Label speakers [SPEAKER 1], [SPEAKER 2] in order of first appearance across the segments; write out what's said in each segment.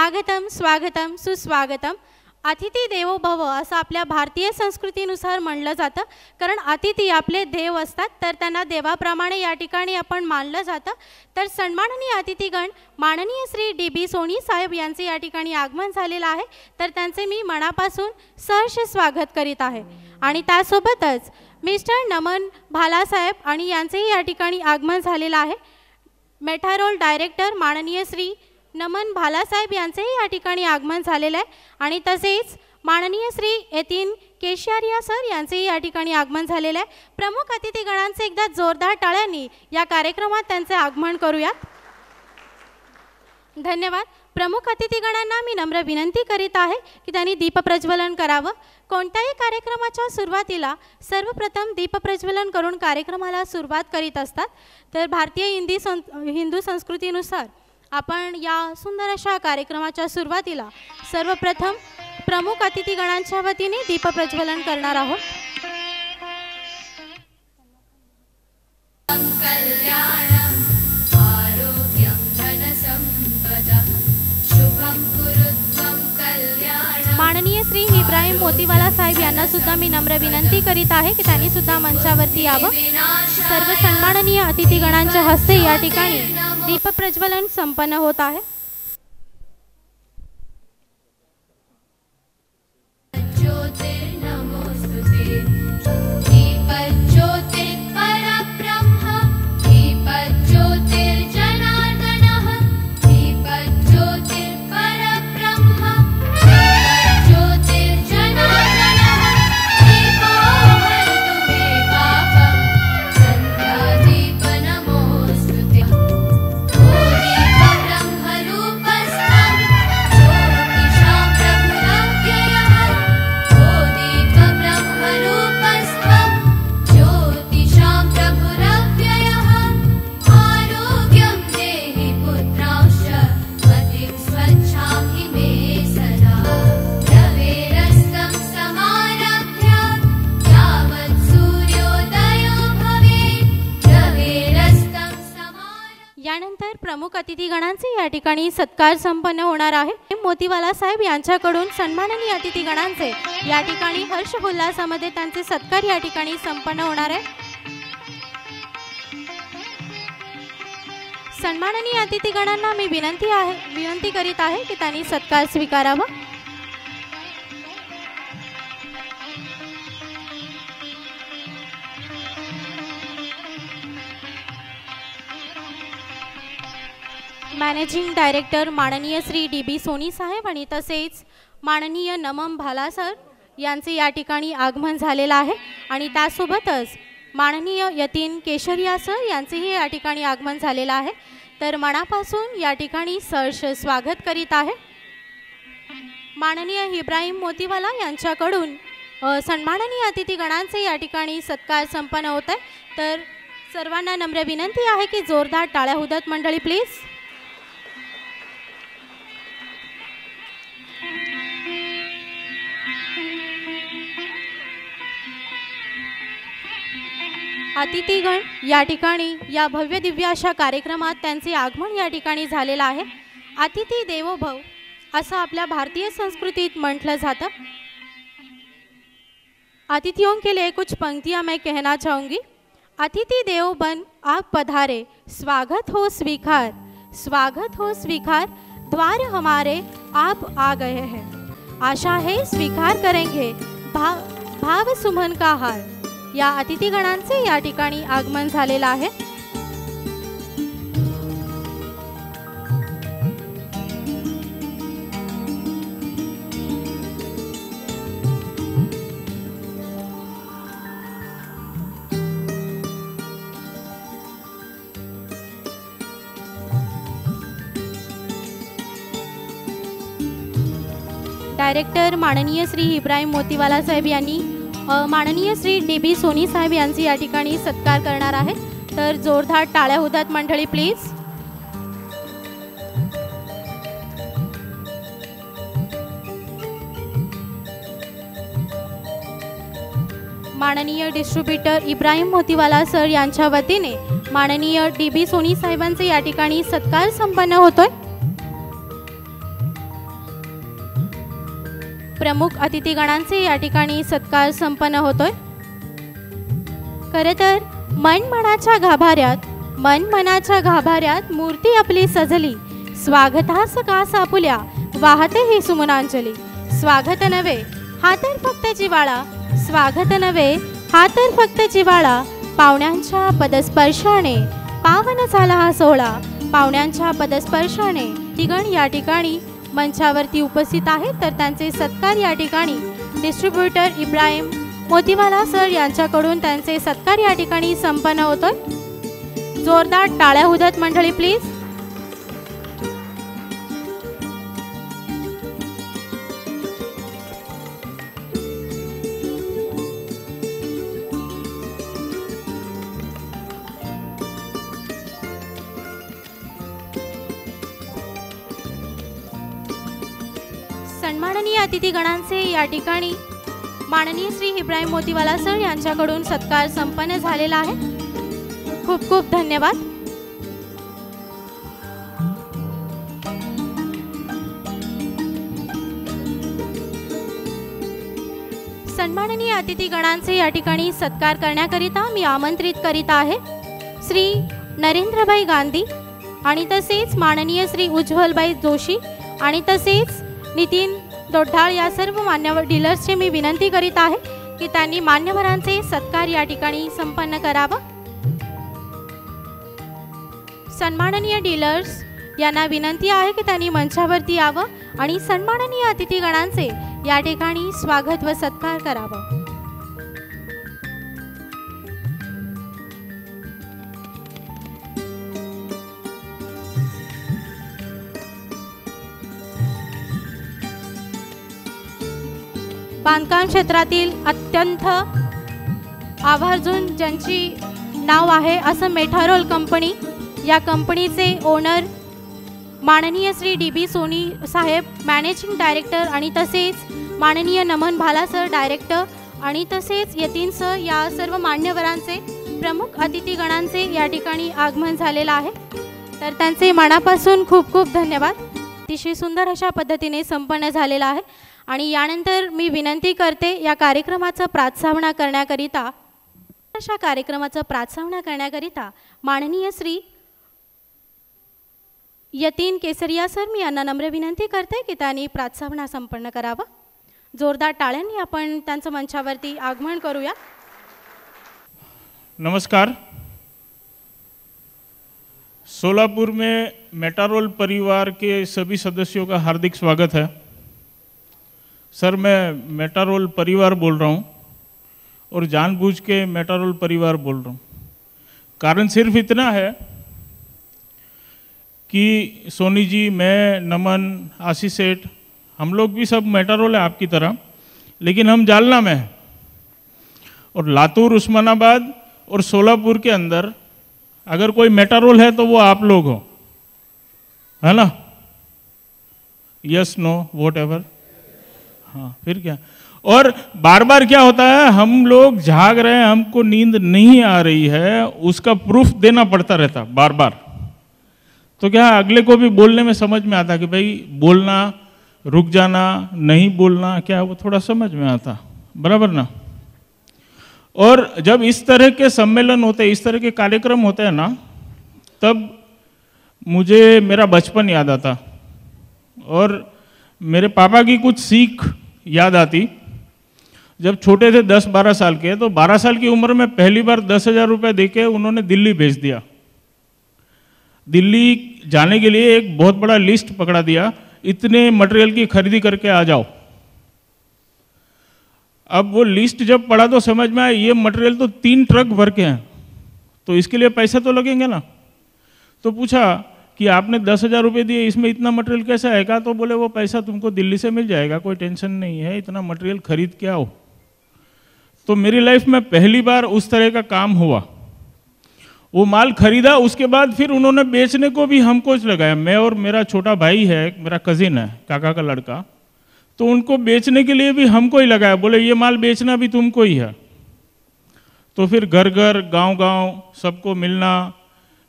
[SPEAKER 1] स्वागतम स्वागतम सुस्वागतम. अतिथी देवो भव असं आपल्या भारतीय संस्कृतीनुसार म्हणलं जातं, कारण अतिथी आपले देव असतात, तर त्यांना देवाप्रमाणे या ठिकाणी आपण मानलं जातं. तर सन्माननीय अतिथीगण माननीय श्री DB सोनी साहेब यांचे या ठिकाणी आगमन झालेलं आहे, तर त्यांचे मी मनापासून सहर्ष स्वागत करीत आहे. आणि त्यासोबतच मिस्टर नमन भालासाहेब आणि यांचेही या ठिकाणी आगमन झालेलं आहे. मेठारोल डायरेक्टर माननीय श्री नमन भालासाहेब यांचेही या ठिकाणी आगमन झालेलं आहे. आणि तसेच माननीय श्री यतीन केशियारिया सर यांचेही या ठिकाणी आगमन झालेलं आहे. प्रमुख अतिथीगणांचे एकदा जोरदार टाळ्यांनी या कार्यक्रमात त्यांचे आगमन करूयात. धन्यवाद. प्रमुख अतिथीगणांना मी नम्र विनंती करीत आहे की त्यांनी दीपप्रज्वलन करावं. कोणत्याही कार्यक्रमाच्या सुरुवातीला सर्वप्रथम दीपप्रज्वलन करून कार्यक्रमाला सुरुवात करीत असतात. तर भारतीय हिंदू संस्कृतीनुसार आपण या सुंदर अशा कार्यक्रमाच्या सुरुवातीला सर्वप्रथम प्रमुख अतिथीगणांच्या वतीने दीपप्रज्वलन करणार आहोत. माननीय श्री इब्राहिम मोतीवाला साहेब यांना सुद्धा मी नम्र विनंती करीत आहे की त्यांनी सुद्धा मंचावरती यावं. सर्व सन्माननीय अतिथीगणांच्या हस्ते या ठिकाणी दीपप्रज्वलन संपन्न होत आहे. यानंतर प्रमुख अतिथीगणांचे या ठिकाणी सत्कार संपन्न होणार आहे. मोतीवाला साहेब यांच्याकडून सन्माननीय अतिथीगणांचे या ठिकाणी हर्ष उल्हासामध्ये त्यांचे सत्कार या ठिकाणी संपन्न होणार आहे. सन्माननीय अतिथीगणांना मी विनंती करीत आहे की त्यांनी सत्कार स्वीकारावा. मॅनेजिंग डायरेक्टर माननीय श्री DB सोनी साहेब आणि तसेच माननीय नमन भाला सर यांचे या ठिकाणी आगमन झालेलं आहे. आणि त्यासोबतच माननीय यतीन केशरिया सर यांचेही या ठिकाणी आगमन झालेलं आहे. तर मनापासून या ठिकाणी सहर्ष स्वागत करीत आहे. माननीय इब्राहिम मोतीवाला यांच्याकडून सन्माननीय अतिथीगणांचे या ठिकाणी सत्कार संपन्न होत आहे. तर सर्वांना नम्र विनंती आहे की जोरदार टाळ्या होतात मंडळी प्लीज. अतिथीगण या ठिकाणी या भव्य दिव्य अशा कार्यक्रमात त्यांचे आगमन या ठिकाणी झालेलं आहे. अतिथी देवो भव असं आपल्या भारतीय संस्कृतीत म्हटलं जातं. अतिथियों के लिए कुछ पंक्तियां मैं कहना चाहूँगी. अतिथि देवो बन आप पधारे, स्वागत हो स्वीकार, स्वागत हो स्वीकार, द्वार हमारे आप आ गए हैं, आशा है स्वीकार करेंगे भाव सुमन का हार. या अतिथीगणांचे या ठिकाणी आगमन झालेलं आहे. डायरेक्टर माननीय श्री इब्राहिम मोतीवाला साहेब यांनी माननीय श्री DB सोनी साहेब यांची या ठिकाणी सत्कार करणार आहे. तर जोरदार टाळ्या होतात मंडळी प्लीज. माननीय डिस्ट्रीब्युटर इब्राहिम मोतीवाला सर यांच्या वतीने माननीय DB सोनी साहेबांचे या ठिकाणी सत्कार संपन्न होतोय. प्रमुख अतिथीगणांचे या ठिकाणी सत्कार संपन्न होतोय। खरं तर मन मनाच्या गाभाऱ्यात मूर्ती आपली सजली, स्वागतास कास आपुल्या वाहते ही सुमनांजली। स्वागत नव्हे हा तर फक्त जिवाळा, स्वागत नव्हे हा तर फक्त जिवाळा, पाहुण्यांच्या पदस्पर्शाने पावन झाला हा सोहळा। पाहुण्यांच्या पदस्पर्शाने तिगण या ठिकाणी मंचावरती उपस्थित आहेत, तर त्यांचे सत्कार या ठिकाणी डिस्ट्रीब्युटर इब्राहिम मोतीवाला सर यांच्याकडून त्यांचे सत्कार या ठिकाणी संपन्न होतोय। जोरदार टाळ्या उदत मंडळी प्लीज। सन्माननीय अतिथीगणांचे या ठिकाणी माननीय श्री इब्राहिम मोतीवाला सर यांच्याकडून सत्कार संपन्न झालेला आहे। खूप खूप धन्यवाद। सन्माननीय अतिथीगणांचे या ठिकाणी सत्कार करण्याकरिता मी आमंत्रित करीत आहे श्री नरेंद्रभाई गांधी आणि तसेच माननीय श्री उज्ज्वलभाई जोशी आणि तसेच नितीन दोड्डाळ या सर्व मान्यवर डीलर्सचे मी विनंती करीत आहे की त्यांनी मान्यवरांचे सत्कार या ठिकाणी संपन्न करावा। सन्माननीय डीलर्स यांना विनंती आहे की त्यांनी मंचावरती यावं आणि सन्माननीय अतिथीगणांचे या ठिकाणी स्वागत व सत्कार करावा। बांधकाम क्षेत्रातील अत्यंत आवर्जून ज्यांची नाव आहे असं मेठारोल कंपनी, या कंपनीचे ओनर माननीय श्री DB सोनी साहेब मॅनेजिंग डायरेक्टर आणि तसेच माननीय नमन भाला सर डायरेक्टर आणि तसेच यतीन सर या सर्व मान्यवरांचे प्रमुख अतिथीगणांचे या ठिकाणी आगमन झालेलं आहे, तर त्यांचे मनापासून खूप खूप धन्यवाद। अतिशय सुंदर अशा पद्धतीने संपन्न झालेला आहे आणि यानंतर मी विनंती करते या कार्यक्रमाचा प्रास्तावना करण्याकरिता माननीय श्री यतीन केसरिया सर मी यांना नम्र विनंती करते की त्यांनी प्रास्तावना संपन्न करावा। जोरदार टाळ्यांनी आपण त्यांचं मंचावरती आगमन करूया।
[SPEAKER 2] नमस्कार। सोलापुर में मेटारोल परिवार के सभी सदस्यों का हार्दिक स्वागत है। सर मैं मेटारोल परिवार बोल रहा हूँ और जानबूझ के मेटारोल परिवार बोल रहा हूँ। कारण सिर्फ इतना है कि सोनी जी, मैं, नमन, आशीष सेठ, हम लोग भी सब मेटारोल है आपकी तरह, लेकिन हम जालना में हैं और लातूर, उस्मानाबाद और सोलापुर के अंदर अगर कोई मेटारोल है तो वो आप लोग हो, है ना? Yes, no, whatever. हाँ, फिर क्या? और बार बार क्या होता है, हम लोग जाग रहे हैं, हमको नींद नहीं आ रही है, उसका प्रूफ देना पड़ता रहता बार बार। तो क्या अगले को भी बोलने में समझ में आता कि भाई बोलना, रुक जाना, नहीं बोलना, क्या वो थोड़ा समझ में आता, बराबर ना? और जब इस तरह के सम्मेलन होते हैं, इस तरह के कार्यक्रम होते हैं ना, तब मुझे मेरा बचपन याद आता और मेरे पापा की कुछ सीख याद आती। जब छोटे थे 10-12 साल के, तो 12 साल की उम्र में पहली बार 10,000 रुपये देके उन्होंने दिल्ली भेज दिया। दिल्ली जाने के लिए एक बहुत बड़ा लिस्ट पकड़ा दिया, इतने मटेरियल की खरीदी करके आ जाओ। अब वो लिस्ट जब पढ़ा तो समझ में आया ये मटेरियल तो 3 ट्रक भर के हैं, तो इसके लिए पैसे तो लगेंगे ना। तो पूछा कि आपने 10,000 रुपये दिए, इसमें इतना मटेरियल कैसे आएगा? तो बोले वो पैसा तुमको दिल्ली से मिल जाएगा, कोई टेंशन नहीं है, इतना मटेरियल खरीद के आओ। तो मेरी लाइफ में पहली बार उस तरह का काम हुआ। वो माल खरीदा, उसके बाद फिर उन्होंने बेचने को भी हमको लगाया। मैं और मेरा छोटा भाई है, मेरा कजिन है, काका का लड़का, तो उनको बेचने के लिए भी हमको ही लगाया। बोले ये माल बेचना भी तुमको ही है। तो फिर घर घर, गांव गांव सबको मिलना,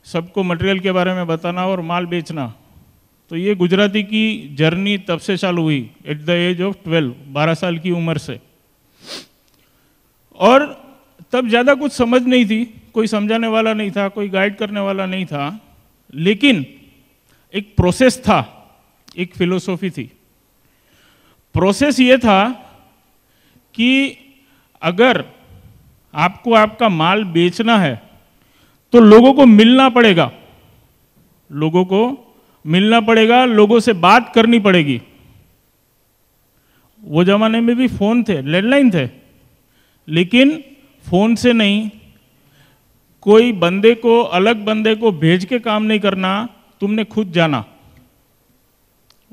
[SPEAKER 2] सबको मटेरियल के बारे में बताना और माल बेचना। तो ये गुजराती की जर्नी तब से चालू हुई, एट द एज ऑफ 12 साल की उम्र से। और तब ज़्यादा कुछ समझ नहीं थी, कोई समझाने वाला नहीं था, कोई गाइड करने वाला नहीं था, लेकिन एक प्रोसेस था, एक फिलोसॉफी थी। प्रोसेस ये था कि अगर आपको आपका माल बेचना है तो लोगों को मिलना पड़ेगा, लोगों को मिलना पड़ेगा, लोगों से बात करनी पड़ेगी। वो जमाने में भी फोन थे, लैंडलाइन थे, लेकिन फोन से नहीं, कोई बंदे को, अलग बंदे को भेज के काम नहीं करना, तुमने खुद जाना,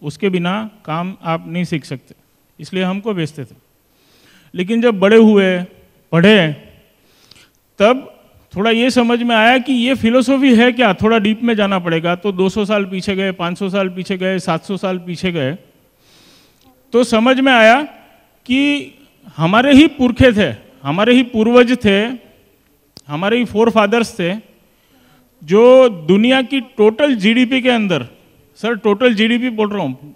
[SPEAKER 2] उसके बिना काम आप नहीं सीख सकते, इसलिए हमको भेजते थे। लेकिन जब बड़े हुए, पढ़े, तब थोड़ा ये समझ में आया कि ये फिलोसॉफी है क्या, थोड़ा डीप में जाना पड़ेगा। तो 200 साल पीछे गए, 500 साल पीछे गए, 700 साल पीछे गए, तो समझ में आया कि हमारे ही पुरखे थे, हमारे ही पूर्वज थे, हमारे ही फोर फादर्स थे, जो दुनिया की टोटल जीडीपी के अंदर, सर टोटल जीडीपी बोल रहा हूँ,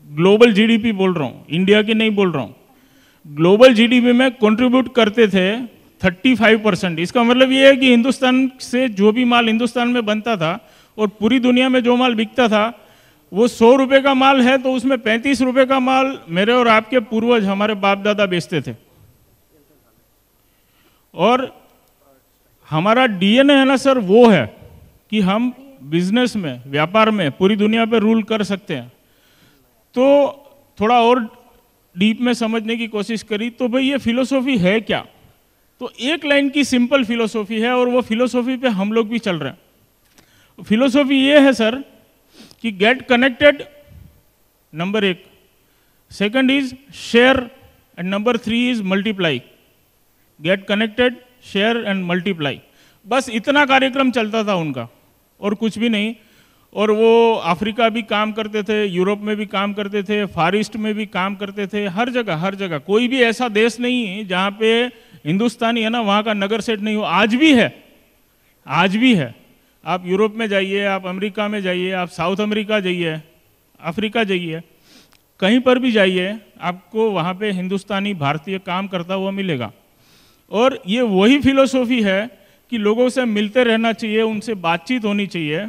[SPEAKER 2] ग्लोबल जीडीपी बोल रहा हूँ, इंडिया की नहीं बोल रहा हूँ, ग्लोबल जीडीपी में कंट्रीब्यूट करते थे 35%। इसका मतलब ये है कि हिंदुस्तान से जो भी माल हिंदुस्तान में बनता था और पूरी दुनिया में जो माल बिकता था, वो 100 रुपये का माल है तो उसमें 35 रुपये का माल मेरे और आपके पूर्वज, हमारे बाप दादा बेचते थे। और हमारा डीएनए है ना सर, वो है कि हम बिजनेस में, व्यापार में पूरी दुनिया पे रूल कर सकते हैं। तो थोड़ा और डीप में समझने की कोशिश करी, तो भाई ये फिलोसॉफी है क्या। तो एक लाइन की सिंपल फिलोसॉफी है, और वो फिलोसॉफी पे हम लोग भी चल रहे हैं। फिलोसॉफी ये है सर कि get connected, number 1, second is share, and number 3 is multiply. Get connected, share and multiply, बस इतना कार्यक्रम चलता था उनका, और कुछ भी नहीं। और वो अफ्रीका भी काम करते थे, यूरोप में भी काम करते थे, फार ईस्ट में भी काम करते थे, हर जगह हर जगह। कोई भी ऐसा देश नहीं है जहाँ पे हिंदुस्तानी है ना वहाँ का नगर सेठ नहीं हो। आज भी है, आज भी है। आप यूरोप में जाइए, आप अमेरिका में जाइए, आप साउथ अमेरिका जाइए, अफ्रीका जाइए, कहीं पर भी जाइए, आपको वहाँ पे हिंदुस्तानी, भारतीय काम करता हुआ मिलेगा। और ये वही फिलोसॉफी है कि लोगों से मिलते रहना चाहिए, उनसे बातचीत होनी चाहिए,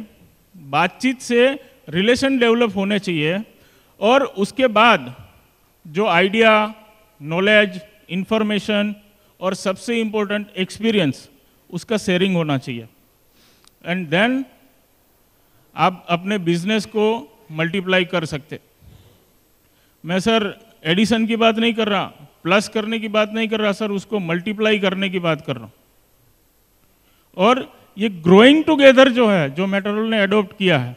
[SPEAKER 2] बातचीत से रिलेशन डेवलप होने चाहिए, और उसके बाद जो आइडिया, नॉलेज, इंफॉर्मेशन और सबसे इम्पोर्टेंट एक्सपीरियंस, उसका शेयरिंग होना चाहिए। एंड देन आप अपने बिजनेस को मल्टीप्लाई कर सकते। मैं सर एडिशन की बात नहीं कर रहा, प्लस करने की बात नहीं कर रहा सर, उसको मल्टीप्लाई करने की बात कर रहा हूँ। और ये ग्रोइंग टुगेदर जो है, जो मेटारोल ने अडॉप्ट किया है,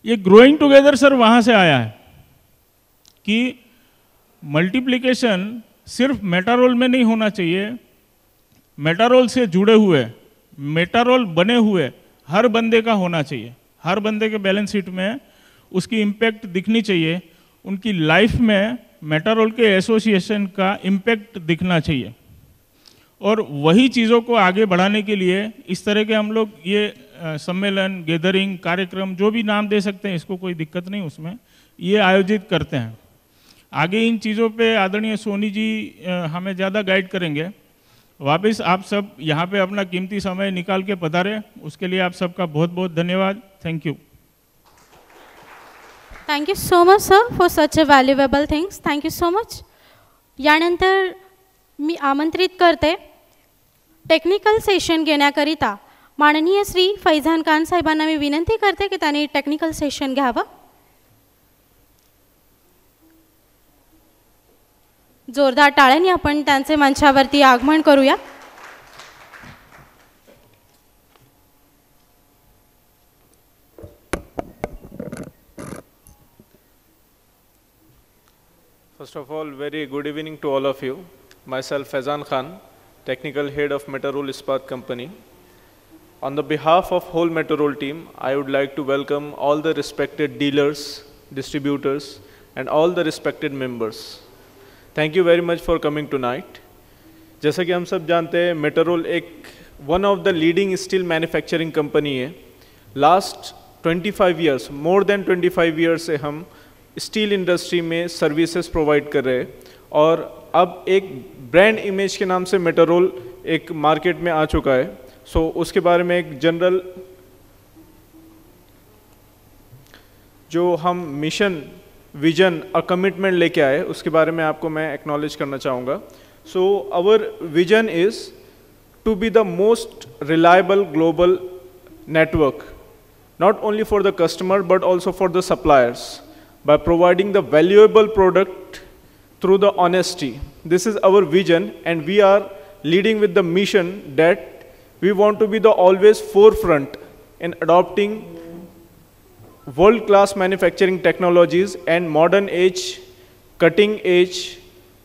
[SPEAKER 2] ये ग्रोइंग टुगेदर सर वहाँ से आया है कि मल्टीप्लिकेशन सिर्फ मेटारोल में नहीं होना चाहिए, मेटारोल से जुड़े हुए, मेटारोल बने हुए हर बंदे का होना चाहिए। हर बंदे के बैलेंस शीट में उसकी इम्पैक्ट दिखनी चाहिए, उनकी लाइफ में मेटारोल के एसोसिएशन का इम्पैक्ट दिखना चाहिए। और वही चीज़ों को आगे बढ़ाने के लिए इस तरह के हम लोग ये सम्मेलन, गैदरिंग, कार्यक्रम, जो भी नाम दे सकते हैं, इसको कोई दिक्कत नहीं उसमें, ये आयोजित करते हैं। आगे इन चीज़ों पे आदरणीय सोनी जी हमें ज़्यादा गाइड करेंगे। वापस आप सब यहाँ पे अपना कीमती समय निकाल के पधारे, उसके लिए आप सबका बहुत बहुत धन्यवाद। Thank you.
[SPEAKER 1] Thank you so much sir for such a valuable things. Thank you so much. यानंतर मी आमंत्रित करते टेक्निकल सेशन घेण्याकरिता माननीय श्री फैजान खान साहेबांना मी विनंती करते की त्यांनी टेक्निकल सेशन घ्यावं. जोरदार टाळ्यांनी आपण त्यांचे मंचावरती आगमन करूया.
[SPEAKER 3] First of all, very good evening to all of you. Myself Faizan Khan, Technical Head of Metarol Ispat Company. On the behalf of whole Metarol team, I would like to welcome all the respected dealers, distributors, and all the respected members. Thank you very much for coming tonight. जैसा कि हम सब जानते हैं, Metarol एक one of the leading steel manufacturing company है. Last 25 years, more than 25 years से हम steel industry में services provide कर रहे हैं, और अब एक ब्रांड इमेज के नाम से मेटरोल एक मार्केट में आ चुका है। सो उसके बारे में एक जनरल जो हम मिशन, विजन और कमिटमेंट लेके आए उसके बारे में आपको मैं एक्नॉलेज करना चाहूँगा। So our vision is to be the most reliable global network, not only for the customer but also for the suppliers, by providing the valuable product through the honesty. This is our vision, and we are leading with the mission that we want to be the always forefront in adopting world-class manufacturing technologies and modern age, cutting edge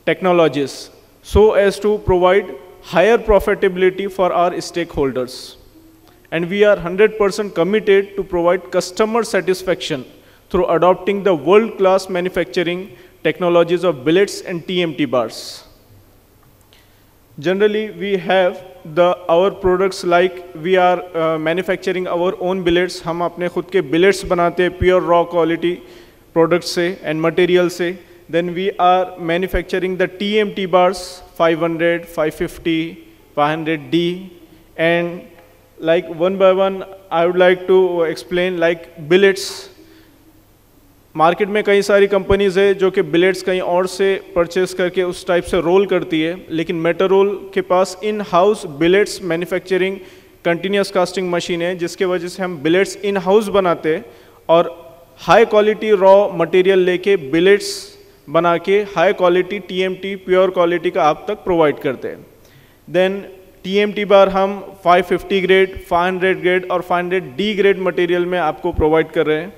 [SPEAKER 3] technologies, so as to provide higher profitability for our stakeholders. And we are 100% committed to provide customer satisfaction through adopting the world-class manufacturing technologies of billets and TMT bars. Generally, we have our products like we are manufacturing our own billets. हम अपने खुद के billets बनाते हैं pure raw quality products say and material say. Then we are manufacturing the TMT bars 500, 550, 500D, and like one by one I would like to explain like billets. Market में कई सारी companies है जो कि billets कहीं और से purchase करके उस type से role करती है, लेकिन मेटरोल के पास in house billets manufacturing continuous casting machine है, जिसके वजह से हम बिलेट्स इन हाउस बनाते हैं और हाई क्वालिटी रॉ मटेरियल लेके बिलेट्स बना के high quality TMT pure quality का आप तक प्रोवाइड करते हैं। देन TMT बार हम 550 ग्रेड, 500 ग्रेड और 500D ग्रेड मटेरियल में आपको प्रोवाइड कर रहे हैं।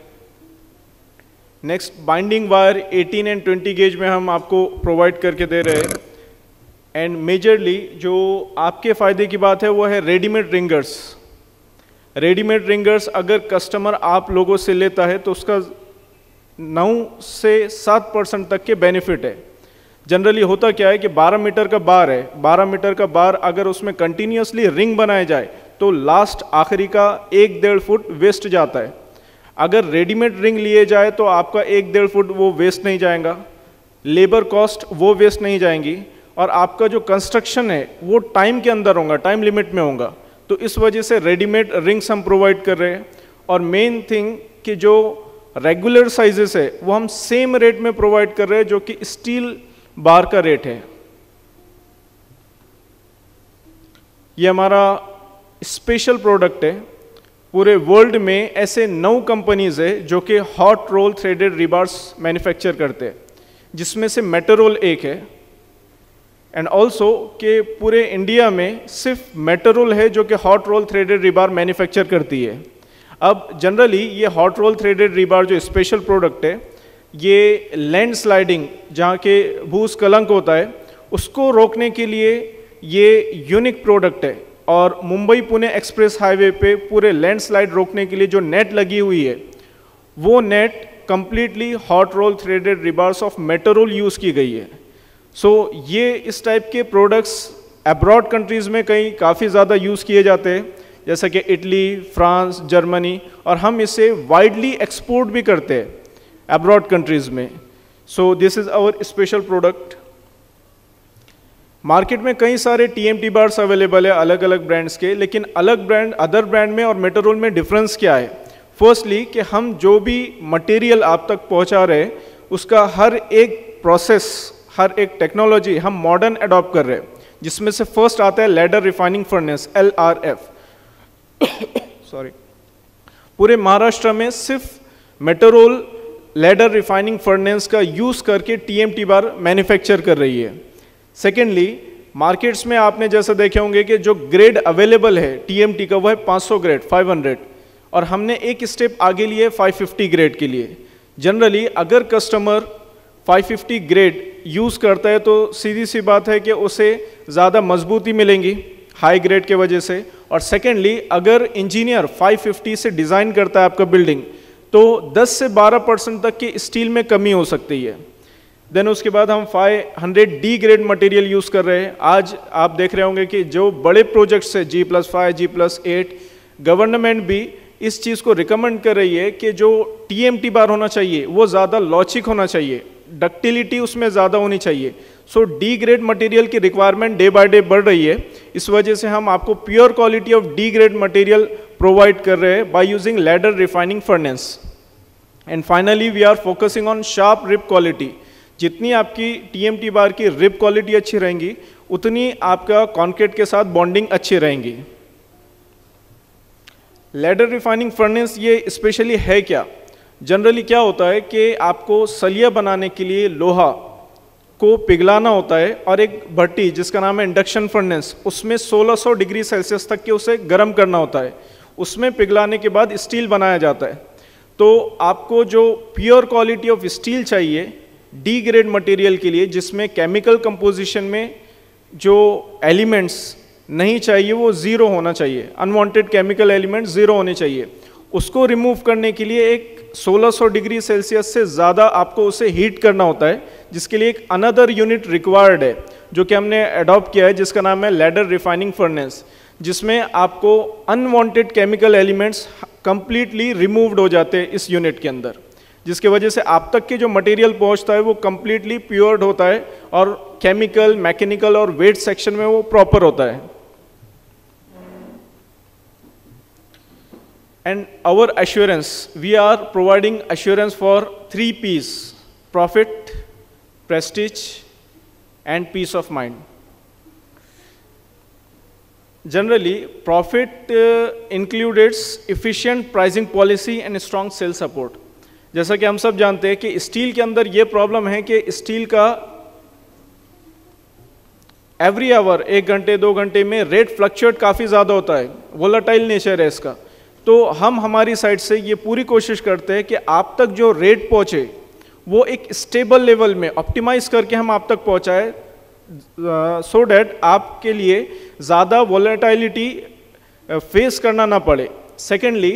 [SPEAKER 3] Next binding wire 18 end 20 gauge में हम आपको प्रोवाइड करके दे रहे हैं। एंड मेजरली जो आपके फ़ायदे की बात है वो है रेडीमेड रिंगर्स। रेडीमेड रिंगर्स अगर कस्टमर आप लोगों से लेता है तो उसका 9 से 7% तक के बेनिफिट है। जनरली होता क्या है कि 12 मीटर का बार है, 12 मीटर का बार अगर उसमें कंटिन्यूसली रिंग बनाया जाए तो लास्ट आखिरी का 1-1.5 फुट वेस्ट जाता है। अगर रेडीमेड रिंग लिए जाए तो आपका 1-1.5 फुट वो वेस्ट नहीं जाएगा, लेबर कॉस्ट वो वेस्ट नहीं जाएंगी, और आपका जो कंस्ट्रक्शन है वो टाइम के अंदर होगा, टाइम लिमिट में होगा। तो इस वजह से रेडीमेड रिंग्स हम प्रोवाइड कर रहे हैं। और मेन थिंग कि जो रेगुलर साइजेस है वो हम सेम रेट में प्रोवाइड कर रहे हैं जो कि स्टील बार का रेट है। ये हमारा स्पेशल प्रोडक्ट है। पूरे वर्ल्ड में ऐसे 9 कंपनीज है जो कि hot roll threaded rebars manufacture करते हैं, जिसमें से मेटरोल एक है। एंड ऑल्सो कि पूरे इंडिया में सिर्फ मेटरोल है जो कि हॉट रोल थ्रेडेड रिबार मैन्युफैक्चर करती है। अब जनरली ये हॉट रोल थ्रेडेड रिबार जो स्पेशल प्रोडक्ट है, ये लैंड स्लाइडिंग जहाँ के भूस्खलन होता है उसको रोकने के लिए ये यूनिक प्रोडक्ट है। और मुंबई पुणे एक्सप्रेस हाईवे पे पूरे लैंडस्लाइड रोकने के लिए जो नेट लगी हुई है वो net completely hot roll threaded rebars of Metrol use की गई है। सो ये इस टाइप के प्रोडक्ट्स अब्रॉड कंट्रीज़ में कहीं काफ़ी ज़्यादा यूज़ किए जाते हैं, जैसा कि इटली, फ्रांस, जर्मनी, और हम इसे वाइडली एक्सपोर्ट भी करते हैं अब्रॉड कंट्रीज़ में। So this is our special product. Market में कई सारे TMT बार्स अवेलेबल है अलग अलग ब्रांड्स के, लेकिन अलग ब्रांड अदर ब्रांड में और मेटरोल में डिफरेंस क्या है? फर्स्टली कि हम जो भी मटेरियल आप तक पहुंचा रहे हैं उसका हर एक प्रोसेस, हर एक टेक्नोलॉजी हम मॉडर्न अडॉप्ट कर रहे हैं, जिसमें से फर्स्ट आता है ladder refining furnace LRF। Sorry, पूरे महाराष्ट्र में सिर्फ मेटरोल लैडर रिफाइनिंग फर्नेस का यूज़ करके TMT बार मैन्युफैक्चर कर रही है। सेकेंडली, मार्केट्स में आपने जैसा देखे होंगे कि जो ग्रेड अवेलेबल है TMT का वो है 500 ग्रेड, 500, और हमने एक स्टेप आगे लिए 550 ग्रेड के लिए। जनरली अगर कस्टमर 550 ग्रेड यूज़ करता है तो सीधी सी बात है कि उसे ज़्यादा मजबूती मिलेंगी हाई ग्रेड के वजह से। और सेकेंडली, अगर इंजीनियर 550 से डिज़ाइन करता है आपका बिल्डिंग तो 10 से 12% तक की स्टील में कमी हो सकती है। देन उसके बाद हम 500D ग्रेड मटेरियल यूज़ कर रहे हैं। आज आप देख रहे होंगे कि जो बड़े प्रोजेक्ट्स है G+5, G+8, गवर्नमेंट भी इस चीज़ को रिकमेंड कर रही है कि जो TMT बार होना चाहिए वो ज़्यादा लॉचिक होना चाहिए, डक्टिलिटी उसमें ज़्यादा होनी चाहिए। सो डी ग्रेड मटेरियल की रिक्वायरमेंट डे बाय डे बढ़ रही है, इस वजह से हम आपको pure quality of D grade material provide कर रहे हैं by using ladder refining furnace. And finally we are focusing on sharp rip quality. जितनी आपकी TMT बार की रिप क्वालिटी अच्छी रहेंगी उतनी आपका कॉन्क्रीट के साथ बॉन्डिंग अच्छी रहेंगी। लैडर रिफाइनिंग फर्नेस ये स्पेशली है क्या? जनरली क्या होता है कि आपको सलिया बनाने के लिए लोहा को पिघलाना होता है और एक भट्टी जिसका नाम है इंडक्शन फर्नेस, उसमें 1600 डिग्री सेल्सियस तक के उसे गर्म करना होता है। उसमें पिघलाने के बाद स्टील बनाया जाता है। तो आपको जो प्योर क्वालिटी ऑफ स्टील चाहिए डी ग्रेड मटेरियल के लिए, जिसमें केमिकल कंपोजिशन में जो एलिमेंट्स नहीं चाहिए वो ज़ीरो होना चाहिए, अनवांटेड केमिकल एलिमेंट ज़ीरो होने चाहिए, उसको रिमूव करने के लिए एक 1600 डिग्री सेल्सियस से ज़्यादा आपको उसे हीट करना होता है, जिसके लिए एक अनदर यूनिट रिक्वायर्ड है जो कि हमने अडॉप्ट किया है, जिसका नाम है लैडर रिफाइनिंग फर्नेस, जिसमें आपको unwanted chemical elements completely removed हो जाते हैं इस यूनिट के अंदर, जिसके वजह से आप तक के जो मटेरियल पहुंचता है वो कंप्लीटली प्योर्ड होता है और केमिकल, मैकेनिकल और वेट सेक्शन में वो प्रॉपर होता है। And our assurance, we are providing assurance for 3 P's: profit, prestige, and peace of mind. Generally, profit includes efficient pricing policy and strong sales support. जैसा कि हम सब जानते हैं कि स्टील के अंदर ये प्रॉब्लम है कि स्टील का एवरी आवर 1 घंटे 2 घंटे में रेट फ्लक्चुएट काफ़ी ज़्यादा होता है, वोलेटाइल नेचर है इसका। तो हम हमारी साइड से ये पूरी कोशिश करते हैं कि आप तक जो रेट पहुँचे वो एक स्टेबल लेवल में ऑप्टिमाइज करके हम आप तक पहुँचाए, सो डैट आपके लिए ज़्यादा वोलेटाइलिटी फेस करना ना पड़े। सेकेंडली,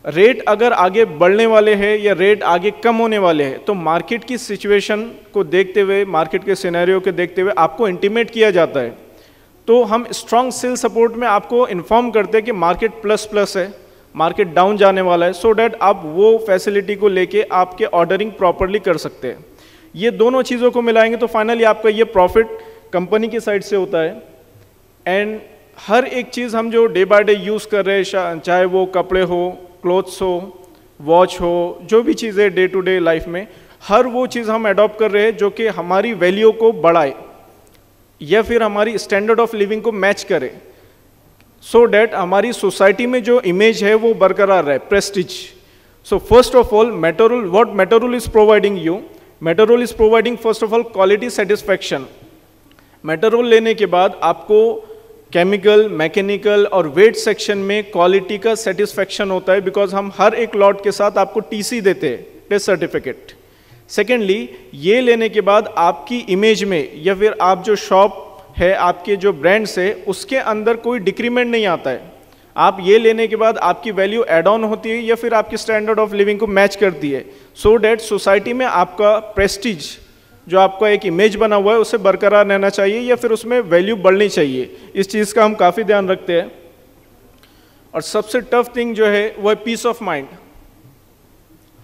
[SPEAKER 3] रेट अगर आगे बढ़ने वाले हैं या रेट आगे कम होने वाले हैं तो मार्केट की सिचुएशन को देखते हुए, मार्केट के सिनेरियो को देखते हुए आपको इंटीमेट किया जाता है। तो हम स्ट्रॉन्ग सेल सपोर्ट में आपको इन्फॉर्म करते हैं कि मार्केट प्लस है, मार्केट डाउन जाने वाला है, सो डैट आप वो फैसिलिटी को लेके आपके ऑर्डरिंग प्रॉपरली कर सकते हैं। ये दोनों चीज़ों को मिलाएंगे तो फाइनली आपका ये प्रॉफिट कंपनी की साइड से होता है। एंड हर एक चीज़ हम जो डे बाय डे यूज़ कर रहे हैं, चाहे वो कपड़े हो, क्लोथ्स हो, वॉच हो, जो भी चीज़ें डे टू डे लाइफ में, हर वो चीज़ हम अडॉप्ट कर रहे हैं जो कि हमारी वैल्यू को बढ़ाए या फिर हमारी स्टैंडर्ड ऑफ लिविंग को मैच करे, सो डैट हमारी सोसाइटी में जो इमेज है वो बरकरार रहे, prestige. So first of all Metrol, what Metrol is providing you, Metrol is providing first of all quality satisfaction. Metrol लेने के बाद आपको केमिकल, मैकेनिकल और वेट सेक्शन में क्वालिटी का सेटिस्फैक्शन होता है, बिकॉज हम हर एक लॉट के साथ आपको TC देते हैं, टेस्ट सर्टिफिकेट। सेकेंडली, ये लेने के बाद आपकी इमेज में या फिर आप जो शॉप है, आपके जो ब्रांड्स है, उसके अंदर कोई डिक्रीमेंट नहीं आता है। आप ये लेने के बाद आपकी वैल्यू एड ऑन होती है या फिर आपकी स्टैंडर्ड ऑफ लिविंग को मैच करती है, सो डैट सोसाइटी में आपका प्रेस्टीज, जो आपका एक इमेज बना हुआ है, उसे बरकरार रहना चाहिए या फिर उसमें वैल्यू बढ़नी चाहिए। इस चीज़ का हम काफ़ी ध्यान रखते हैं। और सबसे टफ थिंग जो है वो है पीस ऑफ माइंड।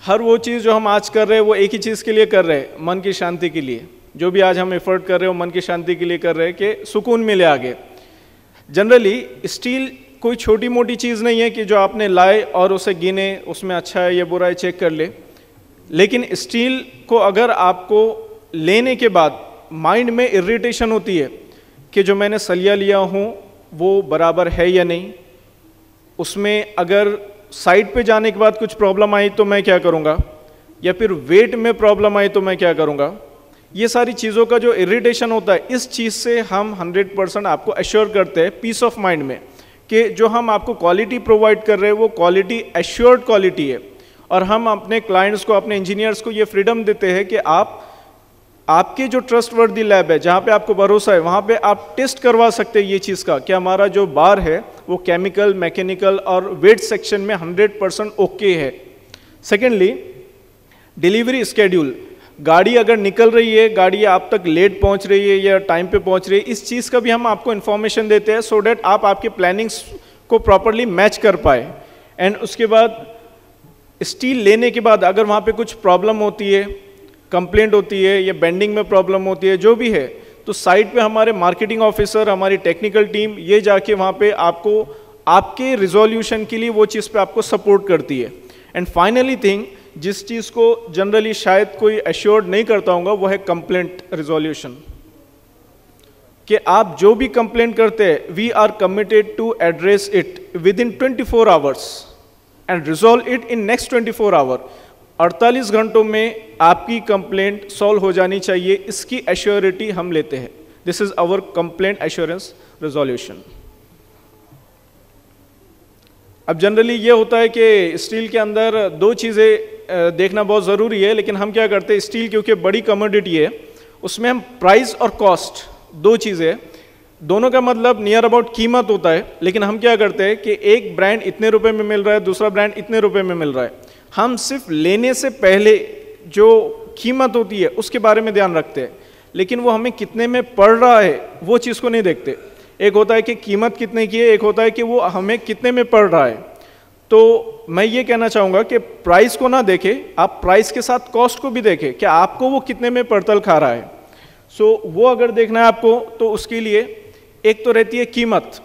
[SPEAKER 3] हर वो चीज़ जो हम आज कर रहे हैं वो एक ही चीज़ के लिए कर रहे हैं, मन की शांति के लिए। जो भी आज हम एफर्ट कर रहे हो मन की शांति के लिए कर रहे हैं कि सुकून मिले आगे। जनरली स्टील कोई छोटी मोटी चीज़ नहीं है कि जो आपने लाए और उसे गिने, उसमें अच्छा है या बुरा है चेक कर ले। लेकिन स्टील को अगर आपको लेने के बाद माइंड में इरिटेशन होती है कि जो मैंने सलिया लिया हूँ वो बराबर है या नहीं, उसमें अगर साइड पे जाने के बाद कुछ प्रॉब्लम आई तो मैं क्या करूँगा, या फिर वेट में प्रॉब्लम आई तो मैं क्या करूँगा, ये सारी चीज़ों का जो इरिटेशन होता है, इस चीज़ से हम 100% आपको एश्योर करते हैं पीस ऑफ माइंड में कि जो हम आपको क्वालिटी प्रोवाइड कर रहे हैं वो क्वालिटी एश्योर्ड क्वालिटी है। और हम अपने क्लाइंट्स को, अपने इंजीनियर्स को ये फ्रीडम देते हैं कि आपके जो ट्रस्टवर्दी लैब है, जहाँ पे आपको भरोसा है, वहाँ पे आप टेस्ट करवा सकते हैं ये चीज़ का कि हमारा जो बार है वो केमिकल, मैकेनिकल और वेट सेक्शन में 100% ओके है। Secondly, delivery schedule. गाड़ी अगर निकल रही है, गाड़ी आप तक लेट पहुंच रही है या टाइम पे पहुंच रही है, इस चीज़ का भी हम आपको इन्फॉर्मेशन देते हैं, सो डैट आप आपके प्लानिंग्स को प्रॉपरली मैच कर पाए। एंड उसके बाद स्टील लेने के बाद अगर वहाँ पे कुछ प्रॉब्लम होती है, कंप्लेंट होती है या बेंडिंग में प्रॉब्लम होती है, जो भी है, तो साइट पे हमारे मार्केटिंग ऑफिसर, हमारी टेक्निकल टीम ये जाके वहाँ पे आपको आपके रिजोल्यूशन के लिए वो चीज़ पे आपको सपोर्ट करती है। एंड फाइनली थिंग, जिस चीज़ को जनरली शायद कोई एश्योर्ड नहीं करता होगा, वो है कंप्लेंट रिजोल्यूशन। कि आप जो भी कंप्लेंट करते हैं, we are committed to address it within 24 hours and resolve it in next 24 hour. 48 घंटों में आपकी कंप्लेंट सॉल्व हो जानी चाहिए, इसकी एश्योरिटी हम लेते हैं। This is our complaint assurance resolution. अब जनरली ये होता है कि स्टील के अंदर दो चीज़ें देखना बहुत ज़रूरी है, लेकिन हम क्या करते हैं, स्टील क्योंकि बड़ी कमोडिटी है, उसमें हम प्राइस और कॉस्ट दो चीज़ें, दोनों का मतलब नियर अबाउट कीमत होता है, लेकिन हम क्या करते हैं कि एक ब्रांड इतने रुपए में मिल रहा है, दूसरा ब्रांड इतने रुपए में मिल रहा है, हम सिर्फ लेने से पहले जो कीमत होती है उसके बारे में ध्यान रखते हैं, लेकिन वो हमें कितने में पड़ रहा है वो चीज़ को नहीं देखते। एक होता है कि कीमत कितने की है, एक होता है कि वो हमें कितने में पड़ रहा है। तो मैं ये कहना चाहूँगा कि प्राइस को ना देखें, आप प्राइस के साथ कॉस्ट को भी देखें कि आपको वो कितने में पड़तल खा रहा है। सो वो अगर देखना है आपको, तो उसके लिए एक तो रहती है कीमत।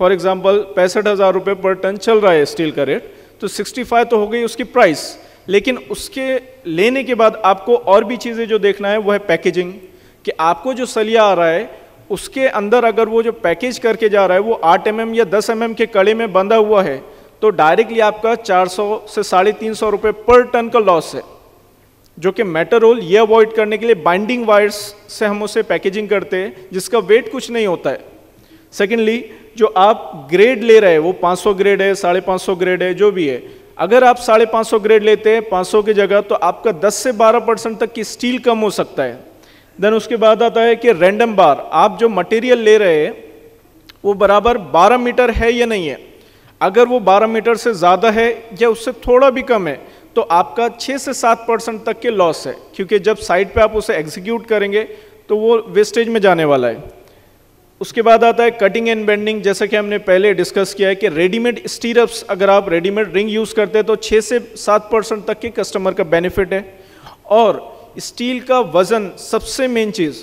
[SPEAKER 3] फॉर एग्जांपल 65,000 रुपये पर टन चल रहा है स्टील का रेट, तो 65 तो हो गई उसकी प्राइस, लेकिन उसके लेने के बाद आपको और भी चीज़ें जो देखना है वो है पैकेजिंग, कि आपको जो सलिया आ रहा है उसके अंदर अगर वो जो पैकेज करके जा रहा है वो 8 mm या 10 mm के कड़े में बंधा हुआ है, तो डायरेक्टली आपका 400 से 350 रुपये पर टन का लॉस है, जो कि मेटल रोल ये अवॉइड करने के लिए बाइंडिंग वायर्स से हम उसे पैकेजिंग करते हैं, जिसका वेट कुछ नहीं होता है। सेकेंडली, जो आप ग्रेड ले रहे हैं वो 500 ग्रेड है, 550 ग्रेड है, जो भी है, अगर आप 550 ग्रेड लेते हैं 500 की जगह, तो आपका 10 से 12% तक की स्टील कम हो सकता है। देन उसके बाद आता है कि रैंडम बार, आप जो मटेरियल ले रहे हैं वो बराबर 12 मीटर है या नहीं है। अगर वो 12 मीटर से ज़्यादा है या उससे थोड़ा भी कम है, तो आपका 6 से 7% तक के लॉस है, क्योंकि जब साइट पे आप उसे एग्जीक्यूट करेंगे तो वो वेस्टेज में जाने वाला है। उसके बाद आता है कटिंग एंड बेंडिंग, जैसा कि हमने पहले डिस्कस किया है कि रेडीमेड स्टीरअप्स, अगर आप रेडीमेड रिंग यूज़ करते हैं तो 6 से 7% तक के कस्टमर का बेनिफिट है। और स्टील का वजन सबसे मेन चीज़,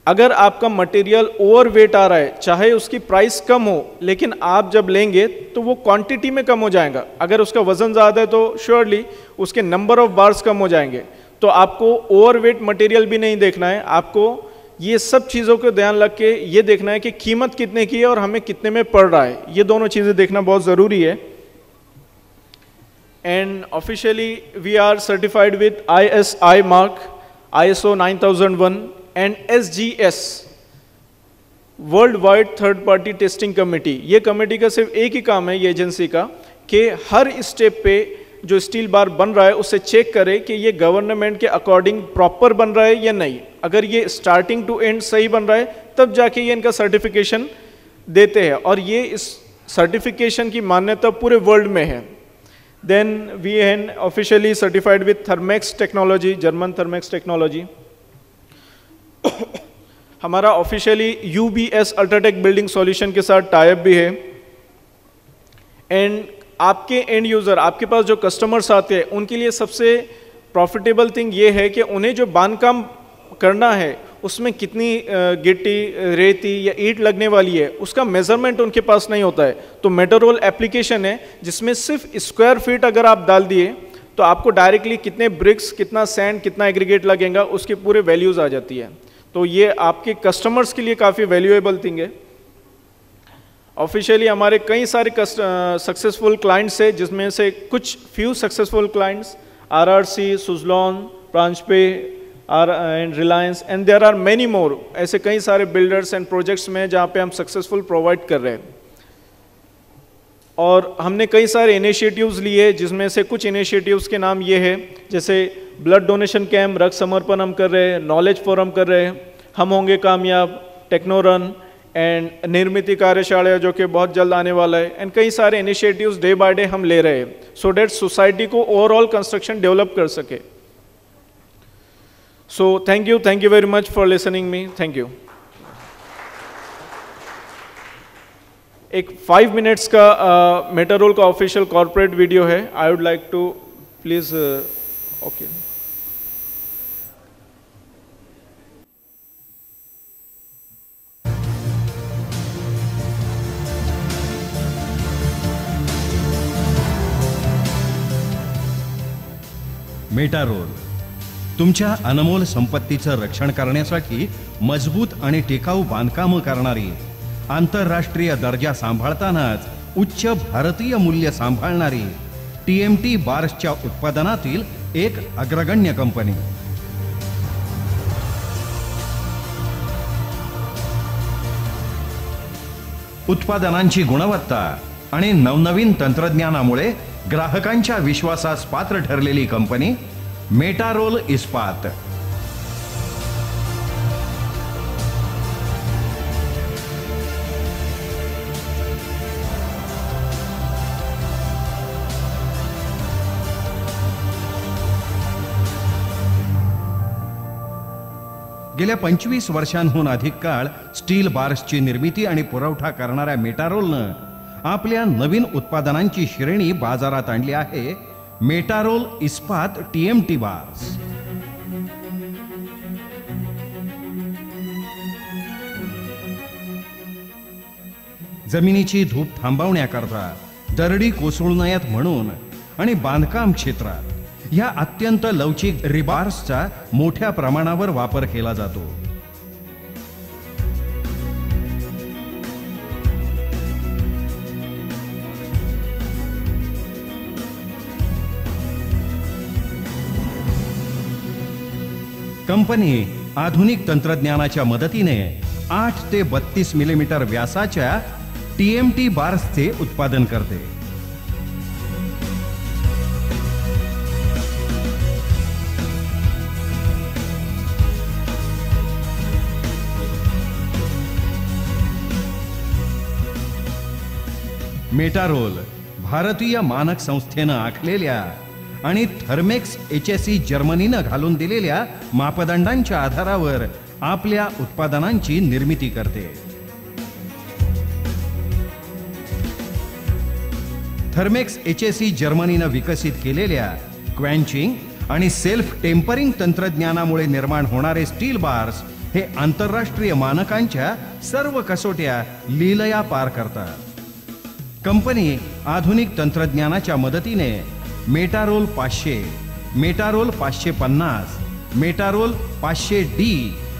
[SPEAKER 3] अगर आपका मटेरियल ओवर वेट आ रहा है, चाहे उसकी प्राइस कम हो, लेकिन आप जब लेंगे तो वो क्वांटिटी में कम हो जाएगा। अगर उसका वजन ज़्यादा है तो श्योरली उसके नंबर ऑफ बार्स कम हो जाएंगे। तो आपको ओवर वेट मटेरियल भी नहीं देखना है, आपको ये सब चीज़ों को ध्यान रख के ये देखना है कि कीमत कितने की है और हमें कितने में पड़ रहा है। ये दोनों चीज़ें देखना बहुत ज़रूरी है। And officially we are certified with ISI मार्क, ISO 9001 एंड SGS, world wide third party testing committee. ये कमेटी का सिर्फ एक ही काम है, ये एजेंसी का, कि हर स्टेप पे जो स्टील बार बन रहा है उसे चेक करे कि ये गवर्नमेंट के अकॉर्डिंग प्रॉपर बन रहा है या नहीं। अगर ये स्टार्टिंग टू एंड सही बन रहा है तब जाके ये इनका सर्टिफिकेशन देते हैं, और ये इस सर्टिफिकेशन की मान्यता पूरे वर्ल्ड में है। Then we an officially certified with Thermex technology, German Thermex technology. हमारा officially UBS UltraTech building solution के साथ टाइप भी है। एंड आपके एंड यूज़र, आपके पास जो कस्टमर्स आते हैं, उनके लिए सबसे प्रॉफिटेबल थिंग ये है कि उन्हें जो बांधकाम करना है उसमें कितनी गिट्टी, रेती या ईंट लगने वाली है, उसका मेजरमेंट उनके पास नहीं होता है। तो मेटल रोल एप्लीकेशन है जिसमें सिर्फ स्क्वायर फीट अगर आप डाल दिए तो आपको डायरेक्टली कितने ब्रिक्स, कितना सैंड, कितना एग्रीगेट लगेगा, उसके पूरे वैल्यूज़ आ जाती है। तो ये आपके कस्टमर्स के लिए काफ़ी वैल्यूएबल थिंग है। ऑफिशियली हमारे कई सारे सक्सेसफुल क्लाइंट्स है, जिसमें से कुछ few successful clients RRC, Suzlon, Paranjape and Reliance, and there are many more. ऐसे कई सारे बिल्डर्स एंड प्रोजेक्ट्स में जहाँ पे हम सक्सेसफुल प्रोवाइड कर रहे हैं। और हमने कई सारे इनिशिएटिव्स लिए, जिसमें से कुछ इनिशिएटिव्स के नाम ये है, जैसे ब्लड डोनेशन कैंप, रक्त समर्पण हम कर रहे हैं, नॉलेज फोरम कर रहे हैं, हम होंगे कामयाब, टेक्नो रन एंड निर्मित कार्यशाला जो कि बहुत जल्द आने वाला है, एंड कई सारे इनिशिएटिव्स डे बाय डे हम ले रहे हैं, सो डेट सोसाइटी को ओवरऑल कंस्ट्रक्शन डेवलप कर सके। So thank you very much for listening me, thank you. एक 5 मिनट्स का मेटारोल का ऑफिशियल कॉर्पोरेट वीडियो है. I would like to please okay.
[SPEAKER 4] मेटारोल तुमच्या अनमोल संपत्तीचं रक्षण करण्यासाठी मजबूत आणि टिकाऊ बांधकाम करणारी, आंतरराष्ट्रीय दर्जा सांभाळतानाच उच्च भारतीय मूल्य सांभाळणारी TMT बार्सच्या उत्पादनातील एक अग्रगण्य कंपनी. उत्पादनांची गुणवत्ता आणि नवनवीन तंत्रज्ञानामुळे ग्राहकांच्या विश्वासास पात्र ठरलेली कंपनी मेटारोल इस्पात. गेल्या 25 वर्षांहून अधिक काळ स्टील बार्सची निर्मिती आणि पुरवठा करणाऱ्या मेटारोलनं आपल्या नवीन उत्पादनांची श्रेणी बाजारात आणली आहे. मेटारोल इस्पात TMT बार्स. जमिनीची धूप थांबवण्याकरता, दरडी कोसळू नयेत म्हणून आणि बांधकाम क्षेत्रात या अत्यंत लवचिक रिबार्सचा मोठ्या प्रमाणावर वापर केला जातो. कंपनी आधुनिक तंत्रज्ञानाच्या मदतीने 8 ते 32 मिलीमीटर व्यासाच्या TMT बार्सचे उत्पादन करते. मेटारोल भारतीय मानक संस्थेनं आखलेल्या आणि थर्मेक्स HSE जर्मनीनं घालून दिलेल्या मापदंडांच्या आधारावर आपल्या उत्पादनांची निर्मिती करते. थर्मेक्स HSE जर्मनीनं विकसित केलेल्या क्वॅन्चिंग आणि सेल्फ टेम्परिंग तंत्रज्ञानामुळे निर्माण होणारे स्टील बार्स हे आंतरराष्ट्रीय मानकांच्या सर्व कसोट्या लीलया पार करतात. कंपनी आधुनिक तंत्रज्ञानाच्या मदतीने मेटारोल 500, मेटारोल 550, मेटारोल 500D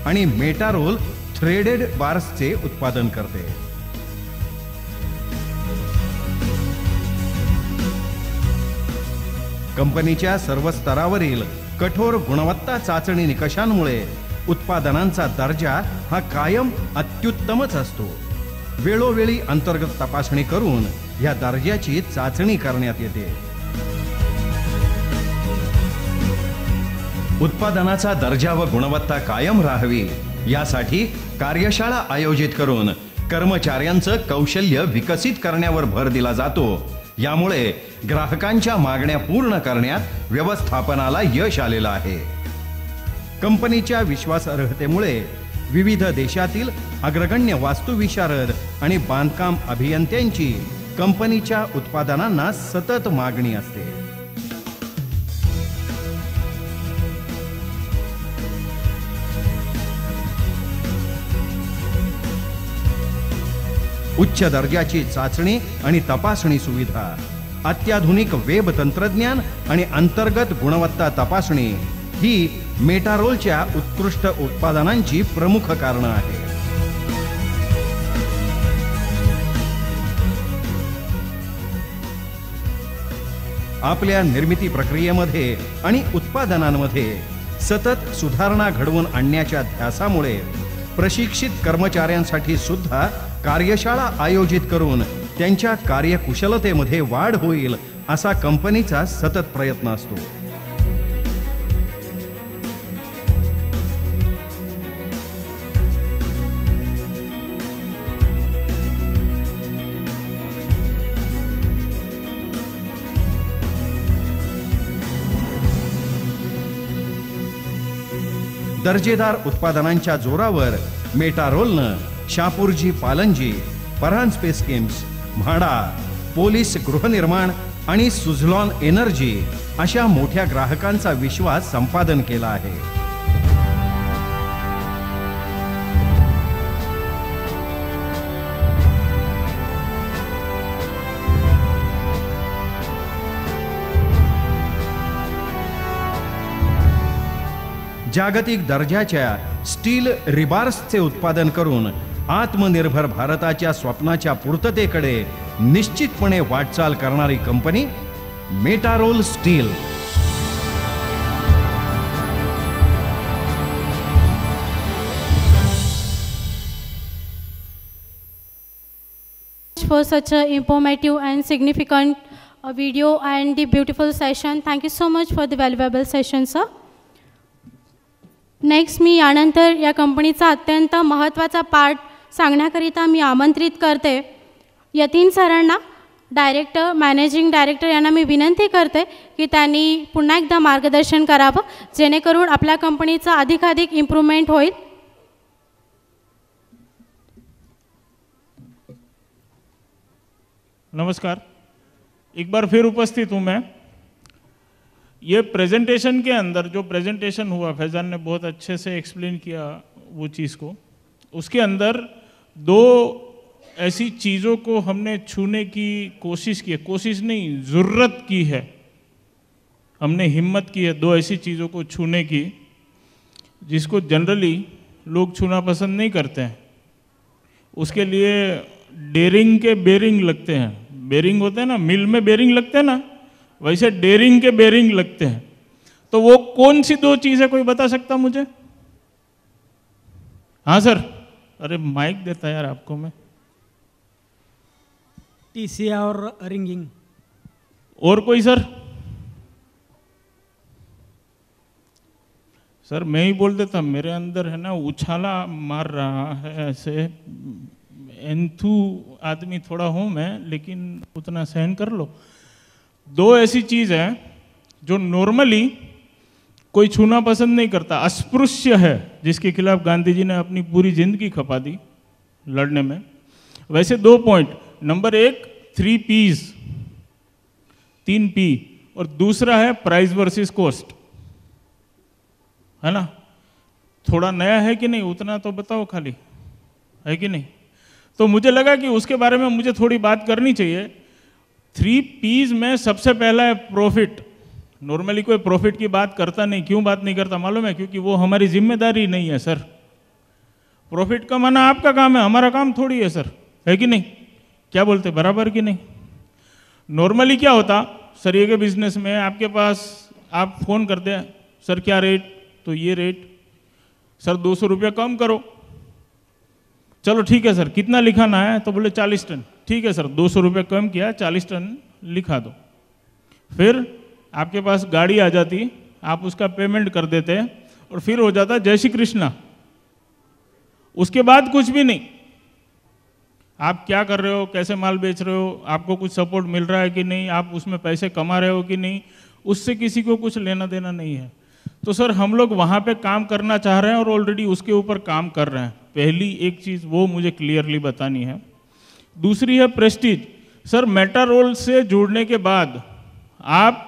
[SPEAKER 4] आणि मेटारोल थ्रेडेड बार्सचे उत्पादन करते. कंपनीच्या सर्व स्तरावरील कठोर गुणवत्ता चाचणी निकषांमुळे उत्पादनांचा दर्जा हा कायम अत्युत्तमच असतो. वेळोवेळी अंतर्गत तपासणी करून या दर्जाची चाचणी करण्यात येते. उत्पादनाचा दर्जा व गुणवत्ता कायम राहावी यासाठी कार्यशाळा आयोजित करून कर्मचाऱ्यांचं कौशल्य विकसित करण्यावर भर दिला जातो. यामुळे ग्राहकांच्या मागण्या पूर्ण करण्यात व्यवस्थापनाला यश आलेलं आहे. कंपनीच्या विश्वासार्हतेमुळे विविध देशातील अग्रगण्य वास्तुविशारद आणि बांधकाम अभियंत्यांची कंपनीच्या उत्पादनांना सतत मागणी असते. उच्च दर्जाची चाचणी आणि तपासणी सुविधा, अत्याधुनिक वेब तंत्रज्ञान आणि अंतर्गत गुणवत्ता तपासणी ही मेटारोलच्या उत्कृष्ट उत्पादनांची प्रमुख कारणं आहेत. आपल्या निर्मिती प्रक्रियेमध्ये आणि उत्पादनांमध्ये सतत सुधारणा घडवून आणण्याच्या ध्यासामुळे प्रशिक्षित कर्मचाऱ्यांसाठी सुद्धा कार्यशाळा आयोजित करून त्यांच्या कार्यकुशलतेमध्ये वाढ होईल असा कंपनीचा सतत प्रयत्न असतो. दर्जेदार उत्पादनांच्या जोरावर मेटारोलनं शापूरजी पालनजी, परान स्पेस गेम्स, म्हाडा, पोलीस गृहनिर्माण आणि सुझलॉन एनर्जी अशा मोठ्या ग्राहकांचा विश्वास संपादन केला आहे. जागतिक दर्जाच्या स्टील रिबार्सचे उत्पादन करून आत्मनिर्भर भारताच्या स्वप्नाच्या पूर्ततेकडे निश्चितपणे वाटचाल करणारी company Metarol steel.
[SPEAKER 1] For such a informative and significant video and the beautiful session. Thank you so much for the valuable session, sir. Next मी यानंतर या कंपनीचा अत्यंत महत्त्वाचा पार्ट सांगण्याकरिता मी आमंत्रित करते यतीन सरांना, डायरेक्टर, मॅनेजिंग डायरेक्टर यांना मी विनंती करते की त्यांनी पुन्हा एकदा मार्गदर्शन करावं, जेणेकरून आपल्या कंपनीचा अधिकाधिक इम्प्रूव्हमेंट होईल.
[SPEAKER 2] नमस्कार, एक बार फिर उपस्थित हूँ मैं. ये प्रेजेंटेशन के अंदर जो प्रेजेंटेशन हुआ, फैज़ान ने बहुत अच्छे से एक्सप्लेन किया वो चीज़ को. उसके अंदर दो ऐसी चीज़ों को हमने छूने की कोशिश की है, कोशिश नहीं, ज़रूरत की है, हमने हिम्मत की है दो ऐसी चीज़ों को छूने की जिसको जनरली लोग छूना पसंद नहीं करते हैं. उसके लिए डेयरिंग के बेरिंग लगते हैं. बेरिंग होते हैं ना, मिल में बेरिंग लगते हैं ना, वैसे डेयरिंग के बेरिंग लगते हैं. तो वो कौन सी दो चीज़ें कोई बता सकता मुझे? हाँ सर. अरे माइक देता यार आपको मैं.
[SPEAKER 5] टीसीए और रिंगिंग.
[SPEAKER 2] और कोई सर? सर मैं ही बोल देता, मेरे अंदर है ना उछाला मार रहा है ऐसे. एंथू आदमी थोड़ा हूँ मैं, लेकिन उतना सहन कर लो. दो ऐसी चीज़ है जो नॉर्मली कोई छूना पसंद नहीं करता. अस्पृश्य है, जिसके खिलाफ गांधी जी ने अपनी पूरी जिंदगी खपा दी लड़ने में. वैसे दो पॉइंट, नंबर एक 3 P's, 3 P, और दूसरा है प्राइस वर्सेस कॉस्ट, है ना. थोड़ा नया है कि नहीं, उतना तो बताओ खाली, है कि नहीं. तो मुझे लगा कि उसके बारे में मुझे थोड़ी बात करनी चाहिए. 3 P's में सबसे पहला है प्रॉफिट. नॉर्मली कोई प्रॉफिट की बात करता नहीं. क्यों बात नहीं करता मालूम है? क्योंकि वो हमारी जिम्मेदारी नहीं है सर. प्रॉफिट कमाना आपका काम है, हमारा काम थोड़ी है सर, है कि नहीं. क्या बोलते, बराबर कि नहीं. नॉर्मली क्या होता, सर के बिजनेस में आपके पास आप फ़ोन करते हैं, सर क्या रेट, तो ये रेट, सर 200 रुपया कम करो. चलो ठीक है सर, कितना लिखाना है, तो बोले 40 टन. ठीक है सर, 200 रुपये कम किया, 40 टन लिखा दो. फिर आपके पास गाड़ी आ जाती, आप उसका पेमेंट कर देते, और फिर हो जाता जय श्री कृष्णा. उसके बाद कुछ भी नहीं. आप क्या कर रहे हो, कैसे माल बेच रहे हो, आपको कुछ सपोर्ट मिल रहा है कि नहीं, आप उसमें पैसे कमा रहे हो कि नहीं, उससे किसी को कुछ लेना देना नहीं है. तो सर हम लोग वहाँ पे काम करना चाह रहे हैं और ऑलरेडी उसके ऊपर काम कर रहे हैं. पहली एक चीज़ वो मुझे क्लियरली बतानी है. दूसरी है प्रेस्टीज. सर मेटारोल से जुड़ने के बाद आप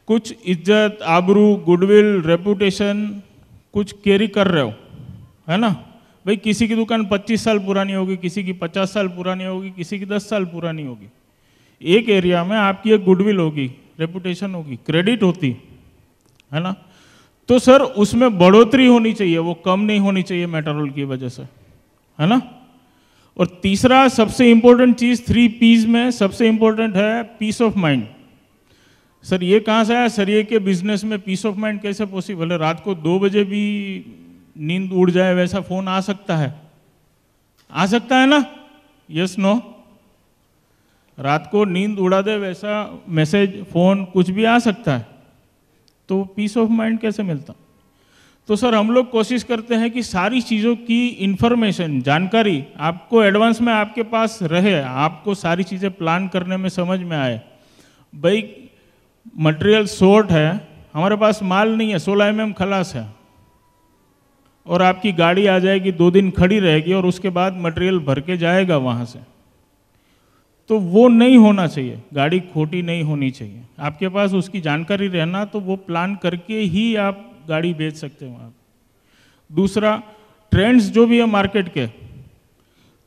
[SPEAKER 2] कुछ इज्जत, आबरू, गुडविल, रेपुटेशन कुछ कैरी कर रहे हो, है ना. भाई किसी की दुकान 25 साल पुरानी होगी, किसी की 50 साल पुरानी होगी, किसी की 10 साल पुरानी होगी. एक एरिया में आपकी एक गुडविल होगी, रेपुटेशन होगी, क्रेडिट होती है ना. तो सर उसमें बढ़ोतरी होनी चाहिए, वो कम नहीं होनी चाहिए मेटारोल की वजह से, है ना. और तीसरा सबसे इंपॉर्टेंट चीज़ 3 P's में सबसे इंपॉर्टेंट है पीस ऑफ माइंड. सर ये कहाँ से आया, सर ये के बिजनेस में पीस ऑफ माइंड कैसे पॉसिबल है? रात को 2 बजे भी नींद उड़ जाए वैसा फ़ोन आ सकता है, आ सकता है ना, यस नो. रात को नींद उड़ा दे वैसा मैसेज, फ़ोन, कुछ भी आ सकता है. तो पीस ऑफ माइंड कैसे मिलता? तो सर हम लोग कोशिश करते हैं कि सारी चीज़ों की इंफॉर्मेशन, जानकारी आपको एडवांस में आपके पास रहे, आपको सारी चीज़ें प्लान करने में समझ में आए. भाई मटेरियल शॉर्ट है, हमारे पास माल नहीं है, 16 mm खलास है, और आपकी गाड़ी आ जाएगी, 2 दिन खड़ी रहेगी और उसके बाद मटेरियल भर के जाएगा वहाँ से, तो वो नहीं होना चाहिए। गाड़ी खोटी नहीं होनी चाहिए। आपके पास उसकी जानकारी रहना, तो वो प्लान करके ही आप गाड़ी बेच सकते हैं वहाँ। दूसरा, ट्रेंड्स जो भी है मार्केट के,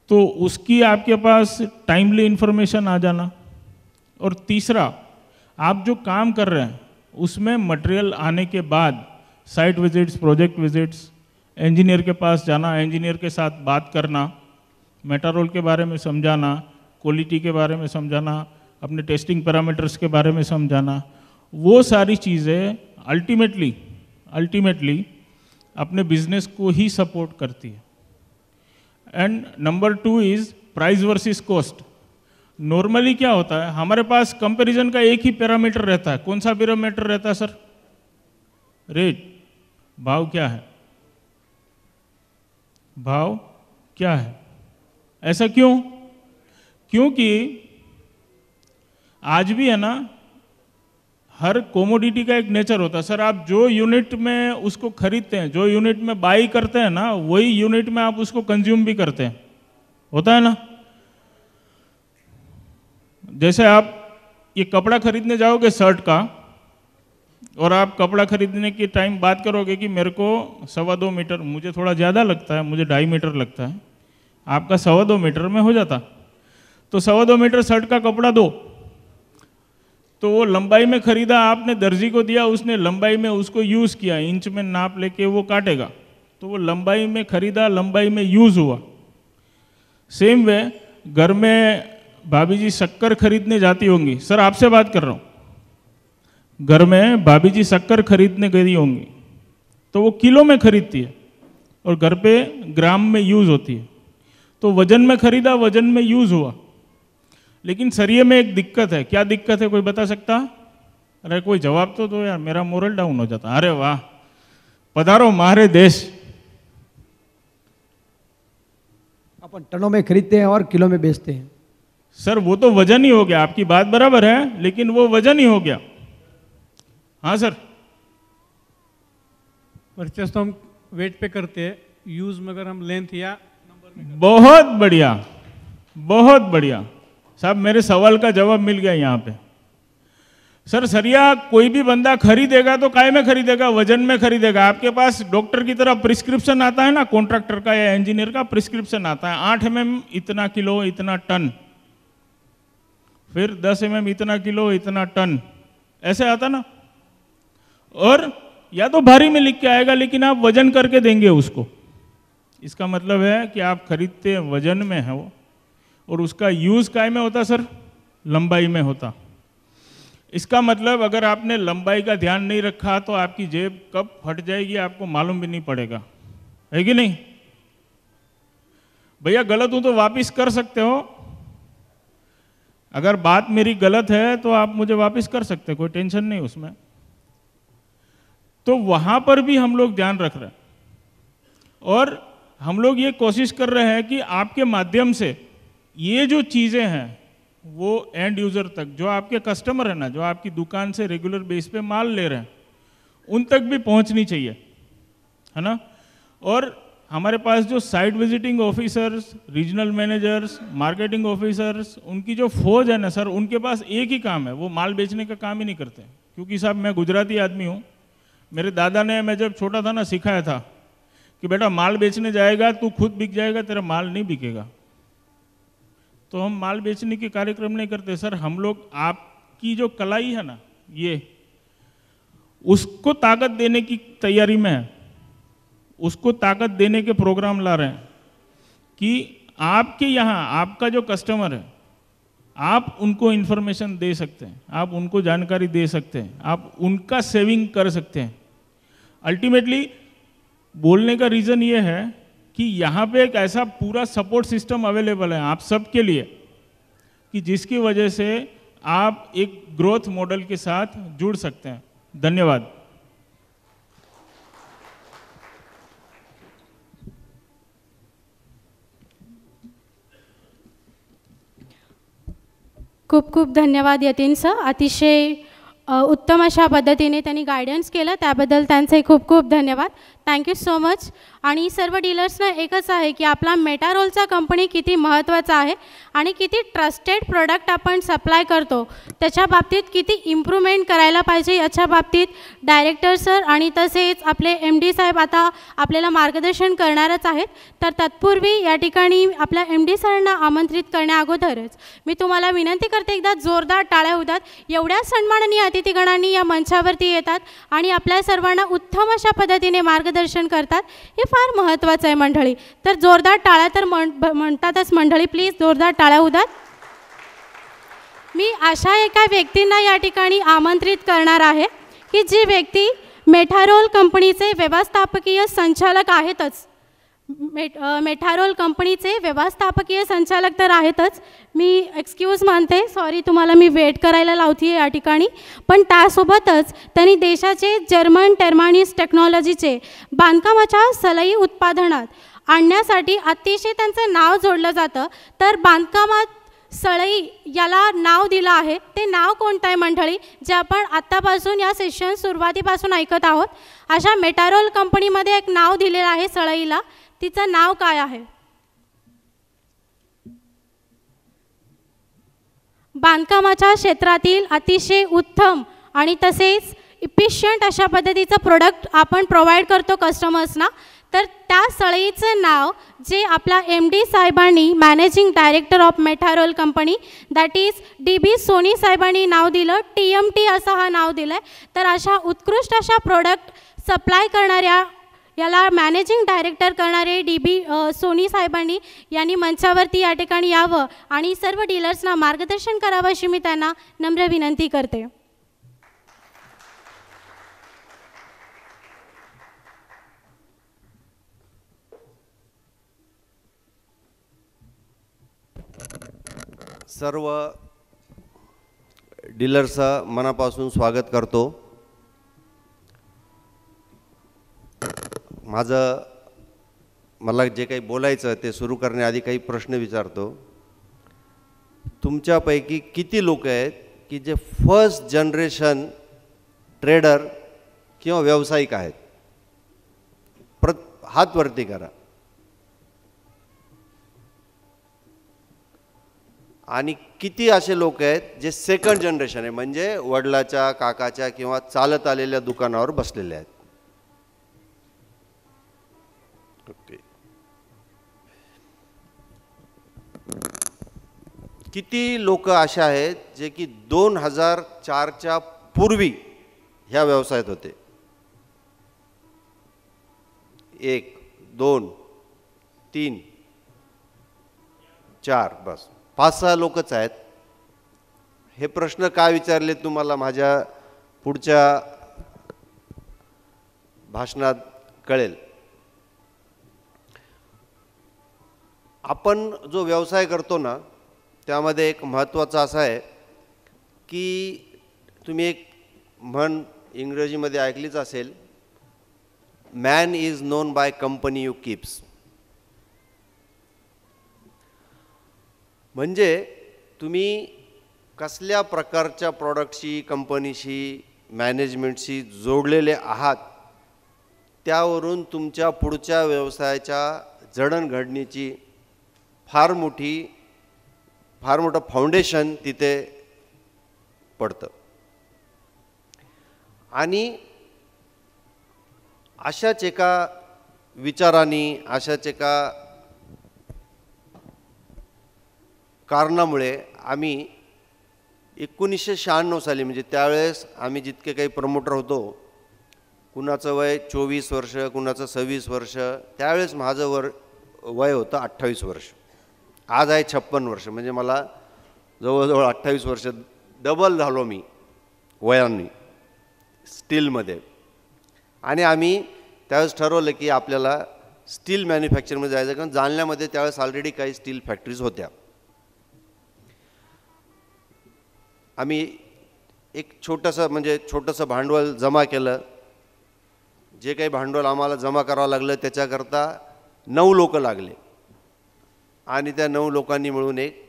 [SPEAKER 2] तो उसकी आपके पास टाइमली इंफॉर्मेशन आ जाना। और तीसरा, आप जो काम कर रहे हैं उसमें मटेरियल आने के बाद site visits, project visits, engineer के पास जाना, इंजीनियर के साथ बात करना, मेटारोल के बारे में समझाना, क्वालिटी के बारे में समझाना, अपने टेस्टिंग पैरामीटर्स के बारे में समझाना, वो सारी चीज़ें अल्टीमेटली अपने बिजनेस को ही सपोर्ट करती है। End number 2 is price versus cost. Normally क्या होता है, हमारे पास कंपैरिजन का एक ही पैरामीटर रहता है। कौन सा पैरामीटर रहता है सर? रेट, भाव क्या है, भाव क्या है। ऐसा क्यों? क्योंकि आज भी है ना, हर कोमोडिटी का एक नेचर होता है सर। आप जो यूनिट में उसको खरीदते हैं, जो यूनिट में बाई करते हैं ना, वही यूनिट में आप उसको कंज्यूम भी करते हैं, होता है ना। जैसे आप ये कपड़ा खरीदने जाओगे शर्ट का, और आप कपड़ा खरीदने के टाइम बात करोगे कि मेरे को 2.25 मीटर, मुझे थोड़ा ज़्यादा लगता है, मुझे 2.5 मीटर लगता है, आपका 2.25 मीटर में हो जाता, तो 2.25 मीटर शर्ट का कपड़ा दो, तो वो लंबाई में खरीदा आपने, दर्जी को दिया, उसने लंबाई में उसको यूज़ किया, इंच में नाप लेके वो काटेगा, तो वो लंबाई में खरीदा, लंबाई में यूज़ हुआ। सेम वे घर में भाभी जी शक्कर खरीदने जाती होंगी, सर आपसे बात कर रहा हूँ, घर में भाभी जी शक्कर खरीदने गई होंगी, तो वो किलो में खरीदती है और घर पे ग्राम में यूज़ होती है। तो वजन में खरीदा, वजन में यूज़ हुआ। लेकिन सर ये में एक दिक्कत है। क्या दिक्कत है, कोई बता सकता? अरे कोई जवाब तो दो यार, मेरा मोरल डाउन हो जाता। अरे वाह, पधारो मारे देश।
[SPEAKER 5] अपन टनों में खरीदते हैं और किलो में बेचते हैं।
[SPEAKER 2] सर वो तो वजन ही हो गया, आपकी बात बराबर है, लेकिन वो वजन ही हो गया। हाँ सर,
[SPEAKER 6] परचेस तो हम वेट पे करते हैं, यूज में अगर हम लेंथ या
[SPEAKER 2] बहुत बढ़िया, बहुत बढ़िया साहब, मेरे सवाल का जवाब मिल गया यहाँ पे। सर सरिया कोई भी बंदा खरीदेगा तो काय में खरीदेगा? वजन में खरीदेगा। आपके पास डॉक्टर की तरह प्रिस्क्रिप्शन आता है ना, कॉन्ट्रैक्टर का या इंजीनियर का प्रिस्क्रिप्शन आता है, 8 mm इतना किलो इतना टन, फिर 10 mm इतना किलो इतना टन, ऐसे आता ना। और या तो भारी में लिख के आएगा, लेकिन आप वजन करके देंगे उसको। इसका मतलब है कि आप खरीदते वजन में है वो, और उसका यूज काय में होता सर? लंबाई में होता। इसका मतलब अगर आपने लंबाई का ध्यान नहीं रखा तो आपकी जेब कब फट जाएगी आपको मालूम भी नहीं पड़ेगा, है कि नहीं? भैया गलत हूं तो वापस कर सकते हो, अगर बात मेरी गलत है तो आप मुझे वापस कर सकते हो, कोई टेंशन नहीं उसमें। तो वहां पर भी हम लोग ध्यान रख रहे हैं, और हम लोग ये कोशिश कर रहे हैं कि आपके माध्यम से ये जो चीजें हैं वो एंड यूजर तक, जो आपके कस्टमर है ना, जो आपकी दुकान से रेगुलर बेस पे माल ले रहे हैं, उन तक भी पहुंचनी चाहिए, है ना। और हमारे पास जो site visiting officers, regional managers, marketing officers, उनकी जो फौज है ना सर, उनके पास एक ही काम है, वो माल बेचने का काम ही नहीं करते। क्योंकि साहब मैं गुजराती आदमी हूँ, मेरे दादा ने, मैं जब छोटा था ना, सिखाया था कि बेटा माल बेचने जाएगा तू खुद बिक जाएगा, तेरा माल नहीं बिकेगा। तो हम माल बेचने के कार्यक्रम नहीं करते सर, हम लोग आपकी जो कलाई है ना, ये उसको ताकत देने की तैयारी में है, उसको ताकत देने के प्रोग्राम ला रहे हैं कि आपके यहाँ आपका जो कस्टमर है, आप उनको इंफॉर्मेशन दे सकते हैं, आप उनको जानकारी दे सकते हैं, आप उनका सेविंग कर सकते हैं। अल्टीमेटली बोलने का रीज़न ये है कि यहाँ पे एक ऐसा पूरा सपोर्ट सिस्टम अवेलेबल है आप सबके लिए, कि जिसकी वजह से आप एक ग्रोथ मॉडल के साथ जुड़ सकते हैं। धन्यवाद।
[SPEAKER 1] खूप खूप धन्यवाद यतीन सर, अतिशय उत्तम अशा पद्धतीने त्यांनी गायडन्स केलं, त्याबद्दल त्यांचे खूप खूप धन्यवाद। Thank you so much. आणि सर्व डीलर्सना एकच आहे की आपला मेटारोलचा कंपनी किती महत्त्वाचा आहे आणि किती ट्रस्टेड प्रोडक्ट आपण सप्लाय करतो, त्याच्या बाबतीत किती इम्प्रूव्हमेंट करायला पाहिजे याच्या बाबतीत डायरेक्टर सर आणि तसेच आपले MD साहेब आता आपल्याला मार्गदर्शन करणारच आहेत. तर तत्पूर्वी या ठिकाणी आपल्या MD सरांना आमंत्रित करण्याअगोदरच मी तुम्हाला विनंती करते, एकदा जोरदार टाळ्या होतात. एवढ्या सन्माननीय अतिथीगणांनी या मंचावरती येतात आणि आपल्या सर्वांना उत्तम अशा पद्धतीने मार्गदर्शन करतात, हे फार महत्त्वाचं आहे मंडळी. तर जोरदार टाळ्या तर म्हणतातच मंडळी, प्लीज जोरदार टाळ्या होतात. मी अशा एका व्यक्तींना या ठिकाणी आमंत्रित करणार आहे की जी व्यक्ती मेटारोल कंपनीचे व्यवस्थापकीय संचालक आहेतच. मेटारोल कंपनीचे व्यवस्थापकीय संचालक तर आहेतच. मी एक्सक्यूज मानते, सॉरी तुम्हाला मी वेट करायला लावते या ठिकाणी. पण त्यासोबतच त्यांनी देशाचे जर्मन टर्मानिस टेक्नॉलॉजीचे बांधकामाच्या सलई उत्पादनात आणण्यासाठी अतिशय त्यांचं नाव जोडलं जातं. तर बांधकामात सळई याला नाव दिलं आहे, ते नाव कोणतं आहे मंडळी, जे आपण आत्तापासून या सेशन सुरुवातीपासून ऐकत आहोत. अशा मेटारोल कंपनीमध्ये एक नाव दिलेलं आहे सळईला, तिचं नाव काय आहे? बांधकामाच्या क्षेत्रातील अतिशय उत्तम आणि तसेच इफिशियंट अशा पद्धतीचं प्रोडक्ट आपण प्रोव्हाइड करतो कस्टमर्सना. तर त्या सळईचं नाव जे आपला MD साहेबांनी, मॅनेजिंग डायरेक्टर ऑफ मेटारोल company, that is DB Soni साहेबांनी नाव दिलं, TMT असं हा नाव दिलं आहे. तर अशा उत्कृष्ट अशा प्रोडक्ट सप्लाय करणाऱ्या याला मॅनेजिंग डायरेक्टर करणारे DB सोनी साहेबांनी यांनी मंचावरती या ठिकाणी यावं आणि सर्व डीलर्सना मार्गदर्शन करावं अशी मी त्यांना नम्र विनंती करते.
[SPEAKER 7] सर्व डीलर्सचं मनापासून स्वागत करतो. मला जे काही बोलायचं ते सुरू करण्याआधी काही प्रश्न विचारतो. तुमच्यापैकी किती लोक आहेत की जे फर्स्ट जनरेशन ट्रेडर किंवा व्यावसायिक आहेत? हात वरती करा. आणि किती असे लोक आहेत जे सेकंड जनरेशन आहे, म्हणजे वडिलाच्या, काकाच्या किंवा चालत आलेल्या दुकानावर बसलेले आहेत? ओके. किती लोक असे आहेत जे की 2004च्या पूर्वी ह्या व्यवसायात होते? 1 2 3 4 बस 5-6 लोकच आहेत. हे प्रश्न का विचारले तुम्हाला माझ्या पुढच्या भाषणात कळेल. आपण जो व्यवसाय करतो ना, त्यामध्ये एक महत्त्वाचं असं आहे की तुम्ही एक म्हण इंग्रजीमध्ये ऐकलीच असेल, man is known by company you keeps. म्हणजे तुम्ही कसल्या प्रकारच्या प्रॉडक्टशी, कंपनीशी, मॅनेजमेंटशी जोडलेले आहात, त्यावरून तुमच्या पुढच्या व्यवसायाच्या जडणघडणीची फार मोठं फाउंडेशन तिथे पडतं. आणि अशाच एका विचारांनी, अशाच एका कारणामुळे आम्ही 1996 साली, म्हणजे त्यावेळेस आम्ही जितके काही प्रमोटर होतो, कुणाचं वय 24 वर्ष, कुणाचं 26 वर्ष, त्यावेळेस माझं वय होतं 28 वर्ष. आज आहे 56 वर्ष, म्हणजे मला जवळजवळ 28 वर्ष डबल झालो मी वयांनी स्टीलमध्ये. आणि आम्ही त्यावेळेस ठरवलं की आपल्याला स्टील मॅन्युफॅक्चरमध्ये जायचं, कारण जालन्यामध्ये त्यावेळेस ऑलरेडी काही स्टील फॅक्टरीज होत्या. आम्ही एक छोटंसं भांडवल जमा केलं. जे काही भांडवल आम्हाला जमा करावं लागलं त्याच्याकरता 9 लोक लागले आणि त्या 9 लोकांनी मिळून एक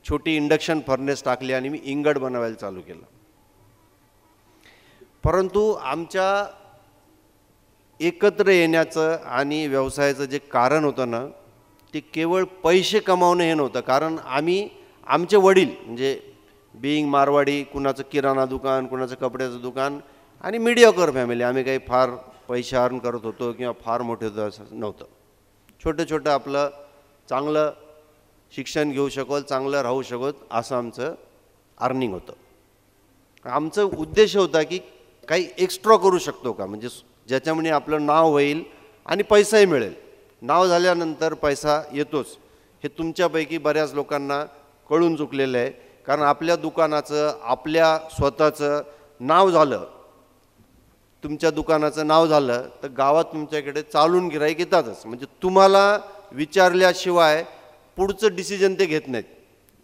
[SPEAKER 7] छोटी इंडक्शन फर्नेस टाकली आणि मी इंगट बनवायला चालू केलं. परंतु आमच्या एकत्र येण्याचं आणि व्यवसायाचं जे कारण होतं ना, ते केवळ पैसे कमावणं हे नव्हतं. कारण आमचे वडील म्हणजे बिईंग मारवाडी, कुणाचं किराणा दुकान, कुणाचं कपड्याचं दुकान आणि मीडियाकर फॅमिली. आम्ही काही फार पैसे अर्न करत होतो किंवा फार मोठे होतो असं नव्हतं. छोटं छोटं आपलं चांगलं शिक्षण घेऊ शकत, चांगलं राहू शकत असं आमचं अर्निंग होतं. आमचा उद्देश होता की काही एक्स्ट्रा करू शकतो का, म्हणजे ज्याच्यामुळे आपलं नाव होईल आणि पैसाही मिळेल. नाव झाल्यानंतर पैसा येतोच हे तुमच्यापैकी बऱ्याच लोकांना कळून चुकलेलं आहे. कारण आपल्या दुकानाचं, आपल्या स्वतःचं नाव झालं, तुमच्या दुकानाचं नाव झालं तर गावात तुमच्याकडे चालून गिऱ्हाईक येतातच. म्हणजे तुम्हाला विचारल्याशिवाय पुढचं डिसिजन ते घेत नाहीत.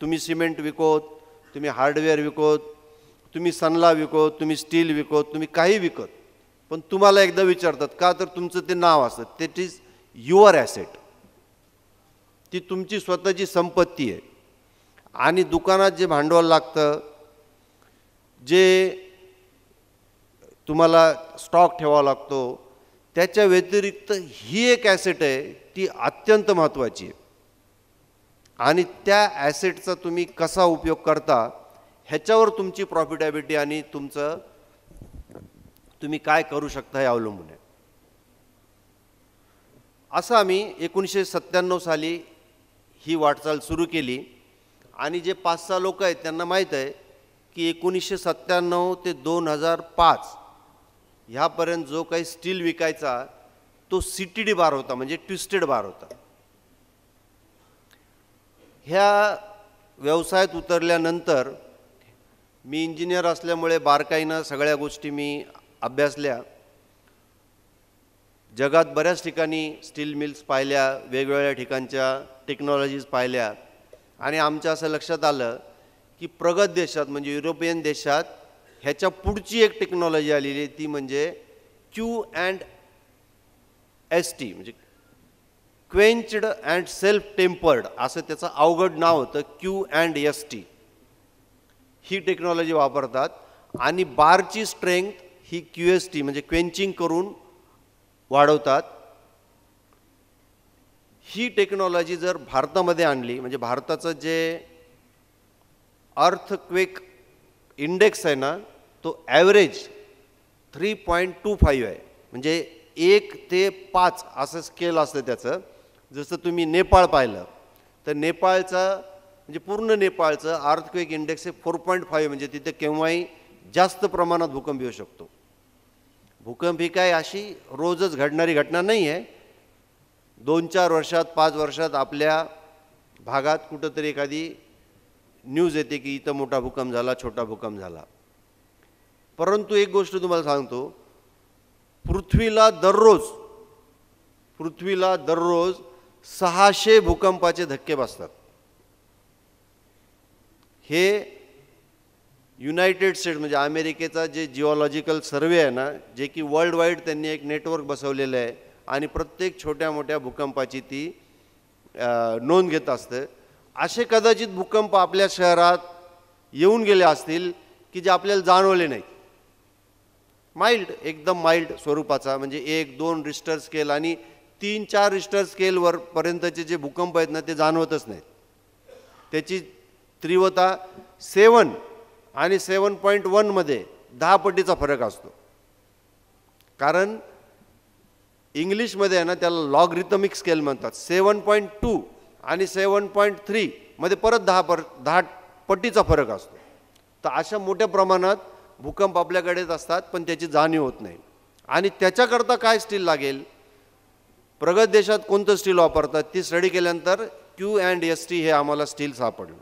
[SPEAKER 7] तुम्ही सिमेंट विकोत, तुम्ही हार्डवेअर विकोत, तुम्ही सनला विकोत, तुम्ही स्टील विकोत, तुम्ही काही विकत, पण तुम्हाला एकदा विचारतात का, तर तुमचं ते नाव असतं. That is your asset. ती तुमची स्वतःची संपत्ती आहे. आणि दुकानात जे भांडवल लागतं, जे तुम्हाला स्टॉक ठेवावा लागतो, त्याच्या व्यतिरिक्त ही एक ॲसेट आहे, ती अत्यंत महत्त्वाची आहे. आणि त्या ॲसेटचा तुम्ही कसा उपयोग करता ह्याच्यावर तुमची प्रॉफिटेबिलिटी आणि तुम्ही काय करू शकता हे अवलंबून आहे. असं आम्ही 1997 साली ही वाटचाल सुरू केली. आणि जे 5-6 लोक आहेत त्यांना माहीत आहे की 1997 ते 2005 ह्यापर्यंत जो काही स्टील विकायचा तो CTD बार होता, म्हणजे ट्विस्टेड बार होता. ह्या व्यवसायात उतरल्यानंतर मी इंजिनियर असल्यामुळे बारकाईनं सगळ्या गोष्टी मी अभ्यासल्या. जगात बऱ्याच ठिकाणी स्टील मिल्स पाहिल्या, वेगवेगळ्या ठिकाणच्या टेक्नॉलॉजीज पाहिल्या. आणि आमच्या असं लक्षात आलं की प्रगत देशात म्हणजे युरोपियन देशात ह्याच्या पुढची एक टेक्नॉलॉजी आलेली आहे, ती म्हणजे QandST, म्हणजे क्वेंच्ड अँड सेल्फ टेम्पर्ड असं त्याचं अवघड नाव होतं. QandST ही टेक्नॉलॉजी वापरतात. आणि बारची स्ट्रेंथ ही QST म्हणजे क्वेंचिंग करून वाढवतात. ही टेक्नॉलॉजी जर भारतामध्ये आणली, म्हणजे भारताचं जे अर्थक्वेक इंडेक्स आहे ना, तो ॲव्हरेज 3.25 आहे. म्हणजे 1 ते 5 असं स्केल असतं त्याचं. जसं तुम्ही नेपाळ पाहिलं तर नेपाळचं म्हणजे पूर्ण नेपाळचं अर्थक्वेक इंडेक्स हे 4.5, म्हणजे तिथे केव्हाही जास्त प्रमाणात भूकंप येऊ शकतो. भूकंप ही काय अशी रोजच घडणारी घटना नाही आहे. 2-4 वर्षात, 5 वर्षात आपल्या भागात कुठंतरी एखादी न्यूज येते की इथं मोठा भूकंप झाला, छोटा भूकंप झाला. परंतु एक गोष्ट तुम्हाला सांगतो, पृथ्वीला दररोज 600 भूकंपाचे धक्के बसतात. हे युनायटेड स्टेट्स म्हणजे अमेरिकेचा जे जिओलॉजिकल सर्वे आहे ना, जे की वर्ल्ड वाईड त्यांनी एक नेटवर्क बसवलेलं आहे आणि प्रत्येक छोट्या मोठ्या भूकंपाची ती नोंद घेत असते. असे कदाचित भूकंप आपल्या शहरात येऊन गेले असतील की जे आपल्याला जाणवले नाहीत. एकदम माइल्ड स्वरूपाचा, म्हणजे 1-2 रिश्टर स्केल आणि 3-4 रिश्टर स्केलवर पर्यंतचे जे भूकंप आहेत ना, ते जाणवतच नाहीत. त्याची तीव्रता 7 आणि 7.1 मध्ये 10 पटीचा फरक असतो. कारण इंग्लिशमध्ये आहे ना, त्याला लॉगरिथमिक स्केल म्हणतात. 7.2 आणि 7.3 मध्ये परत 10 पटीचा फरक असतो. तर अशा मोठ्या प्रमाणात भूकंप आपल्याकडेच असतात, पण त्याची जाणीव होत नाही. आणि त्याच्याकरता काय स्टील लागेल, प्रगत देशात कोणतं स्टील वापरतात ती स्टडी केल्यानंतर QandST हे आम्हाला स्टील सापडलं.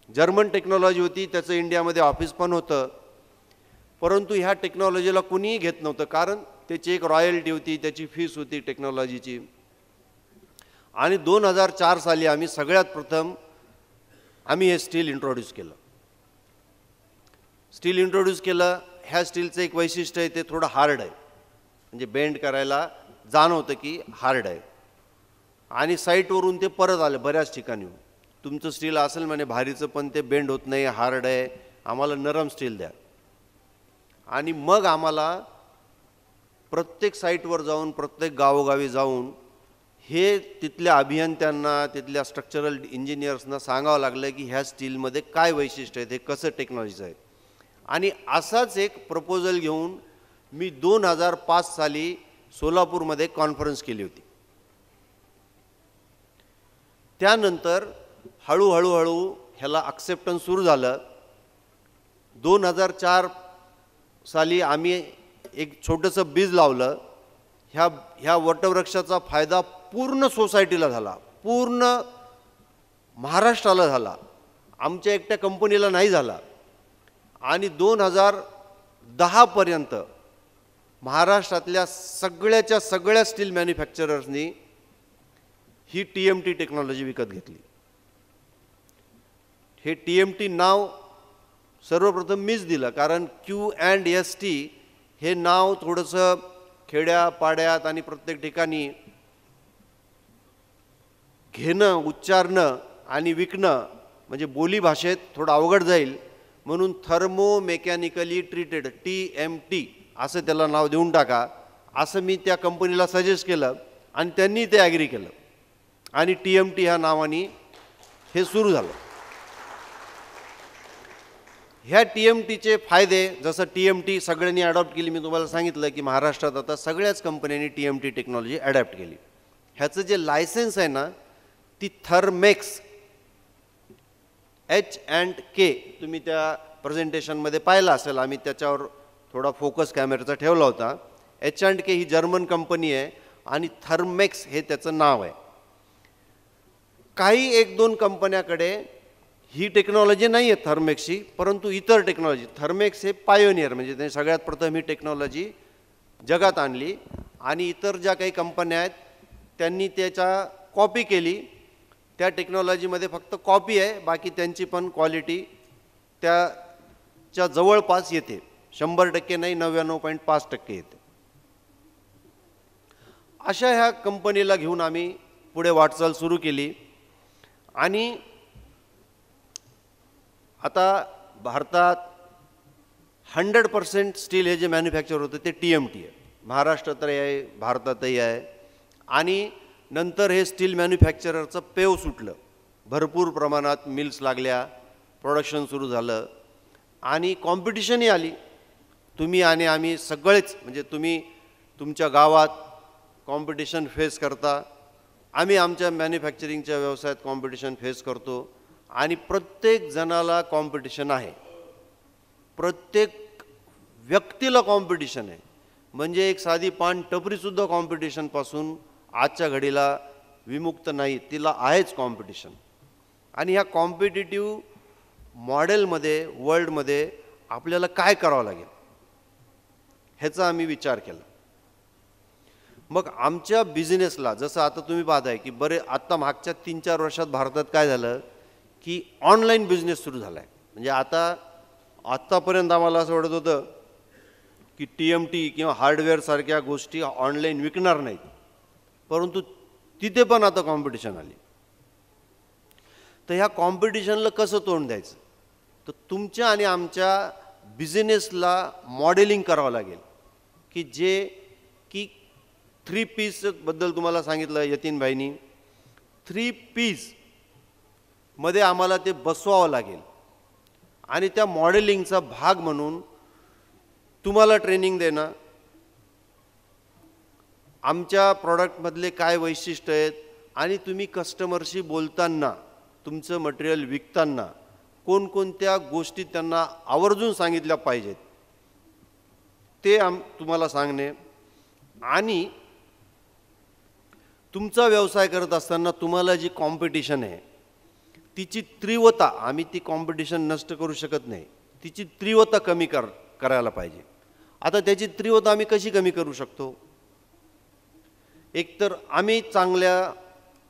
[SPEAKER 7] जर्मन टेक्नॉलॉजी होती, त्याचं इंडियामध्ये ऑफिस पण होतं. परंतु ह्या टेक्नॉलॉजीला कुणीही घेत नव्हतं, कारण त्याची एक रॉयल्टी होती, त्याची फीस होती टेक्नॉलॉजीची. आणि 2004 साली आम्ही सगळ्यात प्रथम हे स्टील इंट्रोड्यूस केलं. ह्या स्टीलचं एक वैशिष्ट्य आहे, ते थोडं हार्ड आहे, म्हणजे बेंड करायला जाणवतं की हार्ड आहे. आणि साईटवरून ते परत आलं बऱ्याच ठिकाणी, तुमचं स्टील असेल म्हणे भारीचं, पण ते बेंड होत नाही, हार्ड आहे, आम्हाला नरम स्टील द्या. आणि मग आम्हाला प्रत्येक साईटवर जाऊन प्रत्येक गावोगावी जाऊन हे तिथल्या अभियंत्यांना तिथल्या स्ट्रक्चरल इंजिनियर्सना सांगावं लागलं की ह्या स्टीलमध्ये काय वैशिष्ट्य आहेत, हे कसं टेक्नॉलॉजीचं आहे. आणि असाच एक प्रपोजल घेऊन मी 2005 साली सोलापूरमध्ये कॉन्फरन्स केली होती. त्यानंतर हळूहळू ह्याला ॲक्सेप्टन्स सुरू झालं. 2004 साली आम्ही एक छोटंसं बीज लावलं. ह्या वटवृक्षाचा फायदा पूर्ण सोसायटीला झाला, पूर्ण महाराष्ट्राला झाला, आमच्या एकट्या कंपनीला नाही झाला. आणि 2010पर्यंत महाराष्ट्रातल्या सगळ्या स्टील मॅन्युफॅक्चरर्सनी ही TMT टेक्नॉलॉजी विकत घेतली. हे TMT नाव सर्वप्रथम मीच दिलं, कारण Q&ST हे नाव थोडंसं खेड्यापाड्यात आणि प्रत्येक ठिकाणी घेणं, उच्चारणं आणि विकणं म्हणजे बोली भाषेत थोडं अवघड जाईल, म्हणून थर्मो मेकॅनिकली ट्रीटेड TMT असं त्याला नाव देऊन टाका असं मी त्या कंपनीला सजेस्ट केलं आणि त्यांनी ते ॲग्री केलं आणि TMT ह्या नावाने हे सुरू झालं. ह्या TMTचे फायदे, जसं TMT सगळ्यांनी अडॉप्ट केली, मी तुम्हाला सांगितलं की महाराष्ट्रात आता सगळ्याच कंपन्यांनी TMT टेक्नॉलॉजी अडॅप्ट केली. ह्याचं जे लायसन्स आहे ना ती थर्मेक्स H&K तुम्ही त्या प्रेझेंटेशनमध्ये पाहिलं असेल, आम्ही त्याच्यावर थोडा फोकस कॅमेराचा ठेवला होता. H&K ही जर्मन कंपनी आहे आणि थर्मेक्स हे त्याचं नाव आहे. काही 1-2 कंपन्याकडे ही टेक्नॉलॉजी नाही आहे थर्मेक्सची, परंतु इतर टेक्नॉलॉजी. थर्मेक्स हे पायोनियर म्हणजे त्यांनी सगळ्यात प्रथम ही टेक्नॉलॉजी जगात आणली आणि इतर ज्या काही कंपन्या आहेत त्यांनी त्याच्या कॉपी केली. त्या टेक्नॉलॉजीमध्ये फक्त कॉपी आहे, बाकी त्यांची पण क्वालिटी त्याच्या जवळपास येते. 100% नाही, 99.5% येते. अशा ह्या कंपनीला घेऊन आम्ही पुढे वाटचाल सुरू केली आणि आता भारतात 100% स्टील हे जे मॅन्युफॅक्चर होतं ते TMT आहे. महाराष्ट्रातही आहे, भारतातही आहे. आणि नंतर हे स्टील मॅन्युफॅक्चररचं पेव सुटलं, भरपूर प्रमाणात मिल्स लागल्या, प्रोडक्शन सुरू झालं आणि कॉम्पिटिशनही आली. तुम्ही आणि आम्ही सगळेच म्हणजे तुम्ही तुमच्या गावात कॉम्पिटिशन फेस करता, आम्ही आमच्या मॅन्युफॅक्चरिंगच्या व्यवसायात कॉम्पिटिशन फेस करतो आणि प्रत्येक जणाला कॉम्पिटिशन आहे, प्रत्येक व्यक्तीला कॉम्पिटिशन आहे. म्हणजे एक साधी पान टपरीसुद्धा कॉम्पिटिशनपासून आजच्या घडीला विमुक्त नाही, तिला आहेच कॉम्पिटिशन. आणि ह्या कॉम्पिटिटिव्ह मॉडेलमध्ये वर्ल्डमध्ये आपल्याला काय करावं लागेल ह्याचा आम्ही विचार केला. मग आमच्या बिझनेसला जसं आता तुम्ही पाहताय की आत्ता मागच्या 3-4 वर्षात भारतात काय झालं की ऑनलाईन बिझनेस सुरू झाला आहे. म्हणजे आत्तापर्यंत आम्हाला असं वाटत होतं की TMT किंवा हार्डवेअरसारख्या गोष्टी ऑनलाईन विकणार नाहीत, परंतु तिथे पण आता कॉम्पिटिशन आली. तर ह्या कॉम्पिटिशनला कसं तोंड द्यायचं, तर तुमच्या आणि आमच्या बिझनेसला मॉडेलिंग करावं लागेल की 3 P's बद्दल तुम्हाला सांगितलं यतीन भाईनी. 3 P's मध्ये आम्हाला ते बसवावं लागेल आणि त्या मॉडेलिंगचा भाग म्हणून तुम्हाला ट्रेनिंग देणं, आमच्या प्रॉडक्टमधले काय वैशिष्ट्य आहेत आणि तुम्ही कस्टमरशी बोलताना, तुमचं मटेरियल विकताना कोणकोणत्या गोष्टी त्यांना आवर्जून सांगितल्या पाहिजेत ते तुम्हाला सांगणे. आणि तुमचा व्यवसाय करत असताना तुम्हाला जी कॉम्पिटिशन आहे तिची तीव्रता, आम्ही ती कॉम्पिटिशन नष्ट करू शकत नाही, तिची तीव्रता कमी करायला पाहिजे. आता त्याची तीव्रता आम्ही कशी कमी करू शकतो, एकतर आम्ही चांगल्या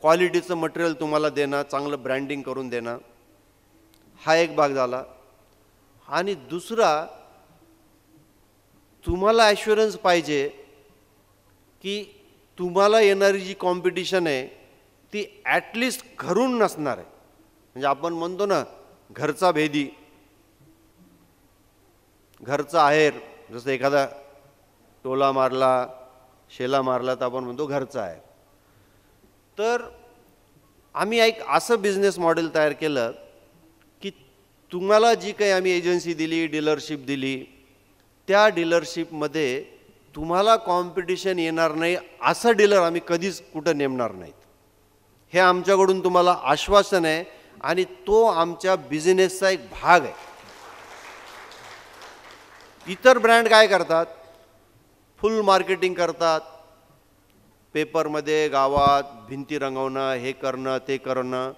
[SPEAKER 7] क्वालिटीचं मटेरियल तुम्हाला देणं, चांगलं ब्रँडिंग करून देणं, हा एक भाग झाला. आणि दुसरा, तुम्हाला ॲश्युरन्स पाहिजे की तुम्हाला येणारी जी कॉम्पिटिशन आहे ती ॲटलिस्ट घरून नसणार आहे. म्हणजे आपण म्हणतो ना घरचा भेदी, घरचा आहेर, जसं एखादा टोला मारला, शेला मारला तर आपण म्हणतो घरचा आहे. तर आम्ही एक असं बिझनेस मॉडेल तयार केलं की तुम्हाला जी काही आम्ही एजन्सी दिली, डीलरशिप दिली, त्या डीलरशिपमध्ये तुम्हाला कॉम्पिटिशन येणार नाही असं डीलर आम्ही कधीच कुठं नेमणार नाहीत. हे आमच्याकडून तुम्हाला आश्वासन आहे आणि तो आमच्या बिझनेसचा एक भाग आहे. इतर ब्रँड काय करतात? फुल मार्केटिंग करतात, पेपरमध्ये, गावात भिंती रंगवणं, हे करणं, ते करणं,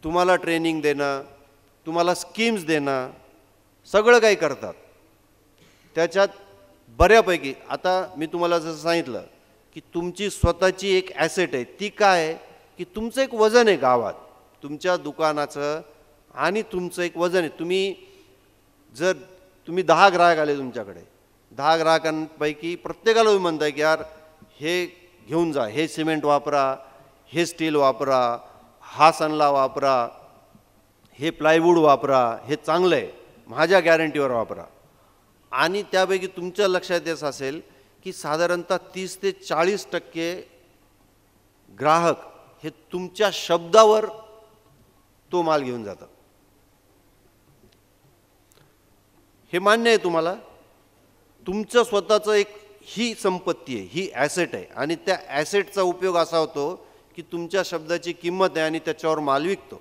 [SPEAKER 7] तुम्हाला ट्रेनिंग देणं, तुम्हाला स्कीम्स देणं, सगळं काही करतात. त्याच्यात बऱ्यापैकी आता मी तुम्हाला जसं सांगितलं की तुमची स्वतःची एक ॲसेट आहे. ती काय आहे की तुमचं एक वजन आहे गावात, तुमच्या दुकानाचं, आणि तुमचं एक वजन आहे. जर तुम्ही 10 ग्राहक आले तुमच्याकडे, 10 ग्राहकांपैकी प्रत्येकाला तुम्ही म्हणताय की यार हे घेऊन जा, हे सिमेंट वापरा, हे स्टील वापरा, हा सनला वापरा, हे प्लायवूड वापरा, हे चांगलं आहे, माझ्या गॅरंटीवर वापरा. आणि त्यापैकी तुमच्या लक्षात येत असेल की साधारणतः 30 ते 40% ग्राहक हे तुमच्या शब्दावर तो माल घेऊन जातात. हे मान्य आहे तुम्हाला? तुमचं स्वतःचं एक ही संपत्ती आहे, ही ॲसेट आहे, आणि त्या ॲसेटचा उपयोग असा होतो की तुमच्या शब्दाची किंमत आहे आणि त्याच्यावर माल विकतो.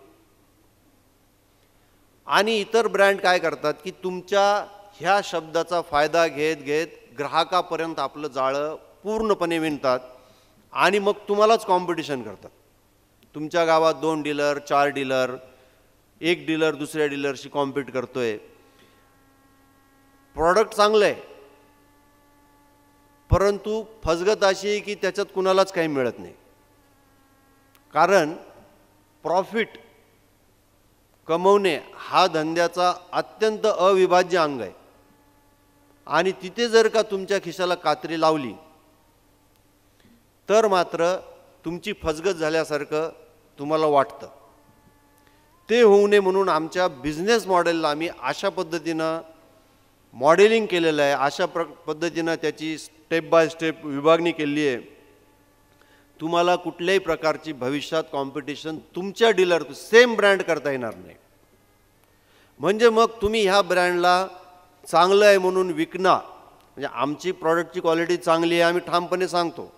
[SPEAKER 7] आणि इतर ब्रँड काय करतात की तुमच्या ह्या शब्दाचा फायदा घेत घेत ग्राहकापर्यंत आपलं जाळं पूर्णपणे विणतात आणि मग तुम्हालाच कॉम्पिटिशन करतात. तुमच्या गावात 2 डीलर, 4 डीलर, एक डीलर दुसऱ्या डीलरशी कॉम्पिट करतोय. प्रॉडक्ट चांगलं आहे, परंतु फसगत अशी आहे की त्याच्यात कुणालाच काही मिळत नाही. कारण प्रॉफिट कमवणे हा धंद्याचा अत्यंत अविभाज्य अंग आहे, आणि तिथे जर का तुमच्या खिशाला कात्री लावली तर मात्र तुमची फसगत झाल्यासारखं तुम्हाला वाटतं. ते होऊ नये म्हणून आमच्या बिझनेस मॉडेलला आम्ही अशा पद्धतीनं मॉडेलिंग केलेलं आहे, अशा पद्धतीनं त्याची स्टेप बाय स्टेप विभागणी केली आहे. तुम्हाला कुठल्याही प्रकारची भविष्यात कॉम्पिटिशन तुमच्या डीलर सेम ब्रँड करता येणार नाही. म्हणजे मग तुम्ही ह्या ब्रँडला चांगलं आहे म्हणून विकणं, म्हणजे आमची प्रॉडक्टची क्वालिटी चांगली आहे आम्ही ठामपणे सांगतो,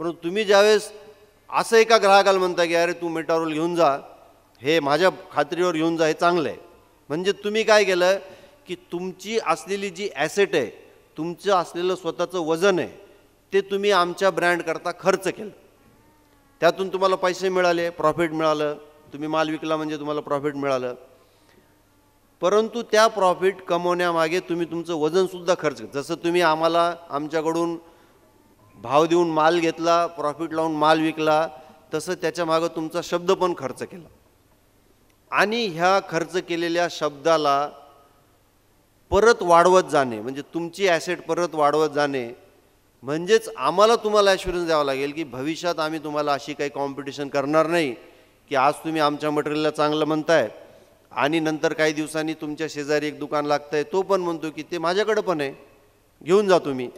[SPEAKER 7] परंतु तुम्ही ज्यावेळेस असं एका ग्राहकाला म्हणता की अरे तू मेटारोल घेऊन जा, हे माझ्या खात्रीवर घेऊन जा, हे चांगलं आहे, म्हणजे तुम्ही काय केलं की तुमची असलेली जी ॲसेट आहे, तुमचं असलेलं स्वतःचं वजन आहे, ते तुम्ही आमच्या ब्रँडकरता खर्च केलं. त्यातून तुम्हाला पैसे मिळाले, प्रॉफिट मिळालं, तुम्ही माल विकला म्हणजे तुम्हाला प्रॉफिट मिळालं. परंतु त्या प्रॉफिट कमवण्यामागे तुम्ही तुमचं वजनसुद्धा खर्च केलं. जसं तुम्ही आम्हाला आमच्याकडून भाव देऊन माल घेतला, प्रॉफिट लावून माल विकला, तसं त्याच्यामागं तुमचा शब्द पण खर्च केला. आणि ह्या खर्च केलेल्या शब्दाला परत वाढवत जाणे, म्हणजे तुमची ॲसेट परत वाढवत जाणे, म्हणजेच आम्हाला तुम्हाला ॲश्युरन्स द्यावा लागेल की भविष्यात आम्ही तुम्हाला अशी काही कॉम्पिटिशन करणार नाही की आज तुम्ही आमच्या मटेरियलला चांगलं म्हणताय आणि नंतर काही दिवसांनी तुमच्या शेजारी एक दुकान लागतं आहे, तो पण म्हणतो की ते माझ्याकडं पण आहे, घेऊन जा तुम्ही.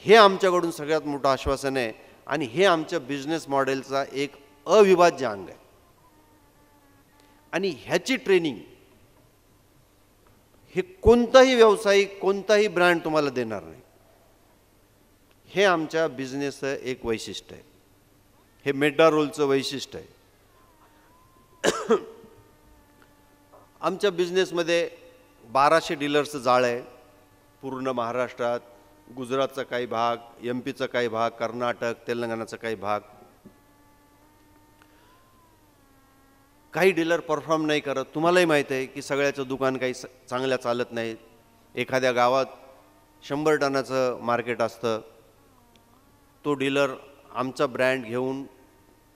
[SPEAKER 7] हे आमच्याकडून सगळ्यात मोठं आश्वासन आहे आणि हे आमच्या बिझनेस मॉडेलचा एक अविभाज्य अंग आहे. आणि ह्याची ट्रेनिंग हे कोणताही व्यावसायिक, कोणताही ब्रँड तुम्हाला देणार नाही. हे आमच्या बिझनेसचं एक वैशिष्ट्य आहे, हे मेटारोलचं वैशिष्ट्य आहे. आमच्या बिझनेसमध्ये 1200 डीलर्सचं जाळं आहे पूर्ण महाराष्ट्रात, गुजरातचा काही भाग, MP चा काही भाग, कर्नाटक, तेलंगणाचा काही भाग. काही डीलर परफॉर्म नाही करत. तुम्हालाही माहीत आहे की सगळ्याचं दुकान काही चांगल्या चालत नाही. एखाद्या गावात 100 टनाचं मार्केट असतं, तो डीलर आमचा ब्रँड घेऊन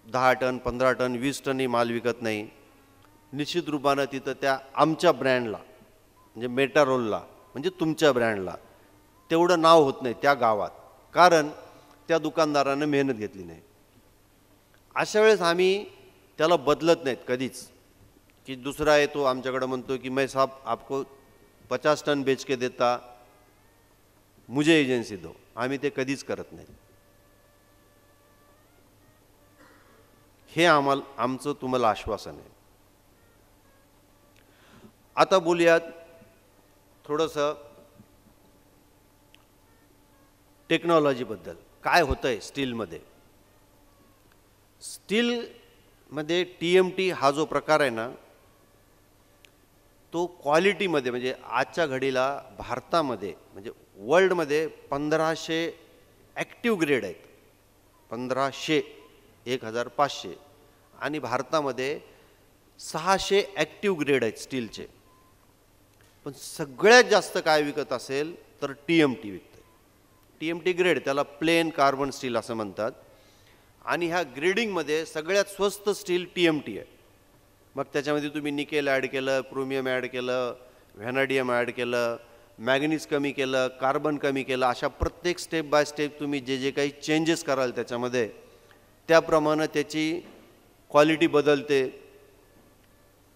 [SPEAKER 7] 10 टन, 15 टन, 20 टनही माल विकत नाही. निश्चित रूपानं तिथं त्या आमच्या ब्रँडला, म्हणजे मेटारोलला, म्हणजे तुमच्या ब्रँडला तेवढं नाव होत नाही त्या गावात, कारण त्या दुकानदारानं मेहनत घेतली नाही. अशा वेळेस आम्ही त्याला बदलत नाहीत कधीच, की दुसरा येतो आमच्याकडे म्हणतो की मैं साहब आपको 50 टन बेच के देता, मुझे एजन्सी दो, आम्ही ते कधीच करत नाही. हे आमचं तुम्हाला आश्वासन आहे. आता बोलूयात थोडंसं टेक्नॉलॉजीबद्दल. काय होतंय स्टीलमध्ये. स्टीलमध्ये TMT हा जो प्रकार आहे ना, तो क्वालिटीमध्ये म्हणजे आजच्या घडीला भारतामध्ये म्हणजे वर्ल्डमध्ये 1500 ॲक्टिव्ह ग्रेड आहेत. 1500, 1500 आणि भारतामध्ये 600 ॲक्टिव्ह ग्रेड आहेत स्टीलचे. पण सगळ्यात जास्त काय विकत असेल तर TMT विकते. TMT ग्रेड, त्याला प्लेन कार्बन स्टील असं म्हणतात. आणि ह्या ग्रेडिंगमध्ये सगळ्यात स्वस्त स्टील TMT आहे. मग त्याच्यामध्ये तुम्ही निकेल ॲड केलं, क्रोमियम ॲड केलं, व्हॅनाडियम ॲड केलं, मॅग्नीज कमी केलं, कार्बन कमी केलं, अशा प्रत्येक स्टेप बाय स्टेप तुम्ही जे जे काही चेंजेस कराल त्याच्यामध्ये, त्याप्रमाणे त्याची क्वालिटी बदलते.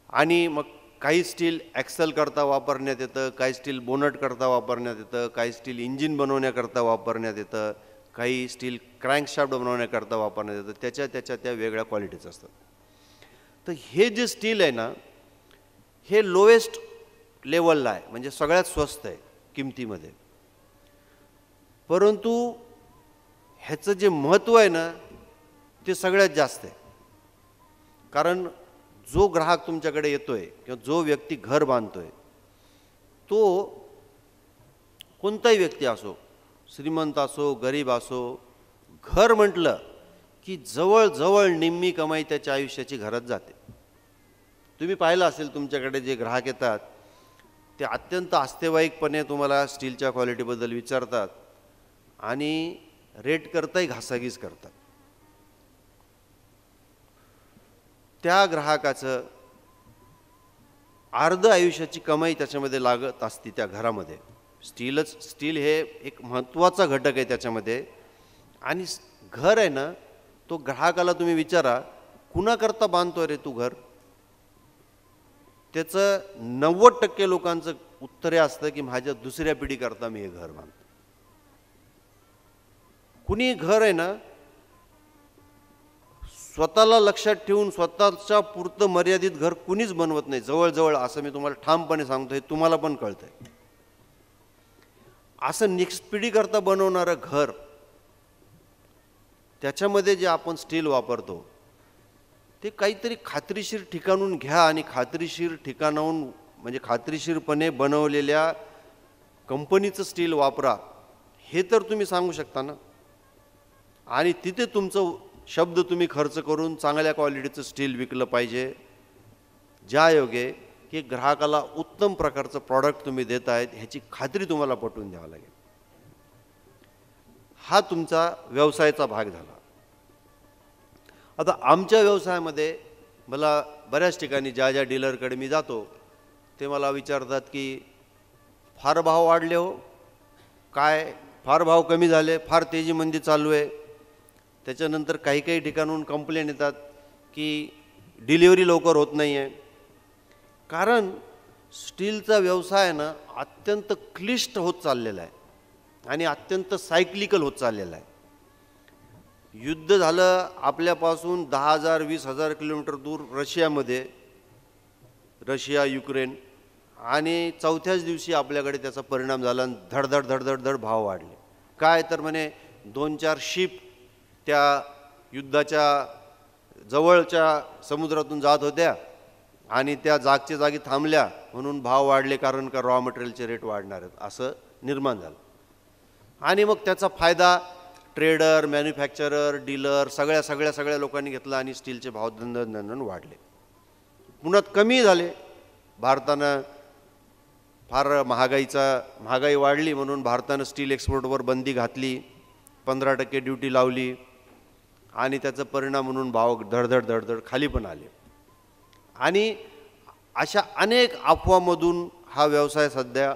[SPEAKER 7] आणि मग काही स्टील ॲक्सल करता वापरण्यात येतं, काही स्टील बोनट करता वापरण्यात येतं, काही स्टील इंजिन बनवण्याकरता वापरण्यात येतं, काही स्टील क्रँकशाफ्ट बनवण्याकरता वापरण्यात येतं. त्याच्या त्या वेगळ्या क्वालिटीचं असतात. तर हे जे स्टील आहे ना, हे लोएस्ट लेवलला आहे, म्हणजे सगळ्यात स्वस्त आहे किमतीमध्ये. परंतु ह्याचं जे महत्त्व आहे ना, ते सगळ्यात जास्त आहे. कारण जो ग्राहक तुमच्याकडे येतोय किंवा जो व्यक्ती घर बांधतोय, तो कोणताही व्यक्ती असो, श्रीमंत असो गरीब असो, घर म्हटलं की जवळजवळ निम्मी कमाई त्याच्या आयुष्याची घरात जाते. तुम्ही पाहिलं असेल तुमच्याकडे जे ग्राहक येतात ते अत्यंत आस्थेवाईकपणे तुम्हाला स्टीलच्या क्वालिटीबद्दल विचारतात आणि रेट करताही घासाघीस करतात. त्या ग्राहकाचं अर्ध आयुष्याची कमाई त्याच्यामध्ये लागत असते त्या घरामध्ये. स्टील हे एक महत्त्वाचा घटक आहे त्याच्यामध्ये. आणि घर आहे ना, तो ग्राहकाला तुम्ही विचारा कुणाकरता बांधतोय रे तू घर, त्याचं 90% लोकांचं उत्तर हे असतं की माझ्या दुसऱ्या पिढीकरता मी हे घर बांधतो. कुणी घर आहे ना स्वतःला लक्षात ठेवून स्वतःच्या पुरतं मर्यादित घर कुणीच बनवत नाही जवळजवळ, असं मी तुम्हाला ठामपणे सांगतो. हे तुम्हाला पण कळतंय. असं नेक्स्ट पिढीकरता बनवणारं घर, त्याच्यामध्ये जे आपण स्टील वापरतो ते काहीतरी खात्रीशीर ठिकाणून घ्या आणि खात्रीशीर ठिकाणाहून म्हणजे खात्रीशीरपणे बनवलेल्या कंपनीचं स्टील वापरा, हे तर तुम्ही सांगू शकता ना. आणि तिथे तुमचं शब्द तुम्ही खर्च करून चांगल्या क्वालिटीचं स्टील विकलं पाहिजे, ज्यायोगे की ग्राहकाला उत्तम प्रकारचं प्रॉडक्ट तुम्ही देत आहेत ह्याची खात्री तुम्हाला पटवून द्यावं लागेल. हा तुमचा व्यवसायाचा भाग झाला. आता आमच्या व्यवसायामध्ये मला बऱ्याच ठिकाणी ज्या ज्या डीलरकडे मी जातो ते मला विचारतात की फार भाव वाढले हो, काय फार भाव कमी झाले, फार तेजी मंदी चालू आहे. त्याच्यानंतर काही काही ठिकाणून कंप्लेंट येतात की डिलिव्हरी लवकर होत नाही आहे. कारण स्टीलचा व्यवसाय ना अत्यंत क्लिष्ट होत चाललेला आहे आणि अत्यंत सायक्लिकल होत चाललेला आहे. युद्ध झालं आपल्यापासून 10,000 20,000 किलोमीटर दूर रशियामध्ये, रशिया युक्रेन, आणि चौथ्याच दिवशी आपल्याकडे त्याचा परिणाम झाला आणि धडधड धडधड धड भाव वाढले. काय तर म्हणे 2-4 शिप त्या युद्धाच्या जवळच्या समुद्रातून जात होत्या आणि त्या जागच्या जागी थांबल्या म्हणून भाव वाढले, कारण का रॉ मटेरियलचे रेट वाढणार आहेत असं निर्माण झालं. आणि मग त्याचा फायदा ट्रेडर, मॅन्युफॅक्चरर, डीलर सगळ्या लोकांनी घेतला आणि स्टीलचे भाव दणदण वाढले. पुन्हा कमी झाले. भारतानं फार महागाई वाढली म्हणून भारतानं स्टील एक्सपोर्टवर बंदी घातली, 15% ड्युटी लावली आणि त्याचा परिणाम म्हणून भाव धडधड खाली पण आले. आणि अशा अनेक अफवामधून हा व्यवसाय सध्या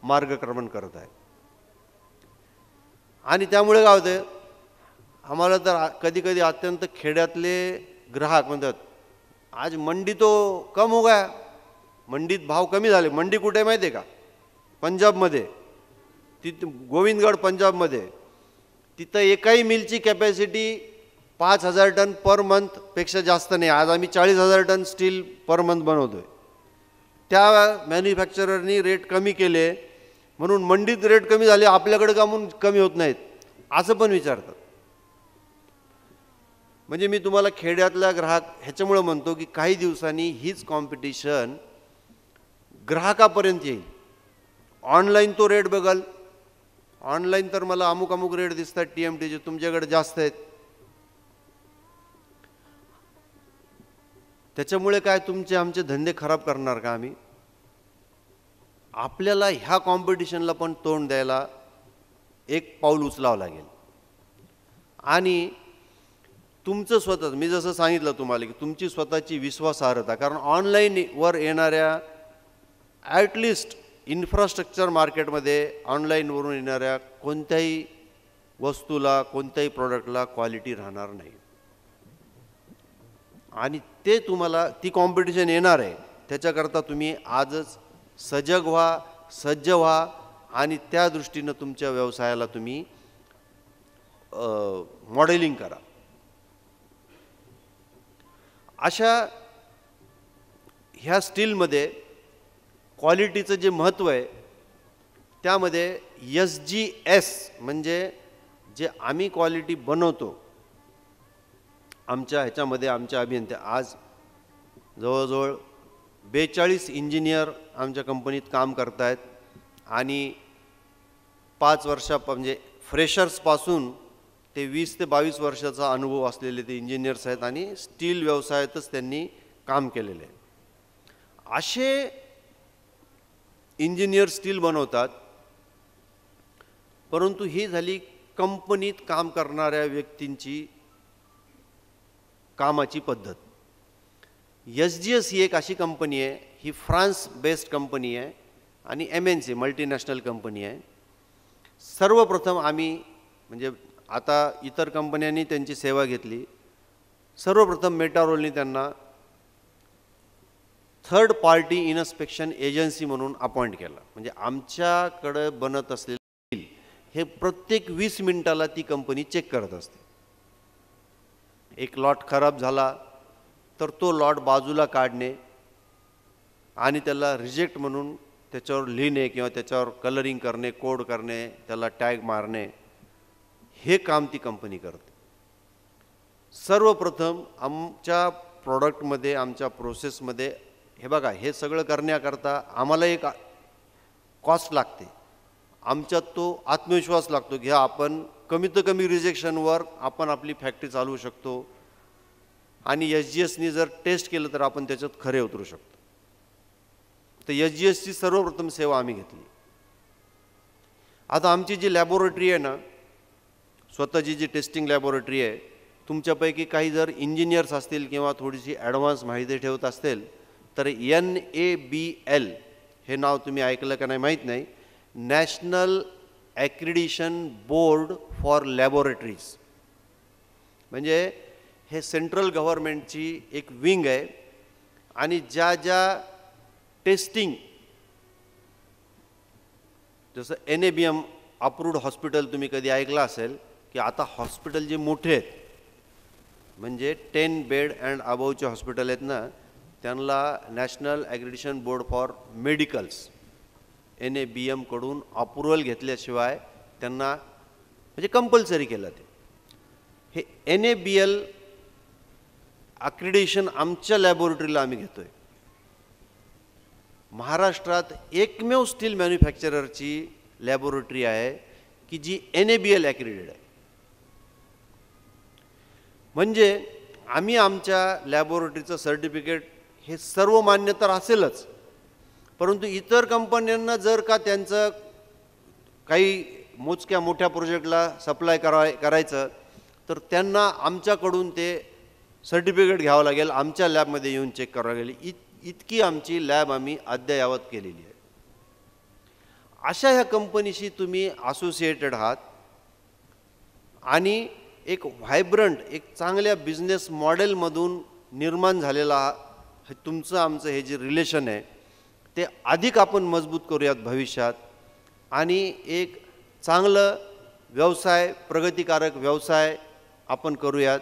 [SPEAKER 7] मार्गक्रमण करत आहे. आणि त्यामुळे काय होते, आम्हाला तर कधी कधी अत्यंत खेड्यातले ग्राहक म्हणतात आज मंडी तो कम हो गया, मंडीत भाव कमी झाले. मंडी कुठे माहिती आहे का? पंजाबमध्ये. तिथं गोविंदगड पंजाबमध्ये तिथं एकाही मिलची कॅपॅसिटी 5,000 टन पर मंथपेक्षा जास्त नाही. आज आम्ही 40,000 टन स्टील पर मंथ बनवतो आहे. त्या मॅन्युफॅक्चररनी रेट कमी केले म्हणून मंडीत रेट कमी झाले, आपल्याकडे का म्हणून कमी होत नाहीत असं पण विचारतात. म्हणजे मी तुम्हाला खेड्यातला ग्राहक ह्याच्यामुळे म्हणतो की काही दिवसांनी हीच कॉम्पिटिशन ग्राहकापर्यंत येईल. ऑनलाईन तो रेट बघाल, ऑनलाईन तर मला अमुक अमुक रेट दिसतात TMTचे, तुमच्याकडे जास्त आहेत. त्याच्यामुळे काय तुमचे आमचे धंदे खराब करणार का आम्ही? आपल्याला ह्या कॉम्पिटिशनला पण तोंड द्यायला एक पाऊल उचलावं लागेल. आणि तुमचं स्वतः, मी जसं सांगितलं तुम्हाला की तुमची स्वतःची विश्वासार्हता, कारण ऑनलाईनवर येणाऱ्या ॲटलिस्ट इन्फ्रास्ट्रक्चर मार्केटमध्ये ऑनलाईनवरून येणाऱ्या कोणत्याही वस्तूला, कोणत्याही प्रॉडक्टला क्वालिटी राहणार नाही. आणि ते तुम्हाला ती कॉम्पिटिशन येणार आहे, त्याच्याकरता तुम्ही आजच सजग व्हा, सज्ज व्हा आणि त्या दृष्टीनं तुमच्या व्यवसायाला तुम्ही मॉडेलिंग करा. अशा ह्या स्टीलमध्ये क्वालिटीचं जे महत्त्व आहे त्यामध्ये SGS म्हणजे जे आम्ही क्वालिटी बनवतो आमच्या ह्याच्यामध्ये, आमच्या अभियंते आज जवळजवळ 42 इंजिनियर आमच्या कंपनीत काम करत आहेत आणि 5 वर्षा म्हणजे फ्रेशर्सपासून ते 20 ते 22 वर्षाचा अनुभव असलेले ते इंजिनियर्स आहेत आणि स्टील व्यवसायातच त्यांनी काम केलेले आहे. असे इंजिनियर स्टील बनवतात. परंतु ही झाली कंपनीत काम करणाऱ्या व्यक्तींची कामाची पद्धत. SGS ही एक अशी कंपनी आहे, ही फ्रान्स बेस्ड कंपनी आहे आणि MNC मल्टीनॅशनल कंपनी आहे. सर्वप्रथम आम्ही म्हणजे आता इतर कंपन्यांनी त्यांची सेवा घेतली. सर्वप्रथम मेटारोलनी त्यांना थर्ड पार्टी इन्स्पेक्शन एजन्सी म्हणून अपॉइंट केला. म्हणजे आमच्याकडे बनत असलेले हे प्रत्येक 20 मिनिटाला ती कंपनी चेक करत असते. एक लॉट खराब झाला तर तो लॉट बाजूला काढणे आणि त्याला रिजेक्ट म्हणून त्याच्यावर लिहिणे किंवा त्याच्यावर कलरिंग करणे, कोड करणे, त्याला टॅग मारणे, हे काम ती कंपनी करते. सर्वप्रथम आमच्या प्रॉडक्टमध्ये, आमच्या प्रोसेसमध्ये हे बघा, हे सगळं करण्याकरता आम्हाला एक कॉस्ट लागते. आमच्यात तो आत्मविश्वास लागतो की आपण कमीत कमी रिजेक्शनवर आपण आपली फॅक्टरी चालवू शकतो आणि SGSनी जर टेस्ट केलं तर आपण त्याच्यात खरे उतरू शकतो. तर SGSची सर्वप्रथम सेवा आम्ही घेतली. आता आमची जी लॅबोरेटरी आहे ना, स्वतःची जी टेस्टिंग लॅबोरेटरी आहे, तुमच्यापैकी काही जर इंजिनियर्स असतील किंवा थोडीशी ॲडव्हान्स माहिती ठेवत असतील तर NABL हे नाव तुम्ही ऐकलं का नाही माहीत नाही. नॅशनल ॲक्रिडिशन बोर्ड फॉर लॅबोरेटरीज, म्हणजे हे सेंट्रल गव्हर्नमेंटची एक विंग आहे आणि ज्या ज्या टेस्टिंग, जसं NABM अप्रूव्ड हॉस्पिटल तुम्ही कधी ऐकलं असेल की आता हॉस्पिटल जे मोठे आहेत म्हणजे 10 बेड अँड अबवचे हॉस्पिटल आहेत ना, त्यांना national accreditation board for medicals NABM कडून अप्रुव्हल घेतल्याशिवाय त्यांना म्हणजे कंपल्सरी केलं. ते हे NABL अक्रिडेशन आमच्या लॅबोरेटरीला आम्ही घेतोय. महाराष्ट्रात एकमेव स्टील मॅन्युफॅक्चररची लॅबोरेटरी आहे की जी NABL ॲक्रिडेड आहे. म्हणजे आम्ही आमच्या लॅबोरेटरीचं सर्टिफिकेट हे सर्व मान्य तर असेलच, परंतु इतर कंपन्यांना जर का त्यांचं काही मोजक्या मोठ्या प्रोजेक्टला सप्लाय करायचं तर त्यांना आमच्याकडून ते सर्टिफिकेट घ्यावं लागेल, आमच्या लॅबमध्ये येऊन चेक करावं लागेल. इतकी आमची लॅब आम्ही अद्ययावत केलेली आहे. अशा ह्या कंपनीशी तुम्ही असोसिएटेड आहात आणि एक व्हायब्रंट, एक चांगल्या बिझनेस मॉडेलमधून निर्माण झालेला तुमचं आमचं हे जे रिलेशन आहे ते अधिक आपण मजबूत करूयात भविष्यात आणि एक चांगलं व्यवसाय, प्रगतिकारक व्यवसाय आपण करूयात,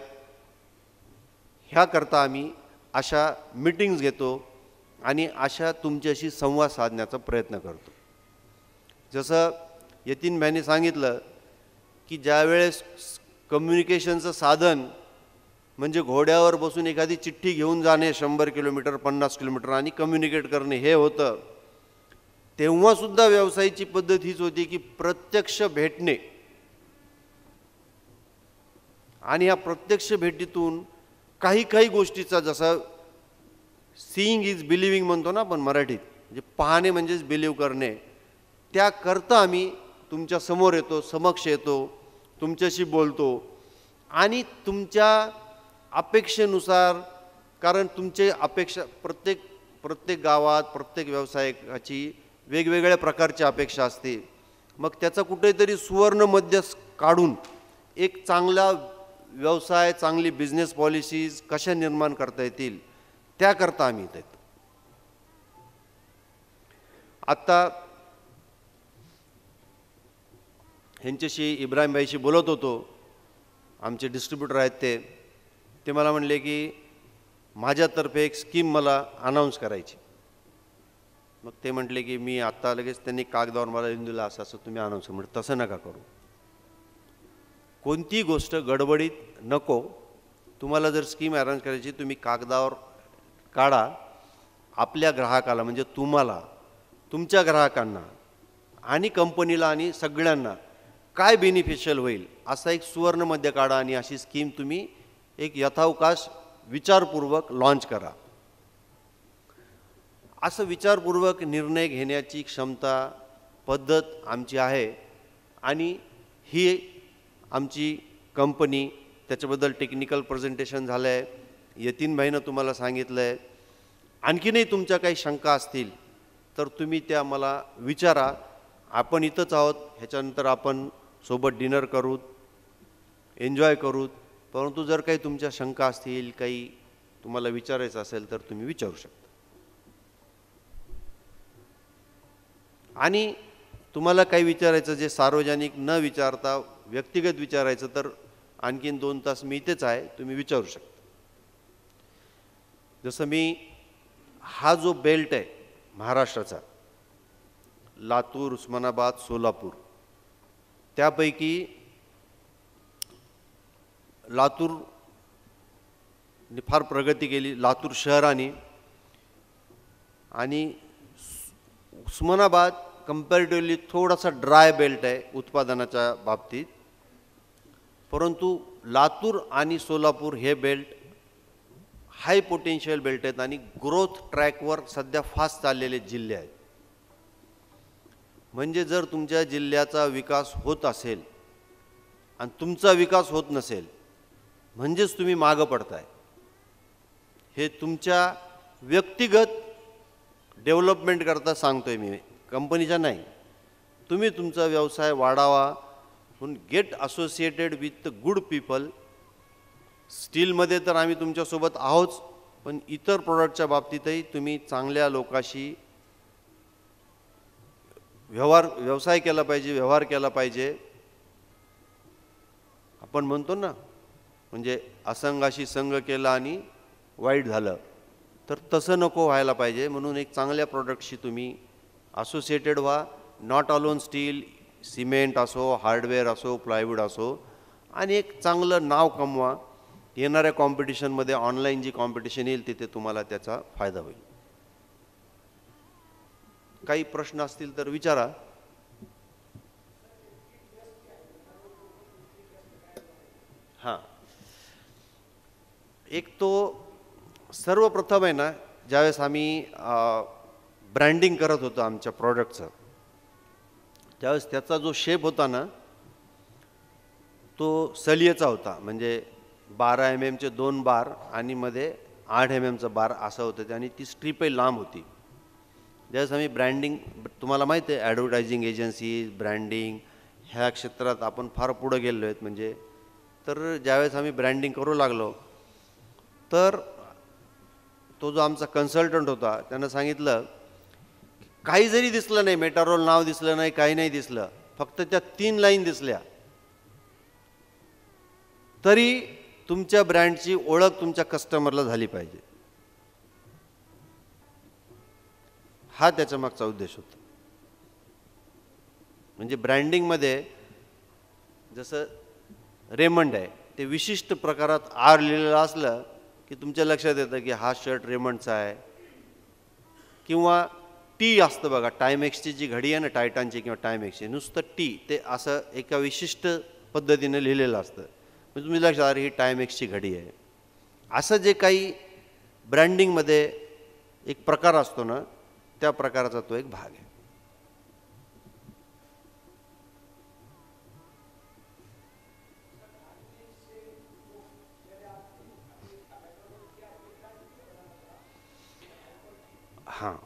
[SPEAKER 7] ह्याकरता आम्ही अशा मीटिंग्स घेतो आणि अशा तुमच्याशी संवाद साधण्याचा प्रयत्न करतो. जसं यतीन भाईंनी सांगितलं की ज्यावेळेस कम्युनिकेशनचं साधन म्हणजे घोड्यावर बसून एखादी चिठ्ठी घेऊन जाणे 100 किलोमीटर 50 किलोमीटर आणि कम्युनिकेट करणे हे होतं, तेव्हासुद्धा व्यवसायाची पद्धत हीच होती की प्रत्यक्ष भेटणे आणि या प्रत्यक्ष भेटीतून काही काही गोष्टीचा, जसं सीइंग इज बिलिव्हिंग म्हणतो ना आपण मराठीत, म्हणजे पाहणे म्हणजेच बिलीव्ह करणे, त्याकरता आम्ही तुमच्या समोर येतो, समक्ष येतो, तुमच्याशी बोलतो आणि तुमच्या अपेक्षेनुसार, कारण तुमचे अपेक्षा प्रत्येक गावात प्रत्येक व्यावसायिकाची वेगवेगळ्या प्रकारची अपेक्षा असते. मग त्याचा कुठेतरी सुवर्ण मध्य काढून एक चांगला व्यवसाय, चांगली बिझनेस पॉलिसीज कशा निर्माण करता येतील त्याकरता आम्ही इथे येतो. आत्ता ह्यांच्याशी इब्राहिमभाईशी बोलत होतो, आमचे डिस्ट्रीब्युटर आहेत ते मला म्हणले की माझ्यातर्फे एक स्कीम मला अनाऊन्स करायची. मग ते म्हटले की मी आत्ता लगेच त्यांनी कागदावर मला लिहून दिलं, असं असं तुम्ही अनाऊन्स करा. म्हटलं तसं नका करू, कोणती गोष्ट गडबडीत नको. तुम्हाला जर स्कीम अरेंज करायची, तुम्ही कागदावर काढा, आपल्या ग्राहकाला म्हणजे तुम्हाला, तुमच्या ग्राहकांना आणि कंपनीला आणि सगळ्यांना काय बेनिफिशियल होईल असा एक सुवर्ण मध्य काढा आणि अशी स्कीम तुम्ही एक यथावकाश विचारपूर्वक लॉन्च करा. असं विचारपूर्वक निर्णय घेण्याची क्षमता, पद्धत आमची आहे आणि ही आमची कंपनी, त्याच्याबद्दल टेक्निकल प्रेझेंटेशन झालं आहे, यतीन भाईनं तुम्हाला सांगितलं आहे. आणखीनही तुमच्या काही शंका असतील तर तुम्ही त्या मला विचारा. आपण इथंच आहोत, ह्याच्यानंतर आपण सोबत डिनर करूत, एन्जॉय करूत. परंतु जर काही तुमच्या शंका असतील, काही तुम्हाला विचारायचं असेल तर तुम्ही विचारू शकता. आणि तुम्हाला काही विचारायचं जे सार्वजनिक न विचारता व्यक्तिगत विचारायचं तर आणखीन 2 तास मी इथेच आहे, तुम्ही विचारू शकता. जसं मी हा जो बेल्ट आहे महाराष्ट्राचा, लातूर, उस्मानाबाद, सोलापूर, त्यापैकी लातूरने फार प्रगती केली, लातूर शहराने, आणि उस्मानाबाद कंपॅरेटिव्हली थोडासा ड्राय बेल्ट आहे उत्पादनाच्या बाबतीत. परंतु लातूर आणि सोलापूर हे बेल्ट हाय पोटेन्शियल बेल्ट आहेत आणि ग्रोथ ट्रॅकवर सध्या फास्ट चाललेले जिल्हे आहेत. म्हणजे जर तुमच्या जिल्ह्याचा विकास होत असेल आणि तुमचा विकास होत नसेल म्हणजेच तुम्ही मागं पडताय. हे तुमच्या व्यक्तिगत डेव्हलपमेंट करता सांगतोय मी, कंपनीच्या नाही. तुम्ही तुमचा व्यवसाय वाढावा म्हणून get associated with good people. स्टीलमध्ये तर आम्ही तुमच्यासोबत आहोत, पण इतर प्रोडक्टच्या बाबतीतही तुम्ही चांगल्या लोकांशी व्यवसाय केला पाहिजे, व्यवहार केला पाहिजे. आपण म्हणतो ना, म्हणजे असंगाशी संग केला आणि वाईट झालं, तर तसं नको व्हायला पाहिजे. म्हणून एक चांगल्या प्रोडक्टशी तुम्ही असोसिएटेड व्हा. नॉट अलोन स्टील, सिमेंट असो, हार्डवेअर असो, प्लायवूड असो, आणि एक चांगलं नाव कमवा. येणाऱ्या कॉम्पिटिशनमध्ये ऑनलाईन जी कॉम्पिटिशन येईल तिथे तुम्हाला त्याचा फायदा होईल. काही प्रश्न असतील तर विचारा. हां, एक तो सर्वप्रथम आहे ना, ज्यावेळेस आम्ही ब्रँडिंग करत होतो आमच्या प्रॉडक्टचं, त्यावेळेस त्याचा जो शेप होता ना तो सलियेचा होता. म्हणजे 12 mm 2 बार आणि मध्ये 8 mm बार असं होतं, आणि ती स्ट्रीपही लांब होती. ज्यावेळेस आम्ही ब्रँडिंग, तुम्हाला माहिती आहे ॲडव्हर्टायझिंग एजन्सी, ब्रँडिंग ह्या क्षेत्रात आपण फार पुढं गेलो आहेत. म्हणजे तर ज्यावेळेस आम्ही ब्रँडिंग करू लागलो तर तो जो आमचा कन्सल्टंट होता त्यानं सांगितलं, काही जरी दिसलं नाही, मेटारोल नाव दिसलं नाही, काही नाही दिसलं, फक्त त्या 3 लाईन दिसल्या तरी तुमच्या ब्रँडची ओळख तुमच्या कस्टमरला झाली पाहिजे. हा त्याच्या मागचा उद्देश होता. म्हणजे ब्रँडिंगमध्ये जसं रेमंड आहे ते विशिष्ट प्रकारात आर लिहिलेलं असलं की तुमच्या लक्षात येतं की हा शर्ट रेमंडचा आहे. किंवा टी असतं बघा, टायमेक्सची जी घडी आहे ना, टायटनची किंवा टायमेक्सची, नुसतं टी ते असं एका विशिष्ट पद्धतीने लिहिलेलं असतं. म्हणजे तुम्ही लक्षात अरे ही टायमेक्सची घडी आहे. असं जे काही ब्रँडिंगमध्ये एक प्रकार असतो ना, त्या प्रकाराचा तो एक भाग आहे. हाँ,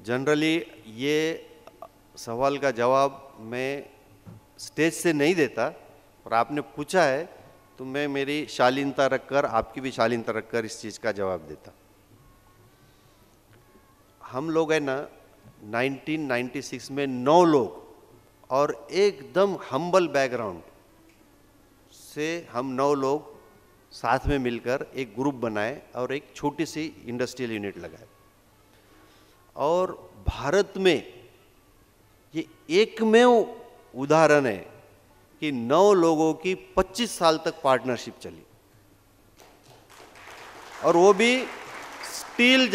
[SPEAKER 7] जनरली ये सवाल का जवाब मैं स्टेज से नहीं देता, और आपने पूछा है तो मैं मेरी शालीनता रखकर, आपकी भी शालीनता रखकर इस चीज़ का जवाब देता. हम लोग है ना 1996 में 9 लोग और एकदम हम्बल बैकग्राउंड से हम 9 लोग साथ में मिलकर एक ग्रुप बनाए और एक छोटी सी इंडस्ट्रियल यूनिट लगाए. और भारत में ये एकमेव उदाहरण है कि 9 लोगों की 25 साल तक पार्टनरशिप चली, और वो भी स्टील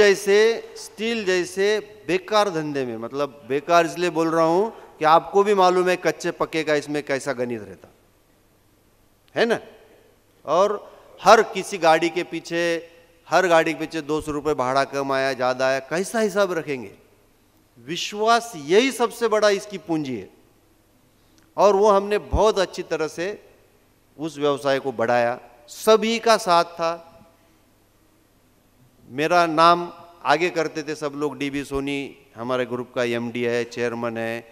[SPEAKER 7] जैसे बेकार धंधे में. मतलब बेकार इसलिए बोल रहा हूं कि आपको भी मालूम है कच्चे पक्के का इसमें कैसा गणित रहता है ना. और हर गाड़ी के पीछे 200 रुपये भाड़ा कम आया ज़्यादा आया, कैसा हिसाब रखेंगे. विश्वास यही सबसे बड़ा इसकी पूंजी है. और वो हमने बहुत अच्छी तरह से उस व्यवसाय को बढ़ाया. सभी का साथ था. मेरा नाम आगे करते थे सब लोग. डीबी सोनी हमारे ग्रुप का एमडी है, चेयरमैन है.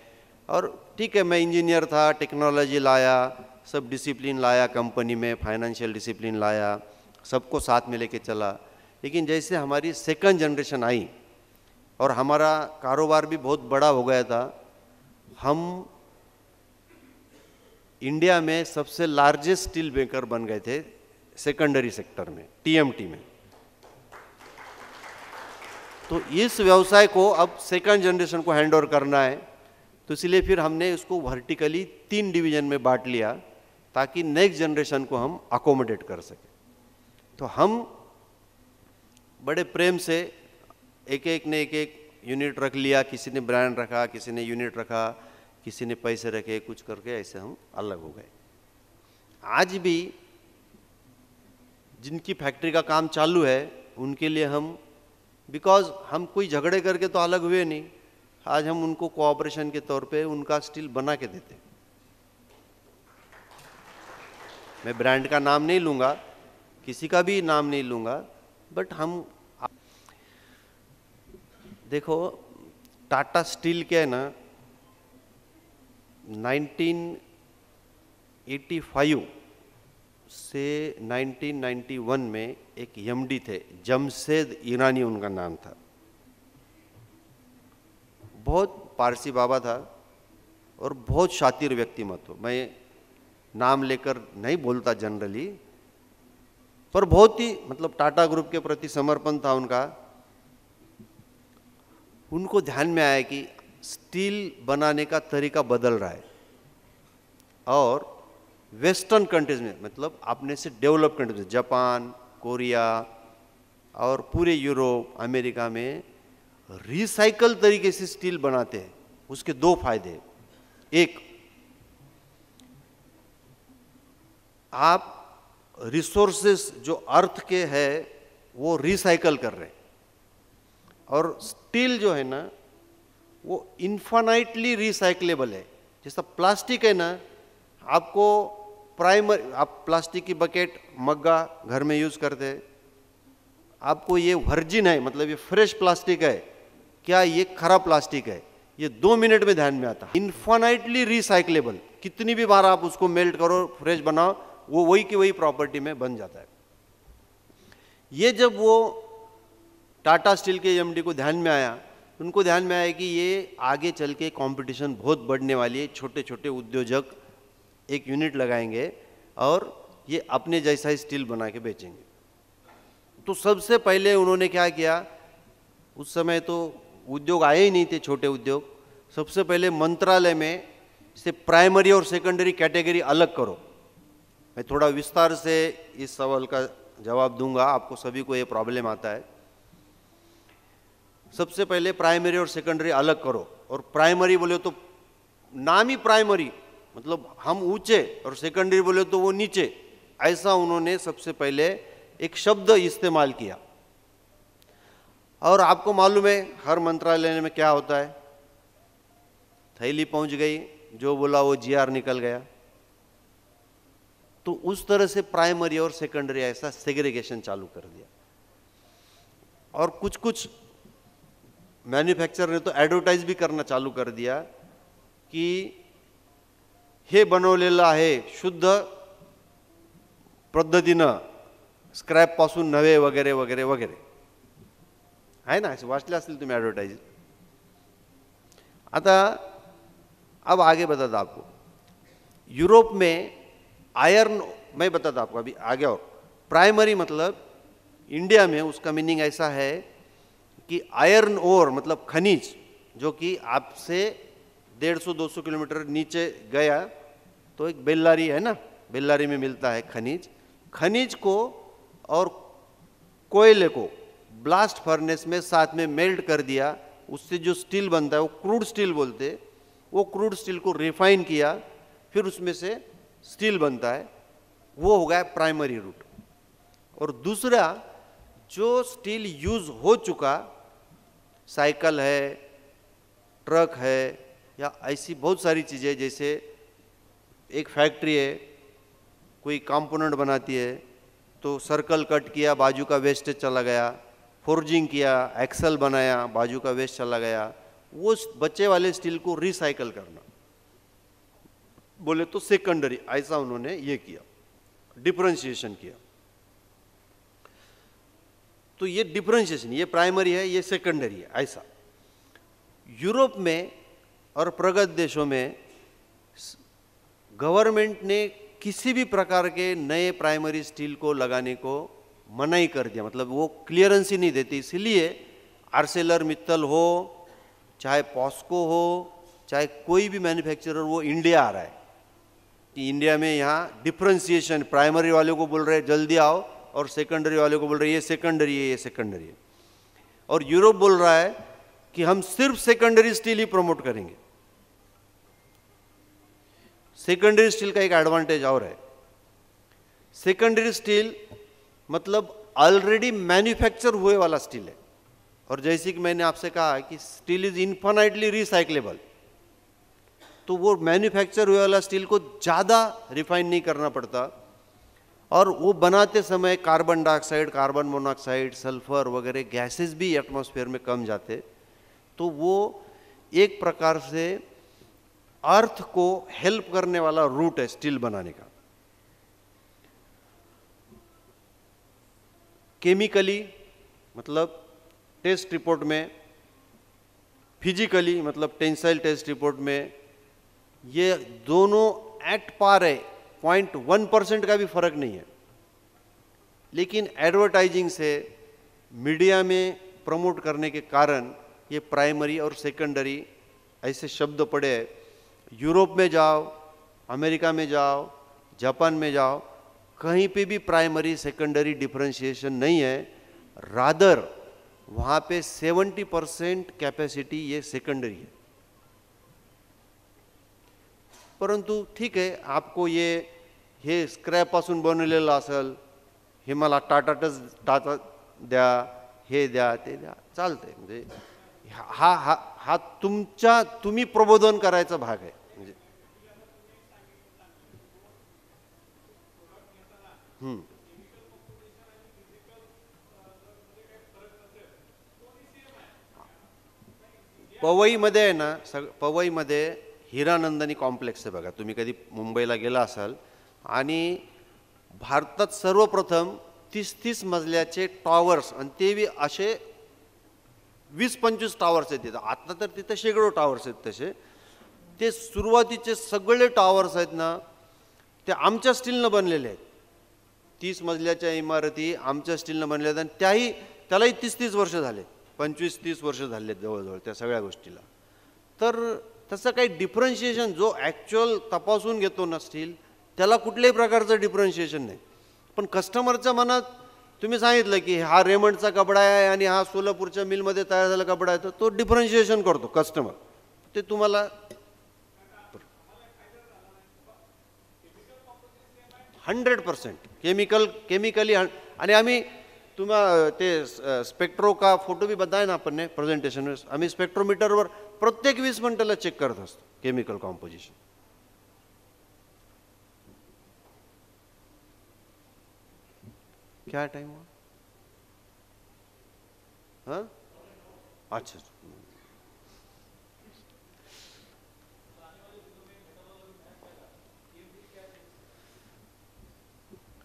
[SPEAKER 7] और ठीक है, मैं इंजीनियर था, टेक्नोलॉजी लाया, सब डिसिप्लिन लाया कंपनी में, फाइनेंशियल डिसिप्लिन लाया, सबको साथ में लेके चला. लेकिन जैसे हमारी सेकंड जनरेशन आई और हमारा कारोबार भी बहुत बड़ा हो गया था, हम इंडिया में सबसे लार्जेस्ट स्टील मेकर बन गए थे सेकेंडरी सेक्टर में, टीएमटी में. तो इस व्यवसाय को अब सेकंड जनरेशन को हैंड ओवर करना है. तो इसलिए फिर हमने उसको वर्टिकली 3 डिवीजन में बांट लिया ताकि नेक्स्ट जनरेशन को हम अकोमोडेट कर सकें. तो हम बड़े प्रेम से एक यूनिट रख लिया. किसी ने ब्रांड रखा, किसी ने यूनिट रखा, किसी ने पैसे रखे, कुछ करके ऐसे हम अलग हो गए. आज भी जिनकी फैक्ट्री का काम चालू है उनके लिए हम, बिकॉज हम कोई झगड़े करके तो अलग हुए नहीं, आज हम उनको कोऑपरेशन के तौर पे उनका स्टील बना के देते. मैं ब्रांड का नाम नहीं लूँगा, किसी का भी नाम नहीं लूँगा, बट हम देखो टाटा स्टील क्या है ना, 1985 से 1991 में एक एमडी थे, जमशेद ईरानी उनका नाम था. बहुत पारसी बाबा था और बहुत शातिर व्यक्तिमत्व. मैं नाम लेकर नहीं बोलता जनरली, पर बहुत ही मतलब टाटा ग्रुप के प्रति समर्पण था उनका. उनको ध्यान में आया कि स्टील बनाने का तरीका बदल रहा है और वेस्टर्न कंट्रीज में, मतलब अपने से डेवलप कंट्रीज, जापान, कोरिया और पूरे यूरोप, अमेरिका में रिसाइकल तरीके से स्टील बनाते हैं. उसके 2 फायदे. एक, आप रिसोर्सेस जो अर्थ के हैं वो रिसाइकल कर रहे हैं, और स्टील जो है ना वो इन्फानाइटली रिसाइकलेबल है. जैसा प्लास्टिक है ना, आपको आप प्लास्टिक की बकेट, मग्गा घर में यूज़ करते हैं, आपको ये वर्जिन है, मतलब ये फ्रेश प्लास्टिक है, क्या ये खराब प्लास्टिक है, ये 2 मिनट में ध्यान में आता. इन्फानाइटली रिसाइकलेबल, कितनी भी बार आप उसको मेल्ट करो, फ्रेश बनाओ, वो वही की वही प्रॉपर्टी में बन जाता है. ये जब वो टाटा स्टील के एमडी को ध्यान में आया उनको ध्यान में आया कि ये आगे चल के कंपटीशन बहुत बढ़ने वाली है, छोटे छोटे उद्योजक एक यूनिट लगाएंगे और ये अपने जैसा ही स्टील बना के बेचेंगे। तो सबसे पहले उन्होंने क्या किया, उस समय तो उद्योग आए ही नहीं थे छोटे उद्योग, सबसे पहले मंत्रालय में से प्राइमरी और सेकेंडरी कैटेगरी अलग करो। मैं थोड़ा विस्तार से इस सवाल का जवाब दूंगा, आपको सभी को ये प्रॉब्लम आता है। सबसे पहले प्राइमरी और सेकेंडरी अलग करो, और प्राइमरी बोले तो नाम ही प्राइमरी मतलब हम ऊंचे, और सेकेंडरी बोले तो वो नीचे, ऐसा उन्होंने सबसे पहले एक शब्द इस्तेमाल किया। और आपको मालूम है हर मंत्रालय में क्या होता है, थैली पहुंच गई, जो बोला वो जीआर निकल गया। तो उस तरह से प्राइमरी और सेकेंडरी ऐसा सेग्रीगेशन चालू कर दिया। और कुछ कुछ मैन्युफैक्चरर ने तो ॲडव्हर्टाइज भी करना चालू कर दिया की हे बनवलेलं आहे शुद्ध पद्धतीनं, स्क्रॅप पासून नवे वगैरे वगैरे वगैरे, आहे ना, वाचले असतील तुम्ही ॲडव्हर्टाइज। आता अब आगे बताता आपको, यूरोप में आयरन, मैं बताता आपको अभी आगे। और प्राइमरी मतलब इंडिया में उसका मीनिंग ऐसा है कि आयरन ओर मतलब खनिज, जो कि आपसे 150-200 किलोमीटर नीचे गया तो एक बेल्लारी है ना, बेल्लारी में मिलता है खनिज, खनिज को और कोयले को ब्लास्ट फर्नेस में साथ में मेल्ट कर दिया, उससे जो स्टील बनता है वो क्रूड स्टील बोलते, वो क्रूड स्टील को रिफाइन किया, फिर उसमें से स्टील बनता है, वो हो गया प्राइमरी रूट। और दूसरा जो स्टील यूज हो चुका, साइकिल है, ट्रक है, या ऐसी बहुत सारी चीज़ें, जैसे एक फैक्ट्री है कोई कंपोनेंट बनाती है, तो सर्कल कट किया, बाजू का वेस्ट चला गया, फोर्जिंग किया, एक्सल बनाया, बाजू का वेस्ट चला गया, वो बचे वाले स्टील को रिसाइकल करना बोले तो सेकेंडरी, ऐसा उन्होंने ये किया, डिफरेंशिएशन किया। तो ये डिफरेंशिएशन, ये प्राइमरी है, ये सेकेंडरी है, ऐसा। यूरोप में और प्रगत देशों में गवर्नमेंट ने किसी भी प्रकार के नए प्राइमरी स्टील को लगाने को मनाही कर दिया, मतलब वो क्लियरेंस ही नहीं देती। इसलिए आर्सेलर मित्तल हो, चाहे पॉस्को हो, चाहे कोई भी मैन्युफैक्चरर, वो इंडिया आ रहा है कि इंडिया में यहाँ डिफरेंशिएशन, प्राइमरी वाले को बोल रहे हैं जल्दी आओ, और सेकेंडरी वाले को बोल रहे हैं ये सेकेंडरी है, ये सेकेंडरी है। और यूरोप बोल रहा है कि हम सिर्फ सेकेंडरी स्टील ही प्रमोट करेंगे। सेकेंडरी स्टील का एक एडवांटेज और है, सेकेंडरी स्टील मतलब ऑलरेडी मैन्युफैक्चर हुए वाला स्टील है, और जैसे कि मैंने आपसे कहा कि स्टील इज इन्फिनाइटली रिसाइक्लेबल, तो वो मैन्युफैक्चर हुए वाला स्टील को ज़्यादा रिफाइन नहीं करना पड़ता, और वो बनाते समय carbon dioxide, carbon monoxide, sulphur वगैरह गैसेस भी एटमॉस्फेयर में कम जाते, तो वो एक प्रकार से अर्थ को हेल्प करने वाला रूट है स्टील बनाने का। केमिकली मतलब टेस्ट रिपोर्ट में, फिजिकली मतलब टेंसाइल टेस्ट रिपोर्ट में, ये दोनों एट पार है, 0.1% का भी फर्क नहीं है। लेकिन एडवर्टाइजिंग से, मीडिया में प्रमोट करने के कारण ये प्राइमरी और सेकेंडरी ऐसे शब्द पड़े हैं। यूरोप में जाओ, अमेरिका में जाओ, जापान में जाओ, कहीं पे भी प्राइमरी सेकेंडरी डिफरेंशिएशन नहीं है, रादर वहाँ पे 70% कैपेसिटी ये सेकेंडरी है। परंतु ठीक है, आपको हे स्क्रॅपपासून बनवलेलं असेल, हे मला टाटा द्या, हे द्या, ते द्या, चालतंय, म्हणजे हा तुम्ही प्रबोधन करायचा भाग आहे। म्हणजे पवईमध्ये आहे ना, पवईमध्ये हिरानंदनी कॉम्प्लेक्स आहे बघा, तुम्ही कधी मुंबईला गेला असाल, आणि भारतात सर्वप्रथम 30-30 मजल्याचे टॉवर्स, आणि ते असे 20-25 टावर्स आहेत तिथं. आता तर तिथं शेकडो टावर्स आहेत तसे. ते सुरुवातीचे सगळे टावर्स आहेत ना ते आमच्या स्टीलनं बनलेले आहेत. 30 मजल्याच्या इमारती आमच्या स्टीलनं बनलेल्या आहेत आणि त्यालाही 30-30 वर्ष झाले, 25-30 वर्ष झाले जवळजवळ त्या सगळ्या गोष्टीला. तर तसं काही डिफरन्शिएशन जो ॲक्च्युअल तपासून घेतो ना स्टील त्याला कुठल्याही प्रकारचं डिफरन्शिएशन नाही. पण कस्टमरच्या मनात तुम्ही सांगितलं की हा रेमंडचा कपडा आहे आणि हा सोलापूरच्या मिलमध्ये तयार झालेला कपडा आहे, तर तो डिफरन्शिएशन करतो कस्टमर. ते तुम्हाला 100% केमिकली. आणि आम्ही तुम्हाला ते स्पेक्ट्रो का फोटो भी बताया ना आपण ने प्रेझेंटेशन में, आम्ही स्पेक्ट्रोमीटरवर प्रत्येक 20 मिनिटाला चेक करत असतो केमिकल कॉम्पोजिशन. क्या टाइम हुआ? हाँ अच्छा.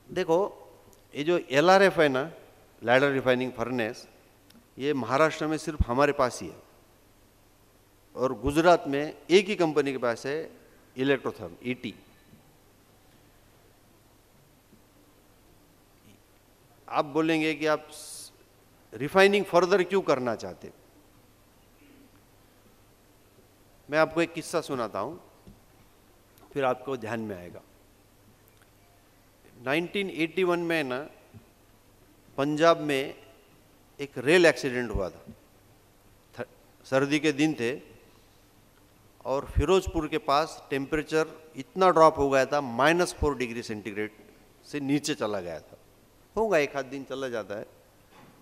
[SPEAKER 7] देखो ये जो LRF है ना, लैडर रिफाइनिंग फर्नेस, ये महाराष्ट्र में सिर्फ हमारे पास ही है और गुजरात में एक ही कंपनी के पास है, इलेक्ट्रोथर्म ET. आप बोलेंगे कि आप रिफाइनिंग फर्दर क्यों करना चाहते. मैं आपको एक किस्सा सुनाता हूं फिर आपको ध्यान में आएगा. 1981 में ना पंजाब में एक रेल एक्सीडेंट हुआ था. सर्दी के दिन थे और फिरोजपुर के पास टेम्परेचर इतना ड्रॉप हो गया था, -4 डिग्री सेंटीग्रेड से नीचे चला गया था. होगा एक आध दिन चला जाता है.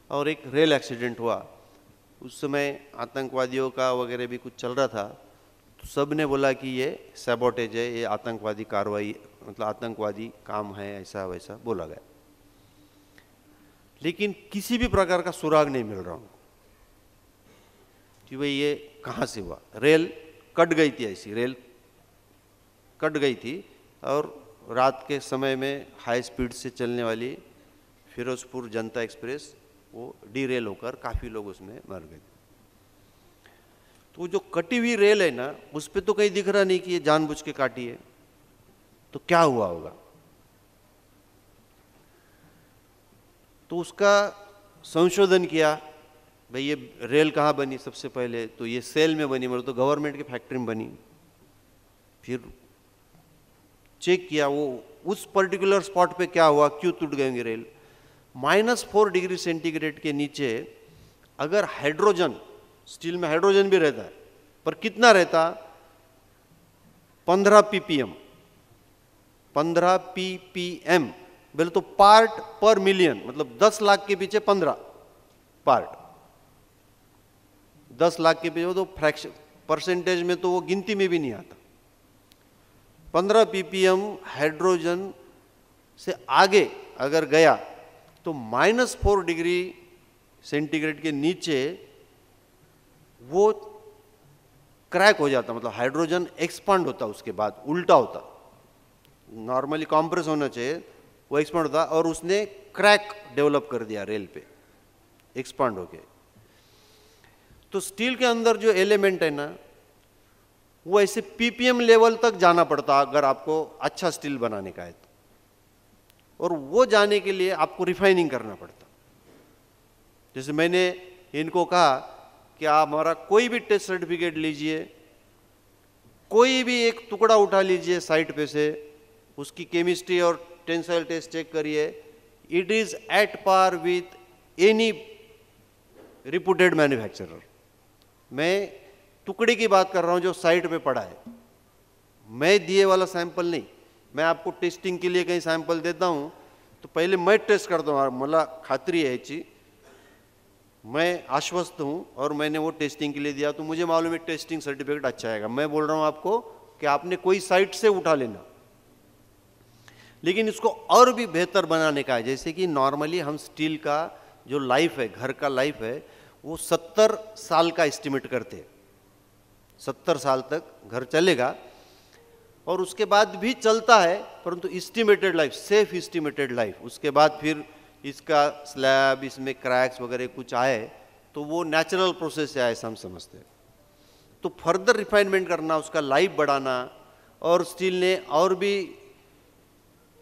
[SPEAKER 7] और एक रेल एक्सीडेंट हुआ. उस समय आतंकवादियों का वगैरह भी कुछ चल रहा था, तो सब ने बोला कि ये सैबोटेज है, ये आतंकवादी कार्रवाई, मतलब आतंकवादी काम है, ऐसा वैसा बोला गया. लेकिन किसी भी प्रकार का सुराग नहीं मिल रहा उनको कि भाई ये कहाँ से हुआ. रेल कट गई थी, ऐसी रेल कट गई थी और रात के समय में हाई स्पीड से चलने वाली फिरोजपुर जनता एक्सप्रेस वो डीरेल होकर काफ़ी लोग उसमें मर गए. तो जो कटी हुई रेल है ना उस पर तो कहीं दिख रहा नहीं कि ये जानबूझ के काटी है, तो क्या हुआ होगा. तो उसका संशोधन किया. भाई ये रेल कहाँ बनी सबसे पहले, तो ये सेल में बनी, मतलब तो गवर्नमेंट की फैक्ट्री में बनी. फिर चेक किया वो उस पर्टिकुलर स्पॉट पे क्या हुआ, क्यों टूट गएंगे रेल. -4 डिग्री सेंटीग्रेड के नीचे अगर हाइड्रोजन, स्टील में हाइड्रोजन भी रहता है पर कितना रहता, 15 ppm. 15 ppm बोले तो पार्ट पर मिलियन, मतलब 10 लाख के पीछे 15 पार्ट. 10 लाख के पीछे तो फ्रैक्शन परसेंटेज में तो वो गिनती में भी नहीं आता. 15 ppm हाइड्रोजन से आगे अगर गया तो -4 डिग्री सेंटीग्रेड के नीचे वो क्रैक हो जाता, मतलब हाइड्रोजन एक्सपांड होता, उसके बाद उल्टा होता. नॉर्मली कॉम्प्रेस होना चाहिए, वो एक्सपांड होता और उसने क्रैक डेवलप कर दिया रेल पे एक्सपांड होके. तो स्टील के अंदर जो एलिमेंट है ना वो ऐसे ppm लेवल तक जाना पड़ता अगर आपको अच्छा स्टील बनाने का है तो. और वो जाने के लिए आपको रिफाइनिंग करना पड़ता. जैसे मैंने इनको कहा कि आप हमारा कोई भी टेस्ट सर्टिफिकेट लीजिए, कोई भी एक टुकड़ा उठा लीजिए साइट पे से, उसकी केमिस्ट्री और टेंसाइल टेस्ट चेक करिए, it is at par with any reputed manufacturer. मैं टुकड़े की बात कर रहा हूं जो साइट पे पड़ा है, मैं दिए वाला सैंपल नहीं. मैं आपको टेस्टिंग के लिए कहीं सैंपल देता हूं तो पहले मैं टेस्ट करता हूं, मला खात्री है याची, मैं आश्वस्त हूं और मैंने वो टेस्टिंग के लिए दिया तो मुझे मालूम है टेस्टिंग सर्टिफिकेट अच्छा आएगा. मैं बोल रहा हूं आपको कि आपने कोई साइट से उठा लेना, लेकिन इसको और भी बेहतर बनाने का है. जैसे कि नॉर्मली हम स्टील का जो लाइफ है, घर का लाइफ है, वो 70 साल का एस्टिमेट करते हैं. 70 साल तक घर चलेगा और उसके बाद भी चलता है, परंतु estimated life, safe estimated life. उसके बाद फिर इसका स्लैब, इसमें क्रैक्स वगैरह कुछ आए तो वो नेचुरल प्रोसेस है ऐसा हम समझते हैं। तो फर्दर रिफाइनमेंट करना, उसका लाइफ बढ़ाना, और स्टील ने और भी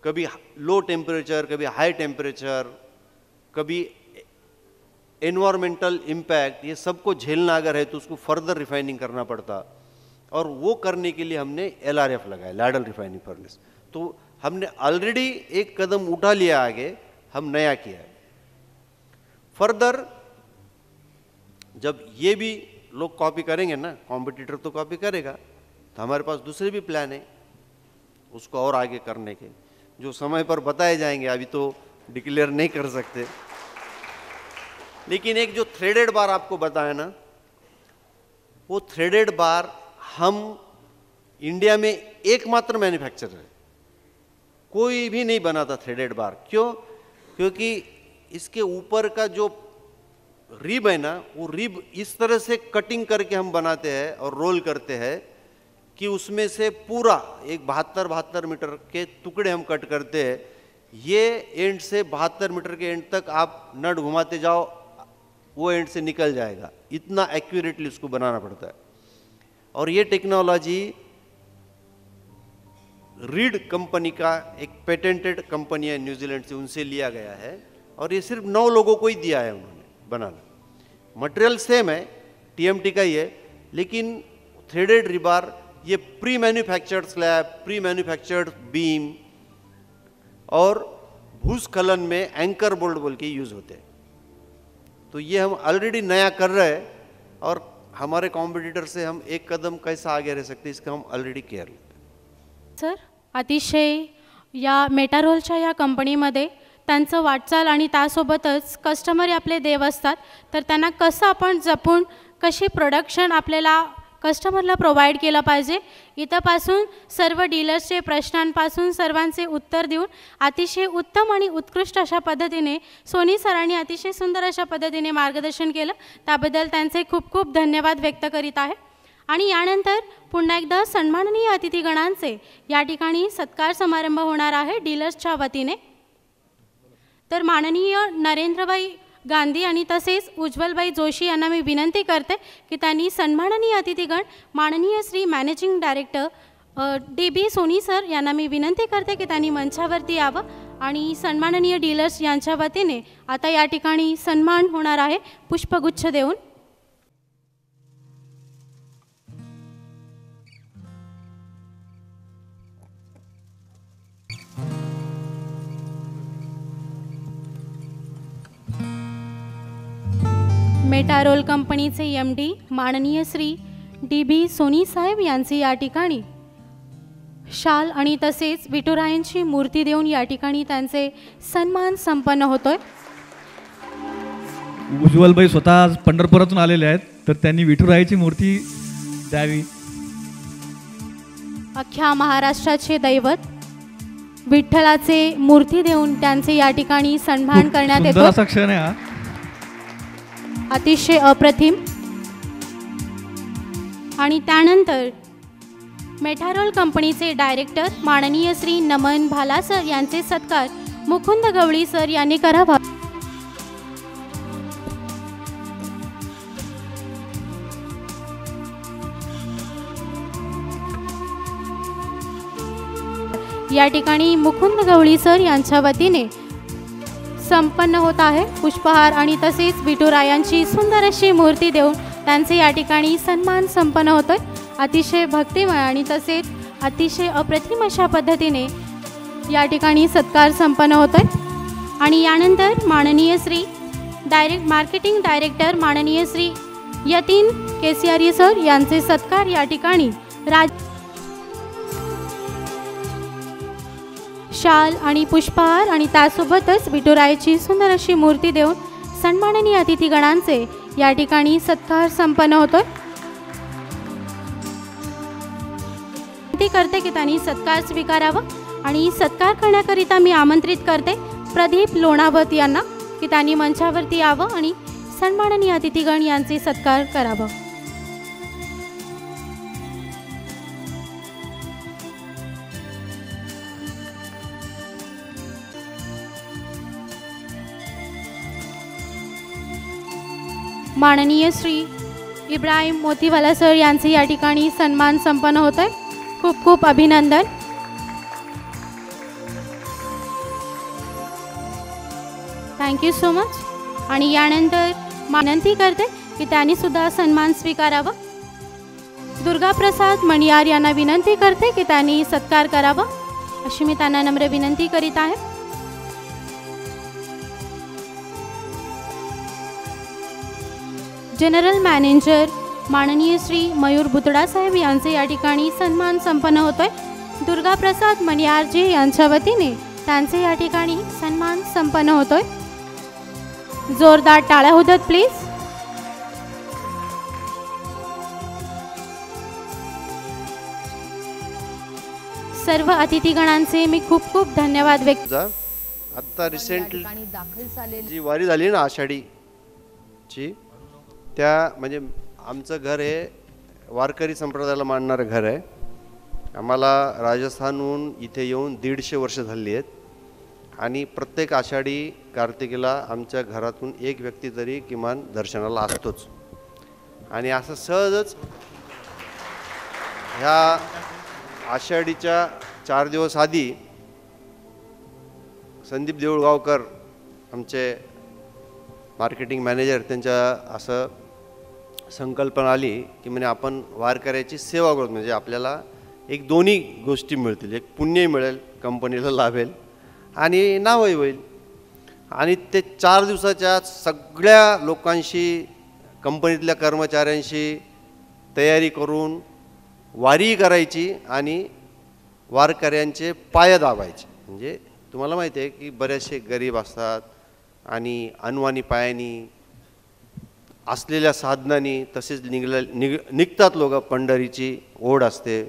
[SPEAKER 7] कभी लो टेम्परेचर, कभी हाई टेम्परेचर, कभी एनवायरमेंटल इम्पैक्ट, ये सबको झेलना अगर है तो उसको फर्दर रिफाइनिंग करना पड़ता, और वो करने के लिए हमने LRF लगाया, लैडल रिफाइनिंग फर्नेस। तो हमने ऑलरेडी एक कदम उठा लिया आगे, हम नया किया है। फर्दर जब ये भी लोग कॉपी करेंगे ना, कॉम्पिटिटर तो कॉपी करेगा, तो हमारे पास दूसरे भी प्लान है उसको और आगे करने के, जो समय पर बताए जाएंगे, अभी तो डिक्लेयर नहीं कर सकते। लेकिन एक जो थ्रेडेड बार आपको बताया ना, वो थ्रेडेड बार हम इंडिया में एकमात्र मैन्युफैक्चरर है, कोई भी नहीं बनाता थ्रेडेड बार। क्यों? क्योंकि इसके ऊपर का जो रिब है ना, वो रिब इस तरह से कटिंग करके हम बनाते हैं और रोल करते हैं कि उसमें से पूरा एक 72 मीटर के टुकड़े हम कट करते हैं। ये एंड से 72 मीटर के एंड तक आप नट घुमाते जाओ, वो एंड से निकल जाएगा, इतना एक्यूरेटली उसको बनाना पड़ता है। और ये टेक्नोलॉजी रीड कंपनी का एक पेटेंटेड कंपनी है न्यूजीलैंड से, उनसे लिया गया है, और ये सिर्फ 9 लोगों को ही दिया है उन्होंने बनाना। मटेरियल सेम है, TMT का ही है, लेकिन थ्रेडेड रिबार ये pre manufactured slab, pre manufactured beam और भूस्खलन में एंकर बोल्ट बोल के यूज होते हैं। तो ये हम ऑलरेडी नया कर रहे हैं, और हमारे कॉम्पिटिटर से हम एक कदम कैसा आगे रह सकते हैं, इसका हम ऑलरेडी केयर लेते हैं।
[SPEAKER 1] सर, अतिशय या मेटारोलच्या या कंपनीमध्ये त्यांचं वाटचाल आणि त्यासोबतच कस्टमर आपले देव असतात, तर त्यांना कसं आपण जपून कशी प्रोडक्शन आपल्याला कस्टमरला प्रोव्हाइड केलं पाहिजे, इथंपासून सर्व डीलर्सचे प्रश्नांपासून सर्वांचे उत्तर देऊन अतिशय उत्तम आणि उत्कृष्ट अशा पद्धतीने सोनी सरांनी अतिशय सुंदर अशा पद्धतीने मार्गदर्शन केलं, त्याबद्दल त्यांचे खूप खूप धन्यवाद व्यक्त करीत आहे। आणि यानंतर पुन्हा एकदा सन्माननीय अतिथीगणांचे या ठिकाणी सत्कार समारंभ होणार आहे डीलर्सच्या वतीने। तर माननीय नरेंद्रभाई गांधी आणि तसेच उज्ज्वलभाई जोशी यांना मी विनंती करते की त्यांनी सन्माननीय अतिथीगण माननीय Shri managing director DB Soni sir यांना मी विनंती करते की त्यांनी मंचावरती यावं, आणि सन्माननीय डीलर्स यांच्या वतीने आता या ठिकाणी सन्मान होणार आहे पुष्पगुच्छ देऊन। मेटारोल कंपनीचे MD माननीय श्री DB सोनी साहेब यांचे या ठिकाणी शाल आणि तसेच विठुरायांची मूर्ती देऊन या ठिकाणी त्यांचे सन्मान संपन्न होतोय।
[SPEAKER 8] उज्ज्वलभाई स्वतः आज पंढरपुरातून आलेले आहेत, तर त्यांनी विठुरायाची मूर्ती द्यावी।
[SPEAKER 1] अख्ख्या महाराष्ट्राचे दैवत विठ्ठलाचे मूर्ती देऊन त्यांचे या ठिकाणी सन्मान करण्यात येतो।
[SPEAKER 8] सुंदर असा क्षण आहे हा,
[SPEAKER 1] अतिशय अप्रतिम। आणि त्यानंतर मेटारोल कंपनीचे डायरेक्टर माननीय श्री नमन भाला सर यांचे सत्कार मुकुंद गवळी सर यांनी करावा। या ठिकाणी मुकुंद गवळी सर यांच्या वतीने संपन्न होत आहे पुष्पहार आणि तसेच विठुरायांची सुंदर अशी मूर्ती देऊन त्यांचे या ठिकाणी सन्मान संपन्न होतोय। अतिशय भक्तिमय आणि तसेच अतिशय अप्रतिम अशा पद्धतीने या ठिकाणी सत्कार संपन्न होतोय। आणि यानंतर माननीय श्री मार्केटिंग डायरेक्टर माननीय श्री यतीन केसियारी सर यांचे सत्कार या ठिकाणी शाल आणि पुष्पहार आणि त्यासोबतच विठुरायाची सुंदर अशी मूर्ती देऊन सन्माननीय अतिथीगणांचे या ठिकाणी सत्कार संपन्न होतोय। विनंती करते की त्यांनी सत्कार स्वीकारावा, आणि सत्कार करण्याकरिता मी आमंत्रित करते प्रदीप लोणावत यांना की त्यांनी मंचावरती यावं आणि सन्माननीय अतिथीगण यांचे सत्कार करावा। माननीय श्री इब्राहिम मोतीवाला सर यांचे या ठिकाणी सन्मान संपन्न होत आहे. खूप खूप अभिनंदन. Thank you so much. आणि यानंतर विनंती करते की त्यांनी सुद्धा सन्मान स्वीकारावा. दुर्गाप्रसाद मणियार यांना विनंती करते की त्यांनी सत्कार करावा अशी मी त्यांना नम्र विनंती करीत आहे. जनरल मॅनेजर माननीय श्री मयूर बुतडा साहेब यांचे या ठिकाणी सन्मान संपन्न होतोय. दुर्गाप्रसाद मणियारजी यांच्या वतीने त्यांचे या ठिकाणी सन्मान संपन्न होतोय. जोरदार टाळ्या होऊ द्यात प्लीज. सर्व अतिथीगणांचे मी खूप खूप धन्यवाद व्यक्त.
[SPEAKER 7] आत्ता रिसेंटली जी वारी झाली ना आषाढीची, त्या म्हणजे आमचं घर हे वारकरी संप्रदायाला मानणारं घर आहे. आम्हाला राजस्थानहून इथे येऊन 150 वर्ष झाली आहेत आणि प्रत्येक आषाढी कार्तिकीला आमच्या घरातून एक व्यक्ती तरी किमान दर्शनाला असतोच. आणि असं सहजच ह्या आषाढीच्या 4 दिवस आधी संदीप देऊळगावकर आमचे मार्केटिंग मॅनेजर, त्यांच्या असं संकल्पना आली की म्हणजे आपण वारकऱ्याची सेवा करू. म्हणजे आपल्याला एक दोन्ही गोष्टी मिळतील, एक पुण्यही मिळेल, कंपनीला लाभेल आणि नावही होईल. आणि ते 4 दिवसाच्या सगळ्या लोकांशी, कंपनीतल्या कर्मचाऱ्यांशी तयारी करून वारी करायची आणि वारकऱ्यांचे पाय दाबायचे. म्हणजे तुम्हाला माहिती आहे की बरेचसे गरीब असतात आणि अनवाणी पायानी असलेल्या साधनांनी तसेच निघतात लोक. पंढरीची ओढ असते,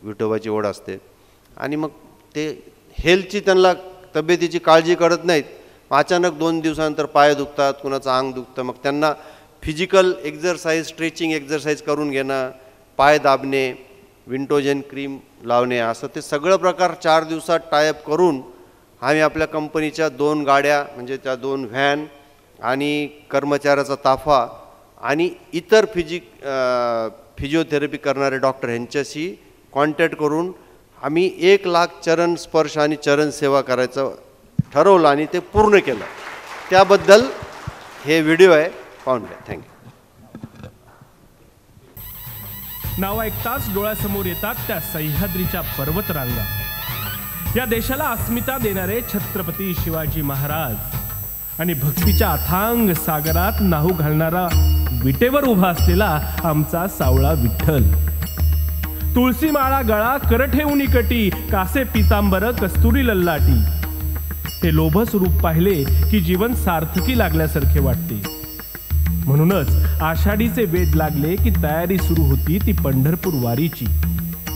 [SPEAKER 7] विठोबाची ओढ असते आणि मग ते हेल्थची, त्यांना तब्येतीची काळजी करत नाहीत. अचानक 2 दिवसानंतर पाय दुखतात, कुणाचं अंग दुखतं. मग त्यांना फिजिकल एक्झरसाइज, स्ट्रेचिंग एक्झरसाइज करून घेणं, पाय दाबणे, विंटोजेन क्रीम लावणे, असं ते सगळं प्रकार 4 दिवसात टायअप करून आम्ही आपल्या कंपनीच्या 2 गाड्या, म्हणजे त्या 2 व्हॅन आणि कर्मचाऱ्याचा ताफा आणि इतर फिजिओथेरपी करणारे डॉक्टर यांच्याशी कॉन्टॅक्ट करून आम्ही 1 लाख चरण स्पर्श आणि चरण सेवा करायचं ठरवलं आणि ते पूर्ण केलं. त्याबद्दल हे व्हिडिओ आहे, पाहून घ्या. थँक्यू.
[SPEAKER 9] नाव ऐकताच डोळ्यासमोर येतात त्या सह्याद्रीच्या पर्वतरांगा. या देशाला अस्मिता देणारे छत्रपती शिवाजी महाराज आणि भक्तीच्या अथांग सागरात नाहू घालणारा विटेवर उभा असलेला आमचा सावळा विठ्ठल. तुळसी माळा गळा कर ठेवून कटी, कासे पितांबर कस्तुरी लल्लाटी. हे लोभस रूप पाहिले की जीवन सार्थकी लागल्यासारखे वाटते. म्हणूनच आषाढीचे वेध लागले की तयारी सुरू होती ती पंढरपूर वारीची,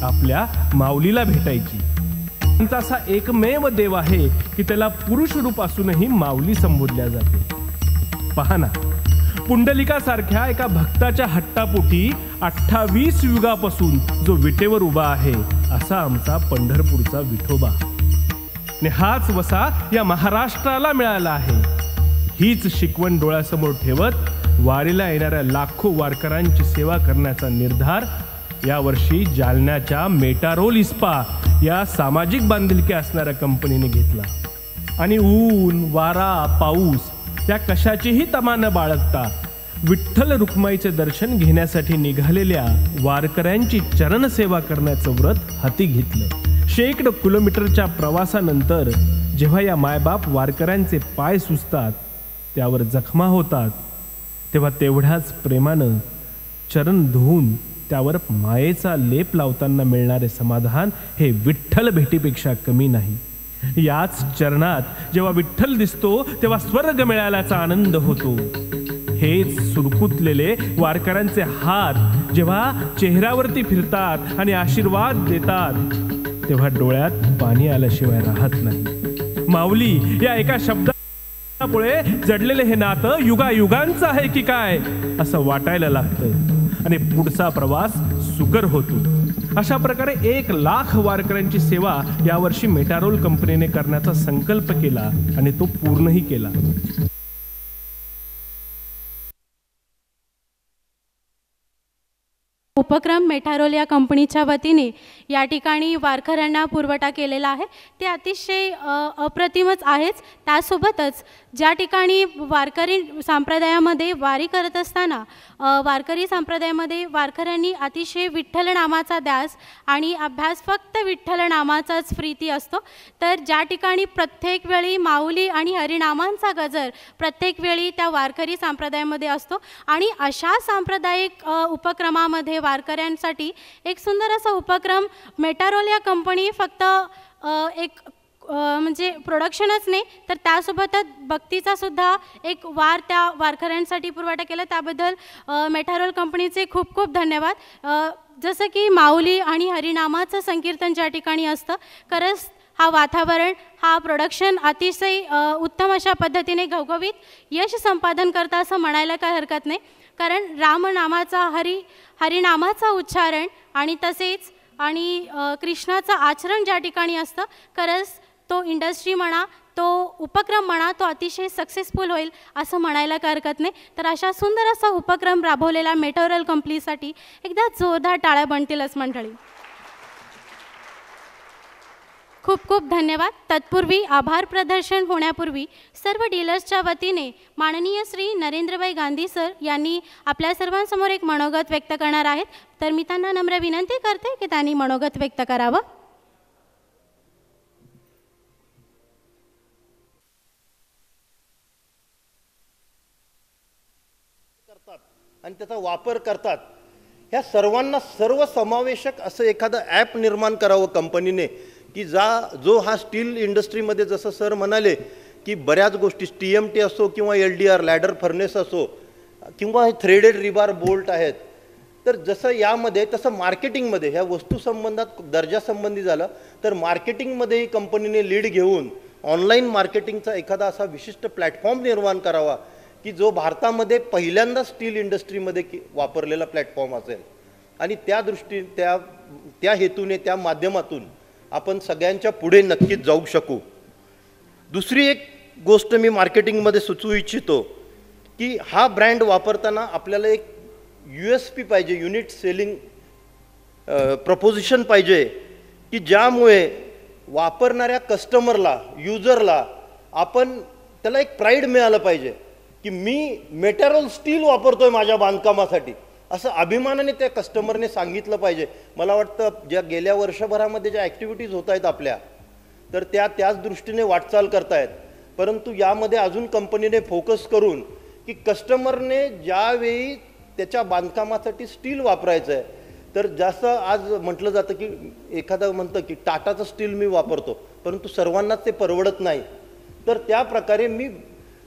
[SPEAKER 9] आपल्या माऊलीला भेटायची. त्यांचा असा एकमेव देव आहे की त्याला पुरुष रूप असूनही माऊली संबोधल्या जाते. पहा ना, पुंडलिकासारख्या एका भक्ताच्या हट्टापोटी 28 युगापासून जो विटेवर उभा आहे असा आमचा पंढरपूरचा विठोबा. आणि हाच वसा या महाराष्ट्राला मिळाला आहे. हीच शिकवण डोळ्यासमोर ठेवत वारीला येणाऱ्या लाखो वारकऱ्यांची सेवा करण्याचा निर्धार यावर्षी जालन्याच्या मेटारोल इस्पा या सामाजिक बांधिलकी असणाऱ्या कंपनीने घेतला. आणि ऊन, वारा, पाऊस या कशाचीही तमा न बाळगता विठ्ठल रुक्माईचे दर्शन घेण्यासाठी निघालेल्या वारकऱ्यांची चरणसेवा करण्याचं व्रत हाती घेतलं. शेकडो किलोमीटरच्या प्रवासानंतर जेव्हा या मायबाप वारकऱ्यांचे पाय सुजतात, त्यावर जखमा होतात, तेव्हा तेवढ्याच प्रेमानं चरण धुवून त्यावर मायेचा लेप लावताना मिळणारे समाधान हे विठ्ठल भेटीपेक्षा कमी नाही. याच चरणात जेव्हा विठ्ठल दिसतो तेव्हा स्वर्ग मिळाल्याचा आनंद होतो. हेच सुरकुतलेले वारकऱ्यांचे हात जेव्हा चेहऱ्यावरती फिरतात आणि आशीर्वाद देतात, तेव्हा डोळ्यात पाणी आल्याशिवाय राहत नाही. माऊली या एका शब्दामुळे जडलेले हे नातं युगायुगांचं आहे की काय असं वाटायला लागतं आणि पुढचा प्रवास सुकर होतो. अशा प्रकारे 1 लाख वारकऱ्यांची सेवा यावर्षी मेटारोल कंपनीने करण्याचा संकल्प केला आणि तो पूर्णही केला.
[SPEAKER 1] उपक्रम मेटारोल या कंपनीच्या वतीने या ठिकाणी वारकऱ्यांना पुरवठा केलेला आहे ते अतिशय अप्रतिमच आहेच. त्यासोबतच ज्या ठिकाणी वारकरी संप्रदायामध्ये वारी करत असताना वारकरी संप्रदायामध्ये वारकऱ्यांनी अतिशय विठ्ठल नामाचा ध्यास आणि अभ्यास फक्त विठ्ठल नामाचाच प्रीती असतो. तर ज्या ठिकाणी प्रत्येक वेळी माऊली आणि हरिनामांचा गजर प्रत्येक वेळी त्या वारकरी संप्रदायामध्ये असतो आणि अशा सांप्रदायिक उपक्रमामध्ये वारकऱ्यांसाठी एक सुंदर असा उपक्रम मेटारोल या कंपनी फक्त एक म्हणजे प्रोडक्शनच नाही तर त्यासोबतच भक्तीचा सुद्धा एक वार त्या वारकऱ्यांसाठी पुरवठा केला. त्याबद्दल मेटारोल कंपनीचे खूप खूप धन्यवाद. जसं की माऊली आणि हरिनामाचं संकीर्तन ज्या ठिकाणी असतं खरंच हा वातावरण हा प्रोडक्शन अतिशय उत्तम अशा पद्धतीने घवघवीत यश संपादन करतं असं म्हणायला काही हरकत नाही. कारण रामनामाचा हरिनामाचा उच्चारण आणि तसेच आणि कृष्णाचं आचरण ज्या ठिकाणी असतं खरंच तो इंडस्ट्री म्हणा तो उपक्रम म्हणा तो अतिशय सक्सेसफुल होईल असं म्हणायला काही हरकत नाही. तर अशा सुंदर असा उपक्रम राबवलेला मेटारोल कंपनीसाठी एकदा जोरदार टाळ्या बनतीलच मंडळी. खूप खूप धन्यवाद. तत्पूर्वी आभार प्रदर्शन होण्यापूर्वी सर्व डीलर्सच्या वतीने माननीय श्री नरेंद्रभाई गांधी सर यांनी आपल्या सर्वांसमोर एक मनोगत व्यक्त करणार आहेत. तर मी त्यांना नम्र विनंती करते की त्यांनी मनोगत व्यक्त करावं.
[SPEAKER 10] आणि त्याचा वापर करतात. ह्या सर्वांना सर्वसमावेशक असं एखादं ॲप निर्माण करावं कंपनीने की जो हा स्टील इंडस्ट्रीमध्ये जसं सर म्हणाले की बऱ्याच गोष्टी TMT असो किंवा LDR लॅडर फर्नेस असो किंवा थ्रेडेड रिबार बोल्ट आहेत तर जसं यामध्ये तसं मार्केटिंगमध्ये ह्या वस्तूसंबंधात दर्जासंबंधी झालं तर मार्केटिंगमध्येही कंपनीने लीड घेऊन ऑनलाईन मार्केटिंगचा एखादा असा विशिष्ट प्लॅटफॉर्म निर्माण करावा की जो भारतामध्ये पहिल्यांदा स्टील इंडस्ट्रीमध्ये वापरलेला प्लॅटफॉर्म असेल आणि त्या दृष्टीने त्या हेतूने त्या माध्यमातून आपण सगळ्यांच्या पुढे नक्कीच जाऊ शकू. दुसरी एक गोष्ट मी मार्केटिंगमध्ये सुचवू इच्छितो की हा ब्रँड वापरताना आपल्याला एक USP पाहिजे, युनिट सेलिंग प्रपोजिशन पाहिजे की ज्यामुळे वापरणाऱ्या कस्टमरला युजरला आपण त्याला एक प्राईड मिळालं पाहिजे की मी मेटारोल स्टील वापरतोय माझ्या बांधकामासाठी असं अभिमानाने त्या कस्टमरने सांगितलं पाहिजे. मला वाटतं ज्या गेल्या वर्षभरामध्ये ज्या ॲक्टिव्हिटीज होत आहेत आपल्या तर त्याच दृष्टीने वाटचाल करतायत. परंतु यामध्ये अजून कंपनीने फोकस करून की कस्टमरने ज्यावेळी त्याच्या बांधकामासाठी स्टील वापरायचं आहे तर जास्त आज म्हटलं जातं की एखादं म्हणतं की टाटाचं स्टील मी वापरतो परंतु सर्वांनाच ते परवडत नाही. तर त्या प्रकारे मी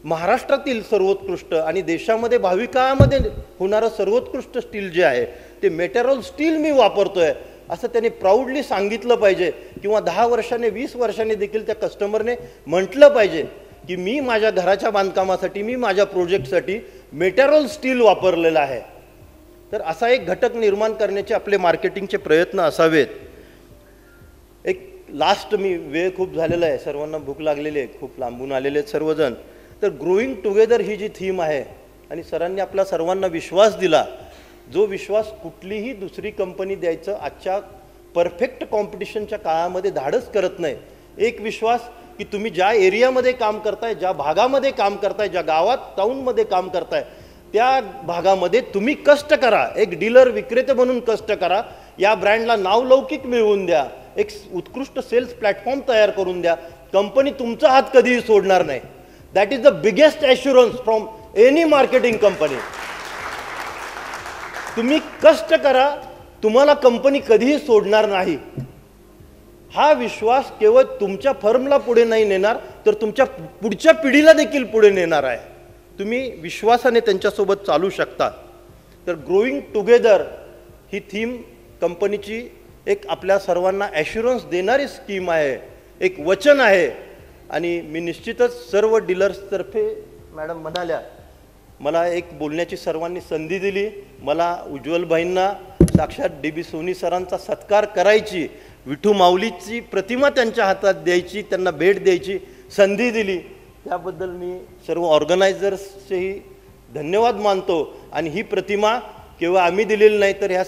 [SPEAKER 10] महाराष्ट्रातील सर्वोत्कृष्ट आणि देशामध्ये भावी काळामध्ये होणारं सर्वोत्कृष्ट स्टील जे आहे ते मेटारोल स्टील मी वापरतोय असं त्याने प्राऊडली सांगितलं पाहिजे किंवा 10 वर्षाने 20 वर्षाने देखील त्या कस्टमरने म्हटलं पाहिजे की मी माझ्या घराच्या बांधकामासाठी मी माझ्या प्रोजेक्टसाठी मेटारोल स्टील वापरलेलं आहे. तर असा एक घटक निर्माण करण्याचे आपले मार्केटिंगचे प्रयत्न असावेत. एक लास्ट मी वेळ खूप झालेला आहे, सर्वांना भूक लागलेली आहे, खूप लांबून आलेले आहेत सर्वजण. तर ग्रोईंग टुगेदर ही जी थीम आहे आणि सरांनी आपल्या सर्वांना विश्वास दिला जो विश्वास कुठलीही दुसरी कंपनी द्यायचं आजच्या परफेक्ट कॉम्पिटिशनच्या काळामध्ये धाडस करत नाही. एक विश्वास की तुम्ही ज्या एरियामध्ये काम करताय, ज्या भागामध्ये काम करताय, ज्या गावात टाऊनमध्ये काम करताय त्या भागामध्ये तुम्ही कष्ट करा, एक डीलर विक्रेते म्हणून कष्ट करा, या ब्रँडला नावलौकिक मिळवून द्या, एक उत्कृष्ट सेल्स प्लॅटफॉर्म तयार करून द्या. कंपनी तुमचा हात कधीही सोडणार नाही. That is the biggest assurance from any marketing company. तुम्ही कष्ट करा, तुम्हाला कंपनी कधीही सोडणार नाही. हा विश्वास केवळ तुमच्या फर्मला पुढे नाही नेणार तर तुमच्या पुढच्या पिढीला देखील पुढे नेणार आहे. तुम्ही विश्वासाने त्यांच्यासोबत चालू शकता. तर ग्रोईंग टुगेदर ही थीम कंपनीची एक आपल्या सर्वांना ॲश्युरन्स देणारी स्कीम आहे, एक वचन आहे. आणि मी निश्चितच सर्व डीलर्सतर्फे मॅडम म्हणाल्या मला एक बोलण्याची सर्वांनी संधी दिली. मला उज्ज्वलभाईंना साक्षात DB सोनी सरांचा सत्कार करायची, विठू माऊलीची प्रतिमा त्यांच्या हातात द्यायची, त्यांना भेट द्यायची संधी दिली त्याबद्दल मी सर्व ऑर्गनायझर्सचेही धन्यवाद मानतो. आणि ही प्रतिमा केवळ आम्ही दिलेली नाही तर ह्या